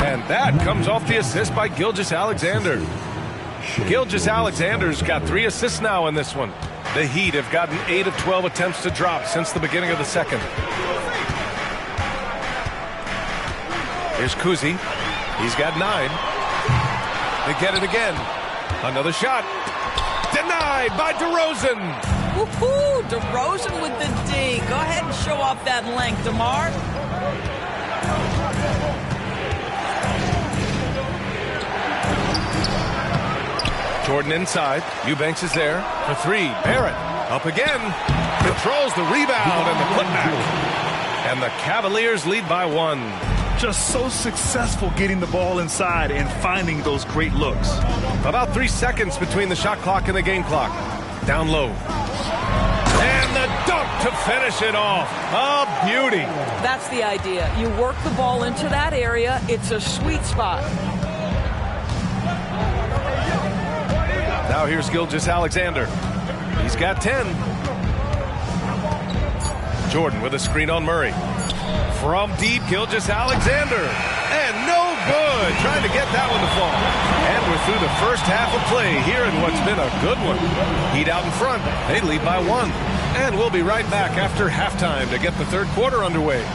And that comes off the assist by Gilgeous-Alexander. Gilgeous-Alexander's got 3 assists now in this one. The Heat have gotten 8 of 12 attempts to drop since the beginning of the second. Here's Kuzi. He's got 9. They get it again. Another shot. Denied by DeRozan. Woohoo! DeRozan with the D. Go ahead and show off that length, DeMar. Jordan inside. Eubanks is there for 3. Barrett up again. Controls the rebound and the putback. And the Cavaliers lead by 1. Just so successful getting the ball inside and finding those great looks. About 3 seconds between the shot clock and the game clock. Down low. And the dunk to finish it off. A beauty. That's the idea. You work the ball into that area. It's a sweet spot. Now here's Gilgeous-Alexander. He's got 10. Jordan with a screen on Murray. From deep, Gilgeous-Alexander. And no good. Trying to get that one to fall. And we're through the first half of play here in what's been a good one. Heat out in front. They lead by 1. And we'll be right back after halftime to get the third quarter underway.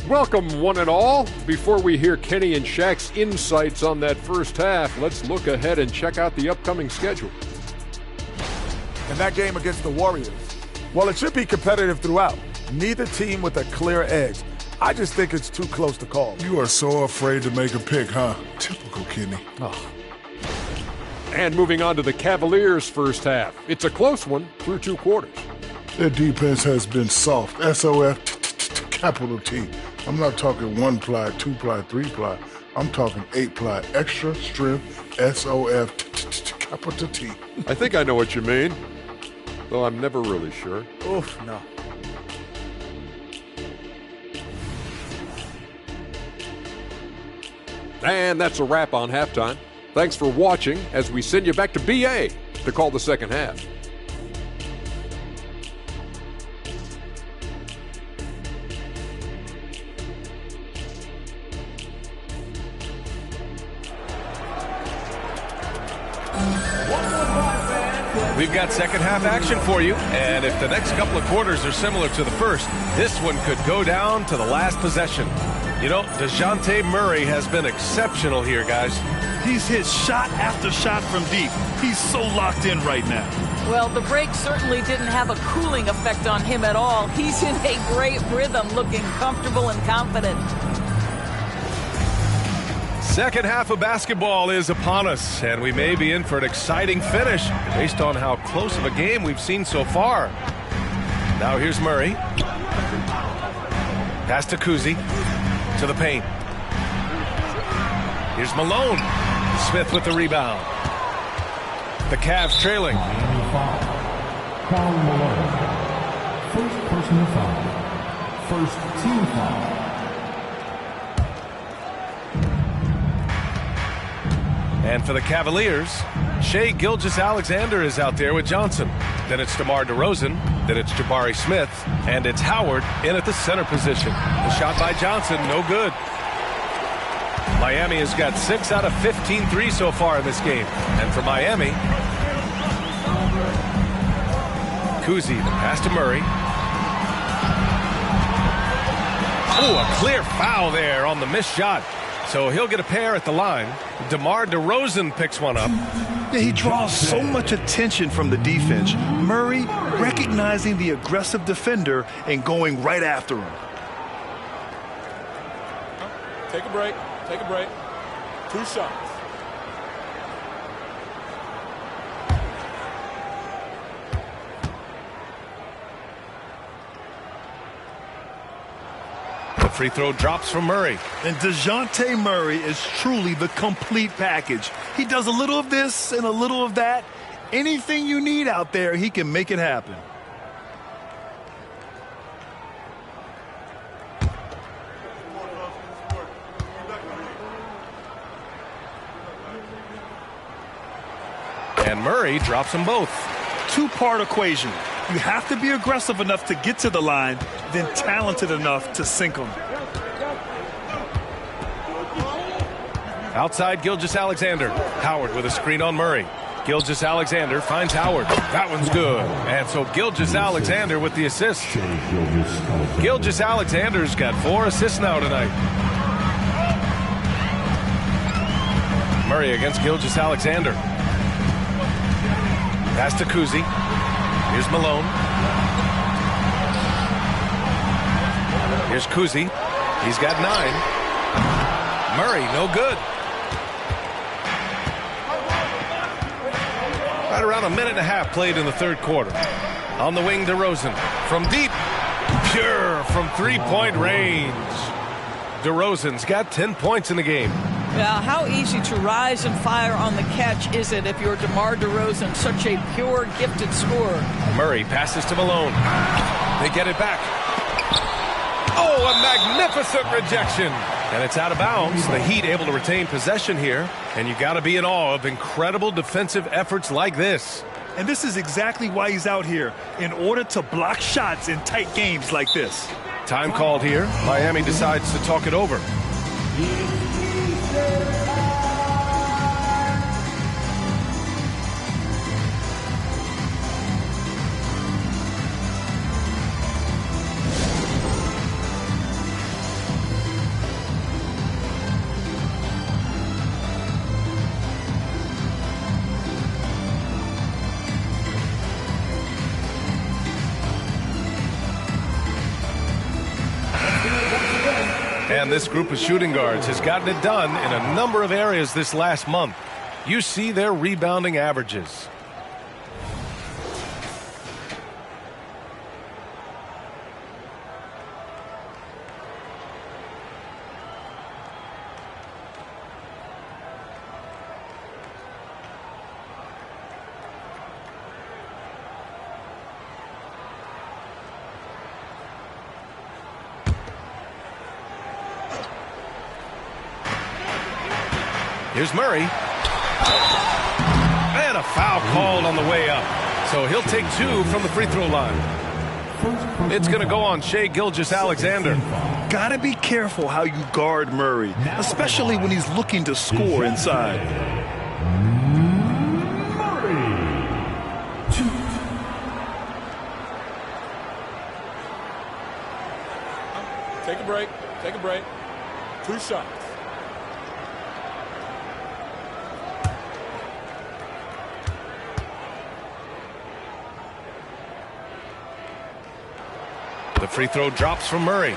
Welcome, one and all. Before we hear Kenny and Shaq's insights on that first half, let's look ahead and check out the upcoming schedule. And that game against the Warriors, well, it should be competitive throughout. Neither team with a clear edge. I just think it's too close to call. You are so afraid to make a pick, huh? Typical Kenny. Oh. And moving on to the Cavaliers' first half. It's a close one through 2 quarters. Their defense has been soft. SOF, capital T. I'm not talking 1-ply, 2-ply, 3-ply. I'm talking 8-ply, extra strength, SOF, capital T. I think I know what you mean, though I'm never really sure. Oof, no. And that's a wrap on halftime. Thanks for watching as we send you back to BA to call the second half. We've got second half action for you, and if the next couple of quarters are similar to the first, this one could go down to the last possession. You know, DeJounte Murray has been exceptional here, guys. He's hit shot after shot from deep. He's so locked in right now. Well, the break certainly didn't have a cooling effect on him at all. He's in a great rhythm, looking comfortable and confident. Second half of basketball is upon us, and we may be in for an exciting finish based on how close of a game we've seen so far. Now here's Murray. Pass to Kuzi. To the paint. Here's Malone. Smith with the rebound. The Cavs trailing. Karl Malone. First personal foul. First team foul. And for the Cavaliers, Shai Gilgeous-Alexander is out there with Johnson. Then it's DeMar DeRozan. Then it's Jabari Smith. And it's Howard in at the center position. The shot by Johnson, no good. Miami has got 6 out of 15 threes so far in this game. And for Miami, Kuzi, the pass to Murray. Oh, a clear foul there on the missed shot. So he'll get a pair at the line. DeMar DeRozan picks one up. Yeah, he draws so much attention from the defense. Murray recognizing the aggressive defender and going right after him. Take a break. Take a break. 2 shots. The free throw drops from Murray. And DeJounte Murray is truly the complete package. He does a little of this and a little of that. Anything you need out there, he can make it happen. And Murray drops them both. 2-part equation. You have to be aggressive enough to get to the line, then talented enough to sink them. Outside Gilgeous-Alexander. Howard with a screen on Murray. Gilgeous-Alexander finds Howard. That one's good. And so Gilgeous-Alexander with the assist. Gilgeous-Alexander's got 4 assists now tonight. Murray against Gilgeous-Alexander. Pass to Kuzi. Here's Malone. Here's Kuzi. He's got 9. Murray, no good. Right around a minute and a half played in the third quarter. On the wing, DeRozan. From deep. Pure from three-point range. DeRozan's got 10 points in the game. Now, how easy to rise and fire on the catch is it if you're DeMar DeRozan, such a pure, gifted scorer? Murray passes to Malone. They get it back. Oh, a magnificent rejection. And it's out of bounds. The Heat able to retain possession here. And you got to be in awe of incredible defensive efforts like this. And this is exactly why he's out here, in order to block shots in tight games like this. Time called here. Miami decides to talk it over. And this group of shooting guards has gotten it done in a number of areas this last month. You see their rebounding averages. Here's Murray. And a foul called on the way up. So he'll take 2 from the free throw line. It's going to go on Shai Gilgeous-Alexander. Gotta be careful how you guard Murray, especially when he's looking to score inside. Take a break. Take a break. 2 shots. The free throw drops from Murray.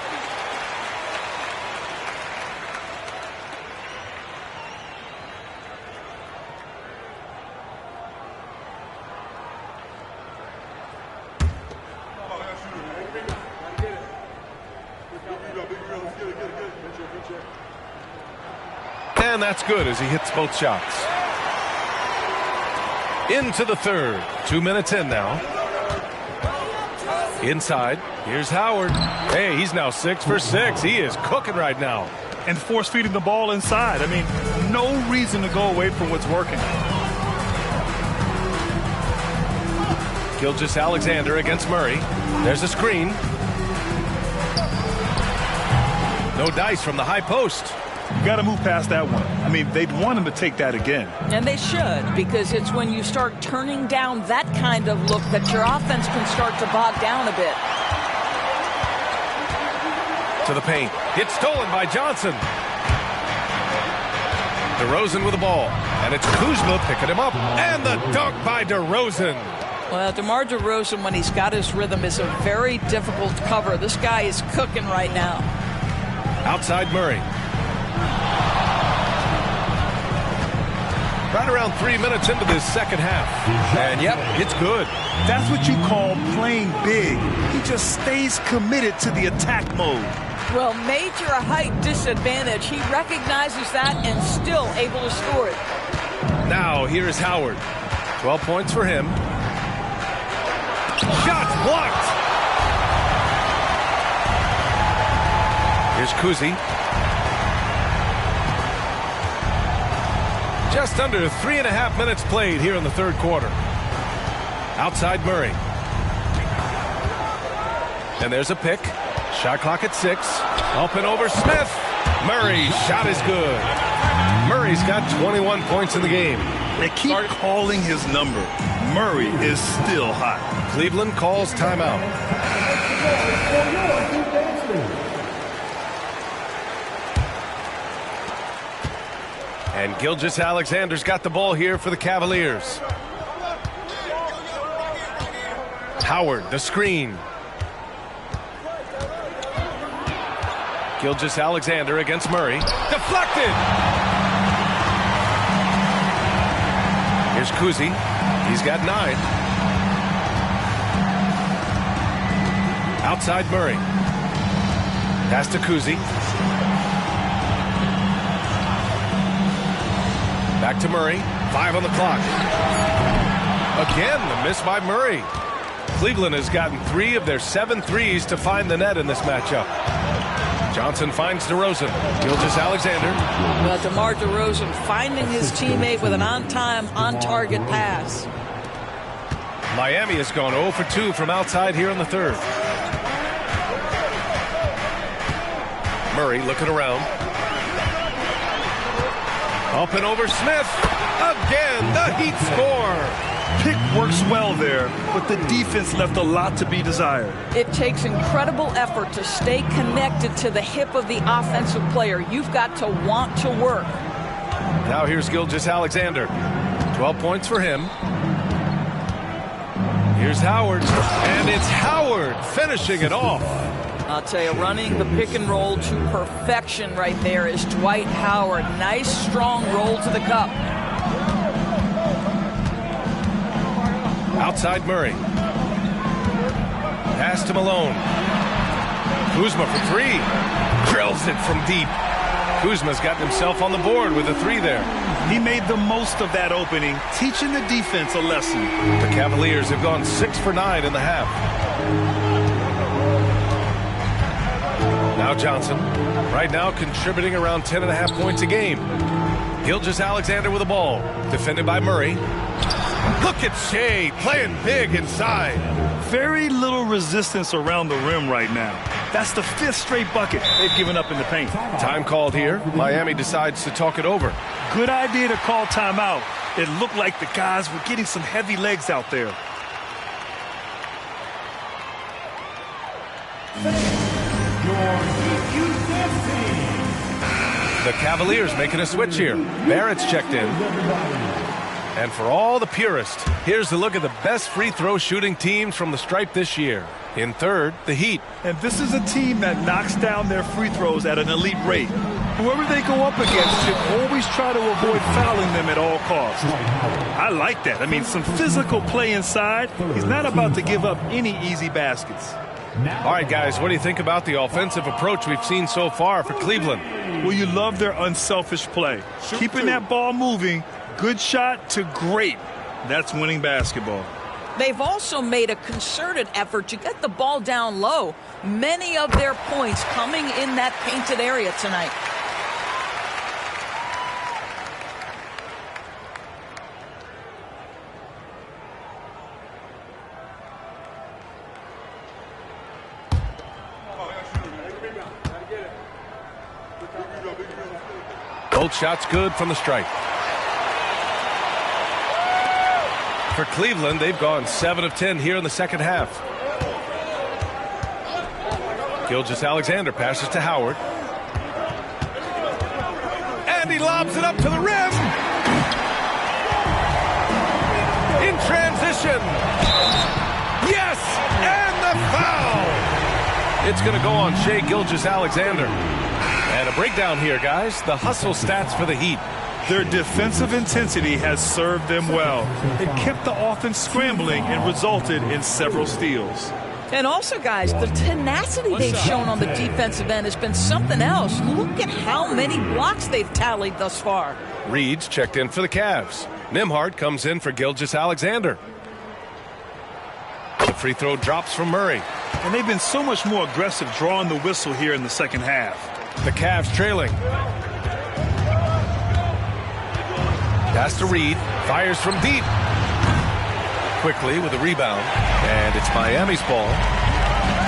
And that's good as he hits both shots. Into the third. 2 minutes in now. Inside. Here's Howard. Hey, he's now 6 for 6. He is cooking right now. And force feeding the ball inside. I mean, no reason to go away from what's working. Gilgeous-Alexander against Murray. There's a screen. No dice from the high post. You got to move past that one. I mean, they'd want him to take that again. And they should, because it's when you start turning down that kind of look that your offense can start to bog down a bit. To the paint. It's stolen by Johnson. DeRozan with the ball. And it's Kuzma picking him up. And the dunk by DeRozan. Well, DeMar DeRozan, when he's got his rhythm, is a very difficult cover. This guy is cooking right now. Outside Murray. Right around 3 minutes into this second half. And, yep, it's good. That's what you call playing big. He just stays committed to the attack mode. Well, major height disadvantage. He recognizes that and still able to score it. Now, here's Howard. 12 points for him. Shots blocked. Here's Kuzi. Just under 3.5 minutes played here in the third quarter. Outside Murray. And there's a pick. Shot clock at 6. Up and over Smith. Murray's shot is good. Murray's got 21 points in the game. They keep calling his number. Murray is still hot. Cleveland calls timeout. And Gilgeous-Alexander's got the ball here for the Cavaliers. Howard, the screen. Gilgeous-Alexander against Murray. Deflected! Here's Kuzi. He's got 9. Outside Murray. Pass to Kuzi. Back to Murray. 5 on the clock. Again, the miss by Murray. Cleveland has gotten 3 of their 7 threes to find the net in this matchup. Johnson finds DeRozan. Gilgeous-Alexander. Well, DeMar DeRozan finding his teammate with an on-time, on-target pass. Miami has gone 0 for 2 from outside here in the third. Murray looking around. Up and over Smith. Again, the Heat score. Pick works well there, but the defense left a lot to be desired. It takes incredible effort to stay connected to the hip of the offensive player. You've got to want to work. Now here's Gilgeous-Alexander. 12 points for him. Here's Howard. And it's Howard finishing it off. I'll tell you, running the pick and roll to perfection right there is Dwight Howard. Nice, strong roll to the cup. Outside Murray. Pass to Malone. Kuzma for three. Drills it from deep. Kuzma's gotten himself on the board with a three there. He made the most of that opening, teaching the defense a lesson. The Cavaliers have gone 6 for 9 in the half. Now Johnson, right now contributing around 10.5 points a game. Gilgeous-Alexander with the ball, defended by Murray. Look at Shea playing big inside. Very little resistance around the rim right now. That's the 5th straight bucket they've given up in the paint. Time called here. Miami decides to talk it over. Good idea to call timeout. It looked like the guys were getting some heavy legs out there. The Cavaliers making a switch here. Barrett's checked in. And for all the purists, here's a look at the best free throw shooting teams from the stripe this year. In third, the Heat. And this is a team that knocks down their free throws at an elite rate. Whoever they go up against should always try to avoid fouling them at all costs. I like that. I mean, some physical play inside. He's not about to give up any easy baskets. All right, guys, what do you think about the offensive approach we've seen so far for Cleveland? Well, you love their unselfish play. Keeping that ball moving, good shot to great. That's winning basketball. They've also made a concerted effort to get the ball down low. Many of their points coming in that painted area tonight. Both shots good from the stripe. For Cleveland, they've gone 7 of 10 here in the second half. Gilgeous-Alexander passes to Howard. And he lobs it up to the rim. In transition. Yes! And the foul! It's going to go on Shai Gilgeous-Alexander. And a breakdown here, guys. The hustle stats for the Heat. Their defensive intensity has served them well. It kept the offense scrambling and resulted in several steals. And also, guys, the tenacity they've shown on the defensive end has been something else. Look at how many blocks they've tallied thus far. Reed's checked in for the Cavs. Nembhard comes in for Gilgeous-Alexander. The free throw drops from Murray. And they've been so much more aggressive drawing the whistle here in the second half. The Cavs trailing. Pass to Reed. Fires from deep. Quickly with a rebound. And it's Miami's ball.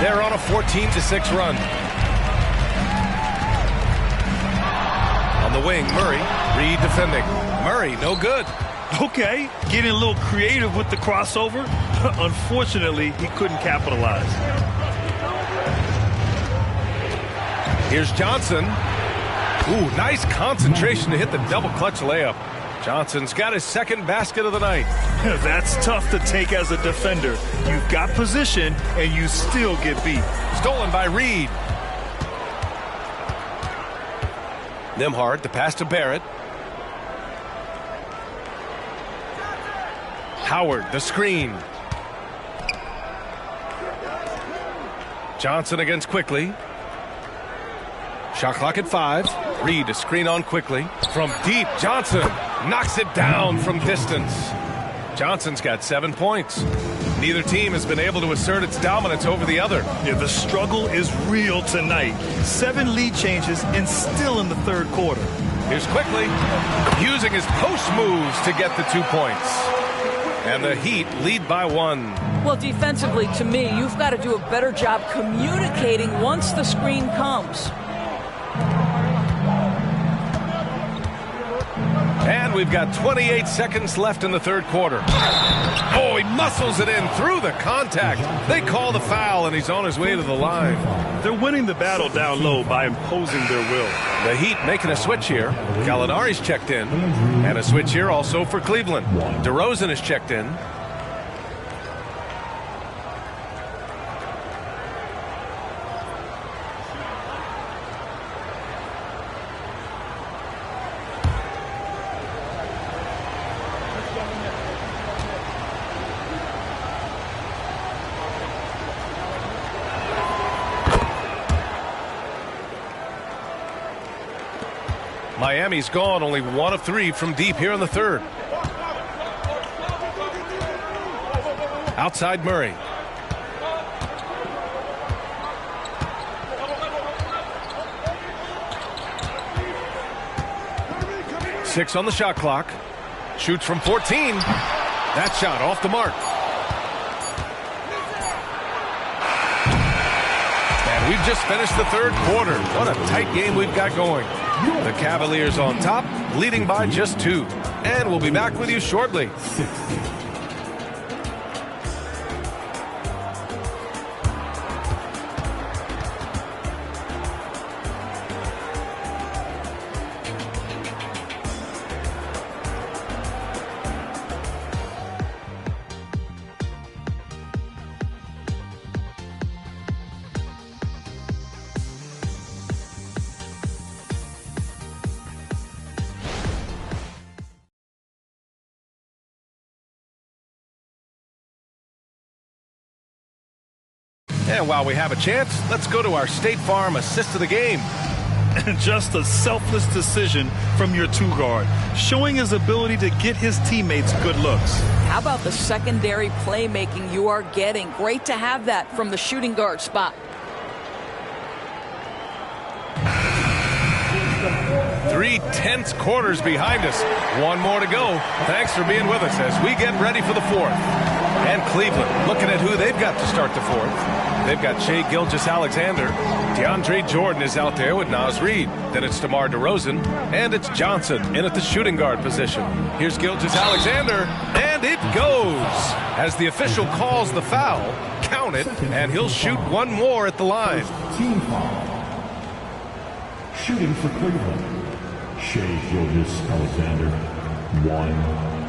They're on a 14-6 run. On the wing, Murray. Reed defending. Murray, no good. Okay, getting a little creative with the crossover. Unfortunately, he couldn't capitalize. Here's Johnson. Ooh, nice concentration to hit the double clutch layup. Johnson's got his second basket of the night. That's tough to take as a defender. You've got position, and you still get beat. Stolen by Reed. Nembhard, the pass to Barrett. Howard, the screen. Johnson against Quickly. Shot clock at 5. Reed a screen on Quickly. From deep, Johnson knocks it down from distance. Johnson's got 7 points. Neither team has been able to assert its dominance over the other. Yeah, the struggle is real tonight. 7 lead changes and still in the third quarter. Here's Quickly using his post moves to get the 2 points. And the Heat lead by 1. Well, defensively, to me, you've got to do a better job communicating once the screen comes. And we've got 28 seconds left in the third quarter. Oh, he muscles it in through the contact. They call the foul, and he's on his way to the line. They're winning the battle down low by imposing their will. The Heat making a switch here. Gallinari's checked in. And a switch here also for Cleveland. DeRozan is checked in. Miami's gone only 1 of 3 from deep here in the third. Outside Murray. Six on the shot clock. Shoots from 14. That shot off the mark. And we've just finished the third quarter. What a tight game we've got going. The Cavaliers on top, leading by just 2. And we'll be back with you shortly. And while we have a chance, let's go to our State Farm assist of the game. Just a selfless decision from your 2-guard, showing his ability to get his teammates good looks. How about the secondary playmaking you are getting? Great to have that from the shooting guard spot. 3 tense quarters behind us. 1 more to go. Thanks for being with us as we get ready for the 4th. And Cleveland looking at who they've got to start the 4th. They've got Shai Gilgeous-Alexander. DeAndre Jordan is out there with Naz Reid. Then it's DeMar DeRozan. And it's Johnson in at the shooting guard position. Here's Gilgeous-Alexander. And it goes. As the official calls the foul, count it, and he'll shoot 1 more at the line. Team foul. Shooting for Cleveland, Shai Gilgeous-Alexander, 1.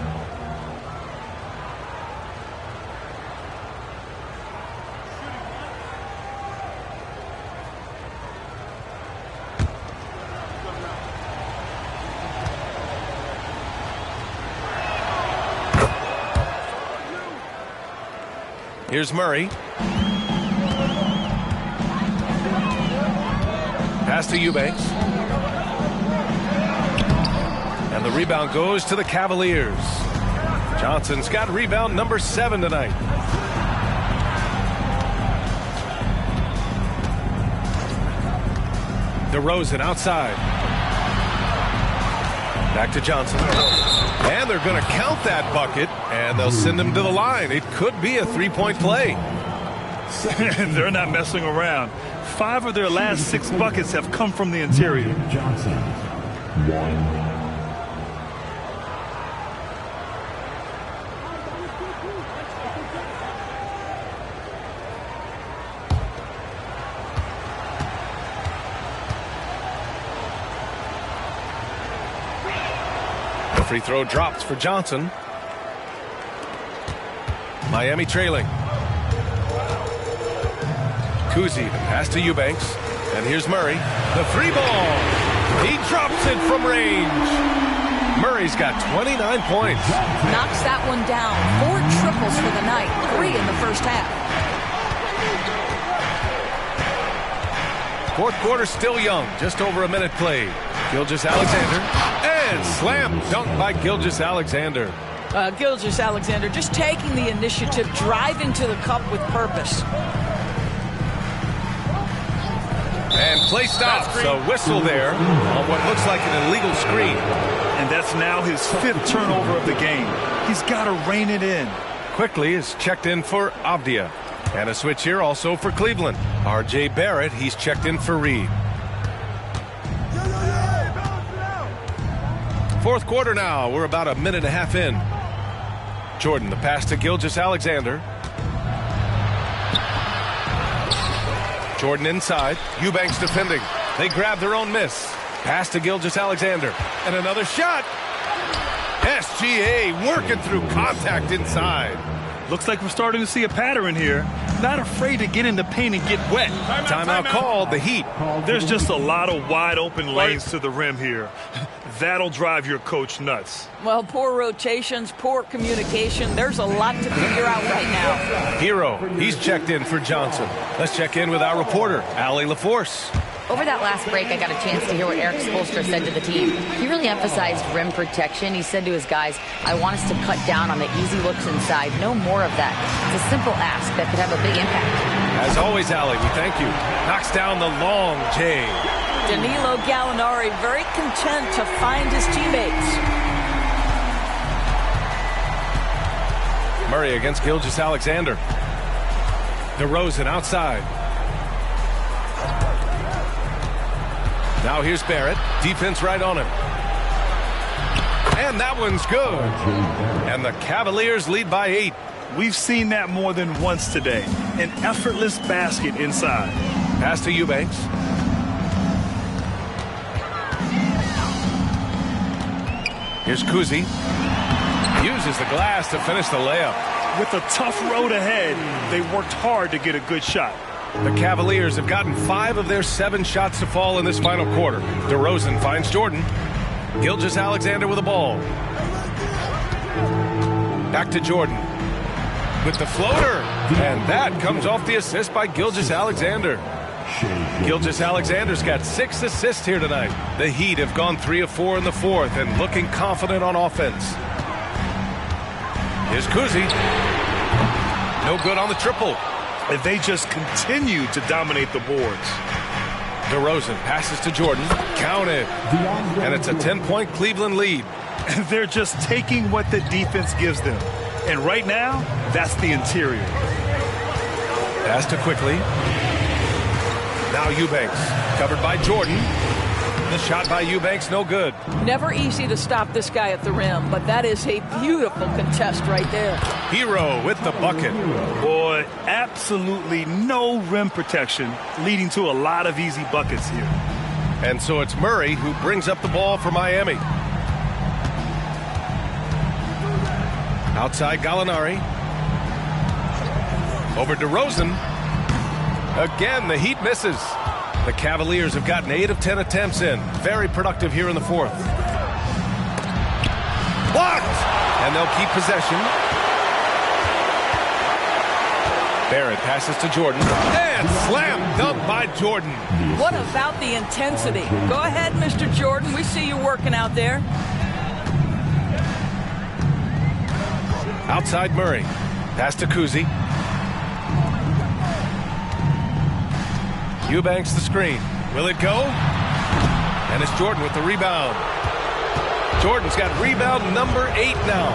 Here's Murray. Pass to Eubanks. And the rebound goes to the Cavaliers. Johnson's got rebound number 7 tonight. DeRozan outside. Back to Johnson. And they're going to count that bucket, and they'll send him to the line. It could be a 3-point play. They're not messing around. 5 of their last 6 buckets have come from the interior. Johnson, 1. Free throw drops for Johnson. Miami trailing. Kuzi pass to Eubanks. And here's Murray. The 3 ball. He drops it from range. Murray's got 29 points. Knocks that one down. 4 triples for the night. 3 in the first half. 4th quarter still young. Just over a minute played. Gilgeous-Alexander. And slam dunk by Gilgeous-Alexander. Gilgeous-Alexander just taking the initiative, driving to the cup with purpose. And play stops. A whistle there on what looks like an illegal screen. And that's now his 5th turnover of the game. He's got to rein it in. Quickly is checked in for Avdia. And a switch here also for Cleveland. R.J. Barrett, he's checked in for Reed. 4th quarter now. We're about a minute and a half in. Jordan, the pass to Gilgeous-Alexander. Jordan inside. Eubanks defending. They grab their own miss. Pass to Gilgeous-Alexander. And another shot. SGA working through contact inside. Looks like we're starting to see a pattern here. Not afraid to get in the paint and get wet. Timeout called. The Heat. There's just a lot of wide open lanes to the rim here. That'll drive your coach nuts. Well, poor rotations, poor communication. There's a lot to figure out right now. Hero, he's checked in for Johnson. Let's check in with our reporter, Allie LaForce. Over that last break, I got a chance to hear what Eric Spoelstra said to the team. He really emphasized rim protection. He said to his guys, I want us to cut down on the easy looks inside. No more of that. It's a simple ask that could have a big impact. As always, Allie, we thank you. Knocks down the long J. Danilo Gallinari very content to find his teammates. Murray against Gilgeous-Alexander. DeRozan outside. Now here's Barrett. Defense right on him. And that one's good. And the Cavaliers lead by 8. We've seen that more than once today. An effortless basket inside. Pass to Eubanks. Here's Kuzi. Uses the glass to finish the layup. With a tough road ahead, they worked hard to get a good shot. The Cavaliers have gotten 5 of their 7 shots to fall in this final quarter. DeRozan finds Jordan. Gilgeous-Alexander with the ball. Back to Jordan. With the floater. And that comes off the assist by Gilgeous-Alexander. Gilgeous-Alexander's got 6 assists here tonight. The Heat have gone 3 of 4 in the fourth and looking confident on offense. Here's Kuzi. No good on the triple. And they just continue to dominate the boards. DeRozan passes to Jordan. Counted. And it's a 10-point Cleveland lead. They're just taking what the defense gives them. And right now, that's the interior. Pass to Quickly. Now Eubanks. Covered by Jordan. The shot by Eubanks, no good. Never easy to stop this guy at the rim, but that is a beautiful contest right there. Hero with the bucket. Boy, absolutely no rim protection, leading to a lot of easy buckets here. And so it's Murray who brings up the ball for Miami. Outside Gallinari. Over DeRozan. Again, the Heat misses. The Cavaliers have gotten 8 of 10 attempts in. Very productive here in the fourth. Blocked! And they'll keep possession. Barrett passes to Jordan. And slam dunk by Jordan. What about the intensity? Go ahead, Mr. Jordan. We see you working out there. Outside Murray. Pass to Kuzi. Eubanks the screen. Will it go? And it's Jordan with the rebound. Jordan's got rebound number 8 now.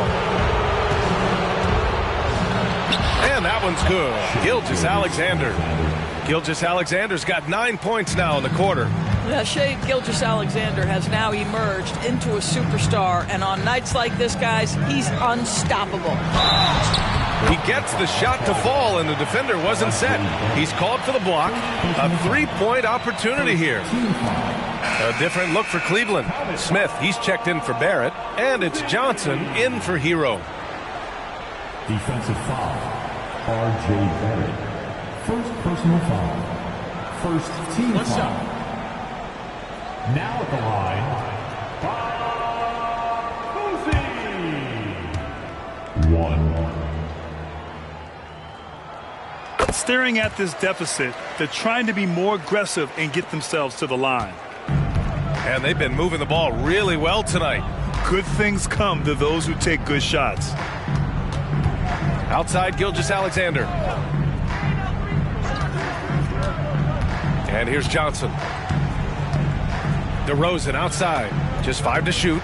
And that one's good. Gilgeous-Alexander. Gilgeous-Alexander's got 9 points now in the quarter. Yeah, Shea Gilgeous-Alexander has now emerged into a superstar. And on nights like this, guys, he's unstoppable. He gets the shot to fall, and the defender wasn't set. He's called for the block. A 3-point opportunity here. A different look for Cleveland. Smith, he's checked in for Barrett, and it's Johnson in for Hero. Defensive foul, R.J. Barrett. First personal foul. First team foul. Now at the line, 1. Staring at this deficit, they're trying to be more aggressive and get themselves to the line. And they've been moving the ball really well tonight. Good things come to those who take good shots. Outside Gilgeous-Alexander. And here's Johnson. DeRozan outside. Just 5 to shoot.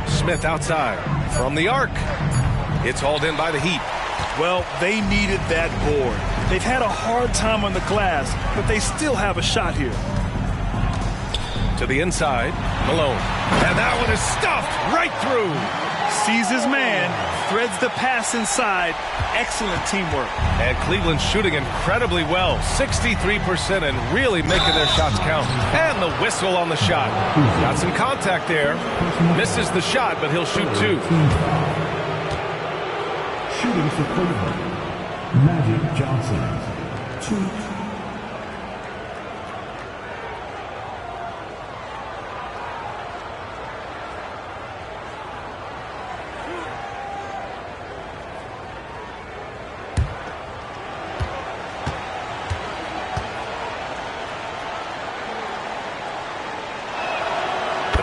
Smith outside. From the arc. It's hauled in by the Heat. Well, they needed that board. They've had a hard time on the glass, but they still have a shot here. To the inside, Malone. And that one is stuffed right through. Sees his man, threads the pass inside. Excellent teamwork. And Cleveland's shooting incredibly well. 63% and really making their shots count. And the whistle on the shot. Got some contact there. Misses the shot, but he'll shoot 2. Shooting for Cleveland, Magic Johnson, 2.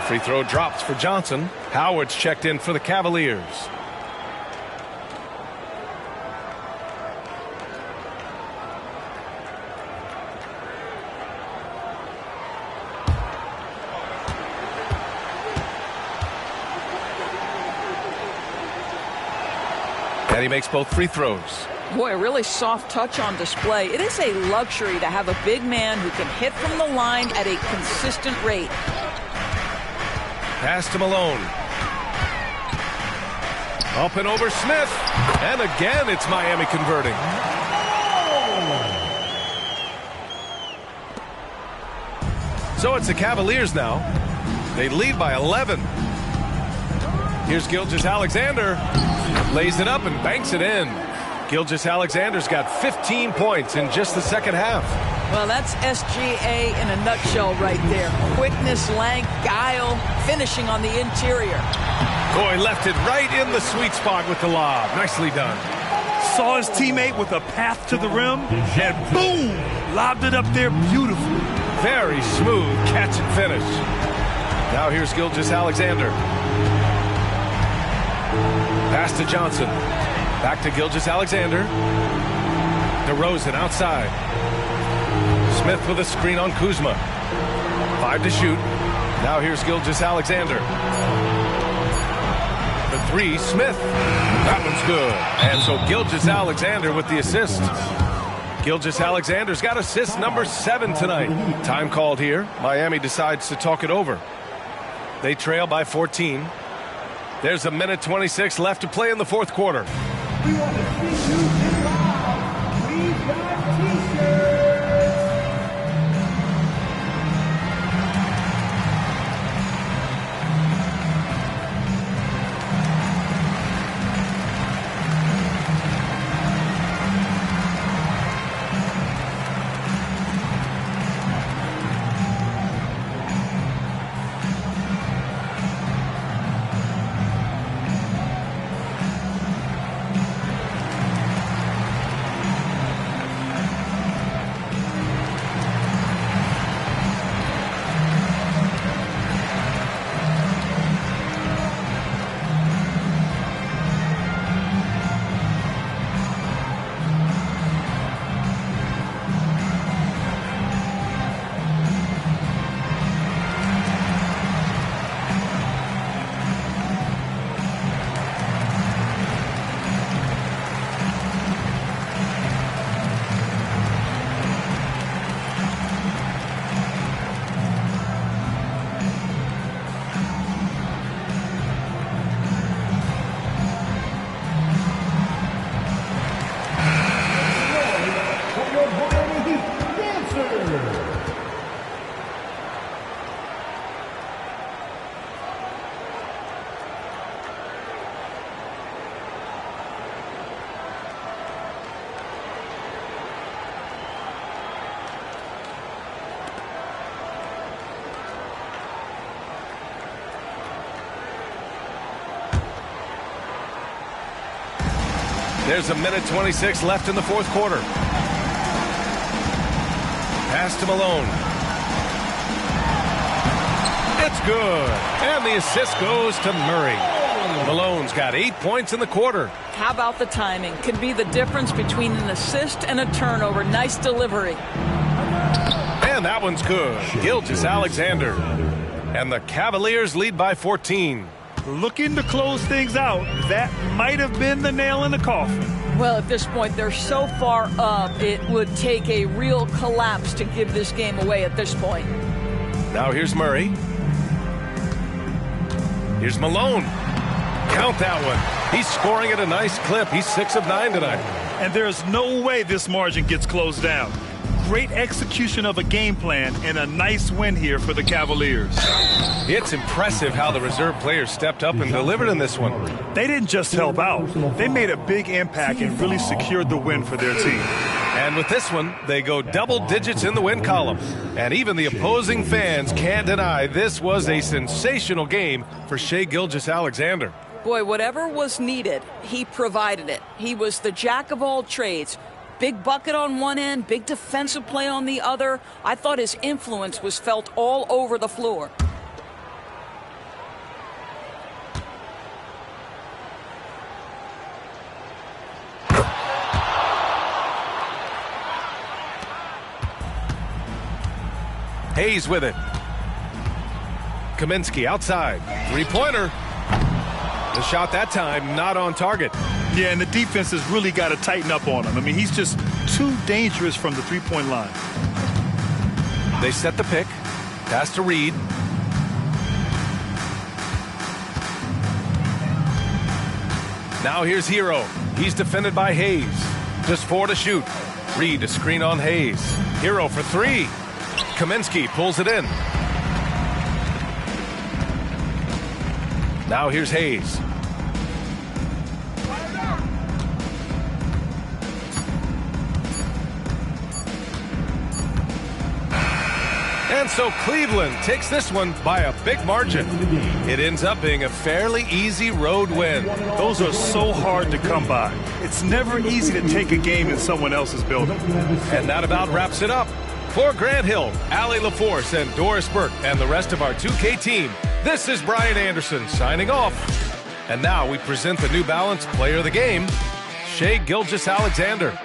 free throw drops for Johnson. Howard's checked in for the Cavaliers. And he makes both free throws. Boy, a really soft touch on display. It is a luxury to have a big man who can hit from the line at a consistent rate. Pass to Malone. Up and over Smith. And again, it's Miami converting. So it's the Cavaliers now. They lead by 11. Here's Gilgeous-Alexander. Lays it up and banks it in. Gilgeous-Alexander's got 15 points in just the second half. Well, that's SGA in a nutshell right there. Quickness, length, guile, finishing on the interior. Boy, left it right in the sweet spot with the lob. Nicely done. Saw his teammate with a path to the rim, and boom! Lobbed it up there beautifully. Very smooth catch and finish. Now here's Gilgeous-Alexander. Pass to Johnson. Back to Gilgeous-Alexander. DeRozan outside. Smith with a screen on Kuzma. 5 to shoot. Now here's Gilgeous-Alexander. The three, Smith. That one's good. And so Gilgeous-Alexander with the assist. Gilgeous-Alexander's got assist number 7 tonight. Time called here. Miami decides to talk it over. They trail by 14. There's 1:26 left to play in the fourth quarter. There's 1:26 left in the fourth quarter. Pass to Malone. It's good. And the assist goes to Murray. Malone's got 8 points in the quarter. How about the timing? Can be the difference between an assist and a turnover. Nice delivery. And that one's good. Gilgeous-Alexander. And the Cavaliers lead by 14. Looking to close things out. That might have been the nail in the coffin. Well, at this point, they're so far up, it would take a real collapse to give this game away at this point. Now here's Murray. Here's Malone. Count that one. He's scoring at a nice clip. He's 6 of 9 tonight. And there's no way this margin gets closed down. Great execution of a game plan and a nice win here for the Cavaliers. It's impressive how the reserve players stepped up and delivered in this one. They didn't just help out. They made a big impact and really secured the win for their team. And with this one, they go double digits in the win column. And even the opposing fans can't deny this was a sensational game for Shai Gilgeous-Alexander. Boy, whatever was needed, he provided it. He was the jack of all trades. Big bucket on one end, big defensive play on the other. I thought his influence was felt all over the floor. Hayes with it. Kaminsky outside. Three-pointer. The shot that time not on target. Yeah, and the defense has really got to tighten up on him. I mean, he's just too dangerous from the three-point line. They set the pick. Pass to Reed. Now here's Hero. He's defended by Hayes. Just 4 to shoot. Reed a screen on Hayes. Hero for 3. Kaminsky pulls it in. Now here's Hayes. And so Cleveland takes this one by a big margin. It ends up being a fairly easy road win. Those are so hard to come by. It's never easy to take a game in someone else's building. And that about wraps it up. For Grant Hill, Allie LaForce, and Doris Burke, and the rest of our 2K team, this is Brian Anderson signing off. And now we present the New Balance Player of the Game, Shai Gilgeous-Alexander.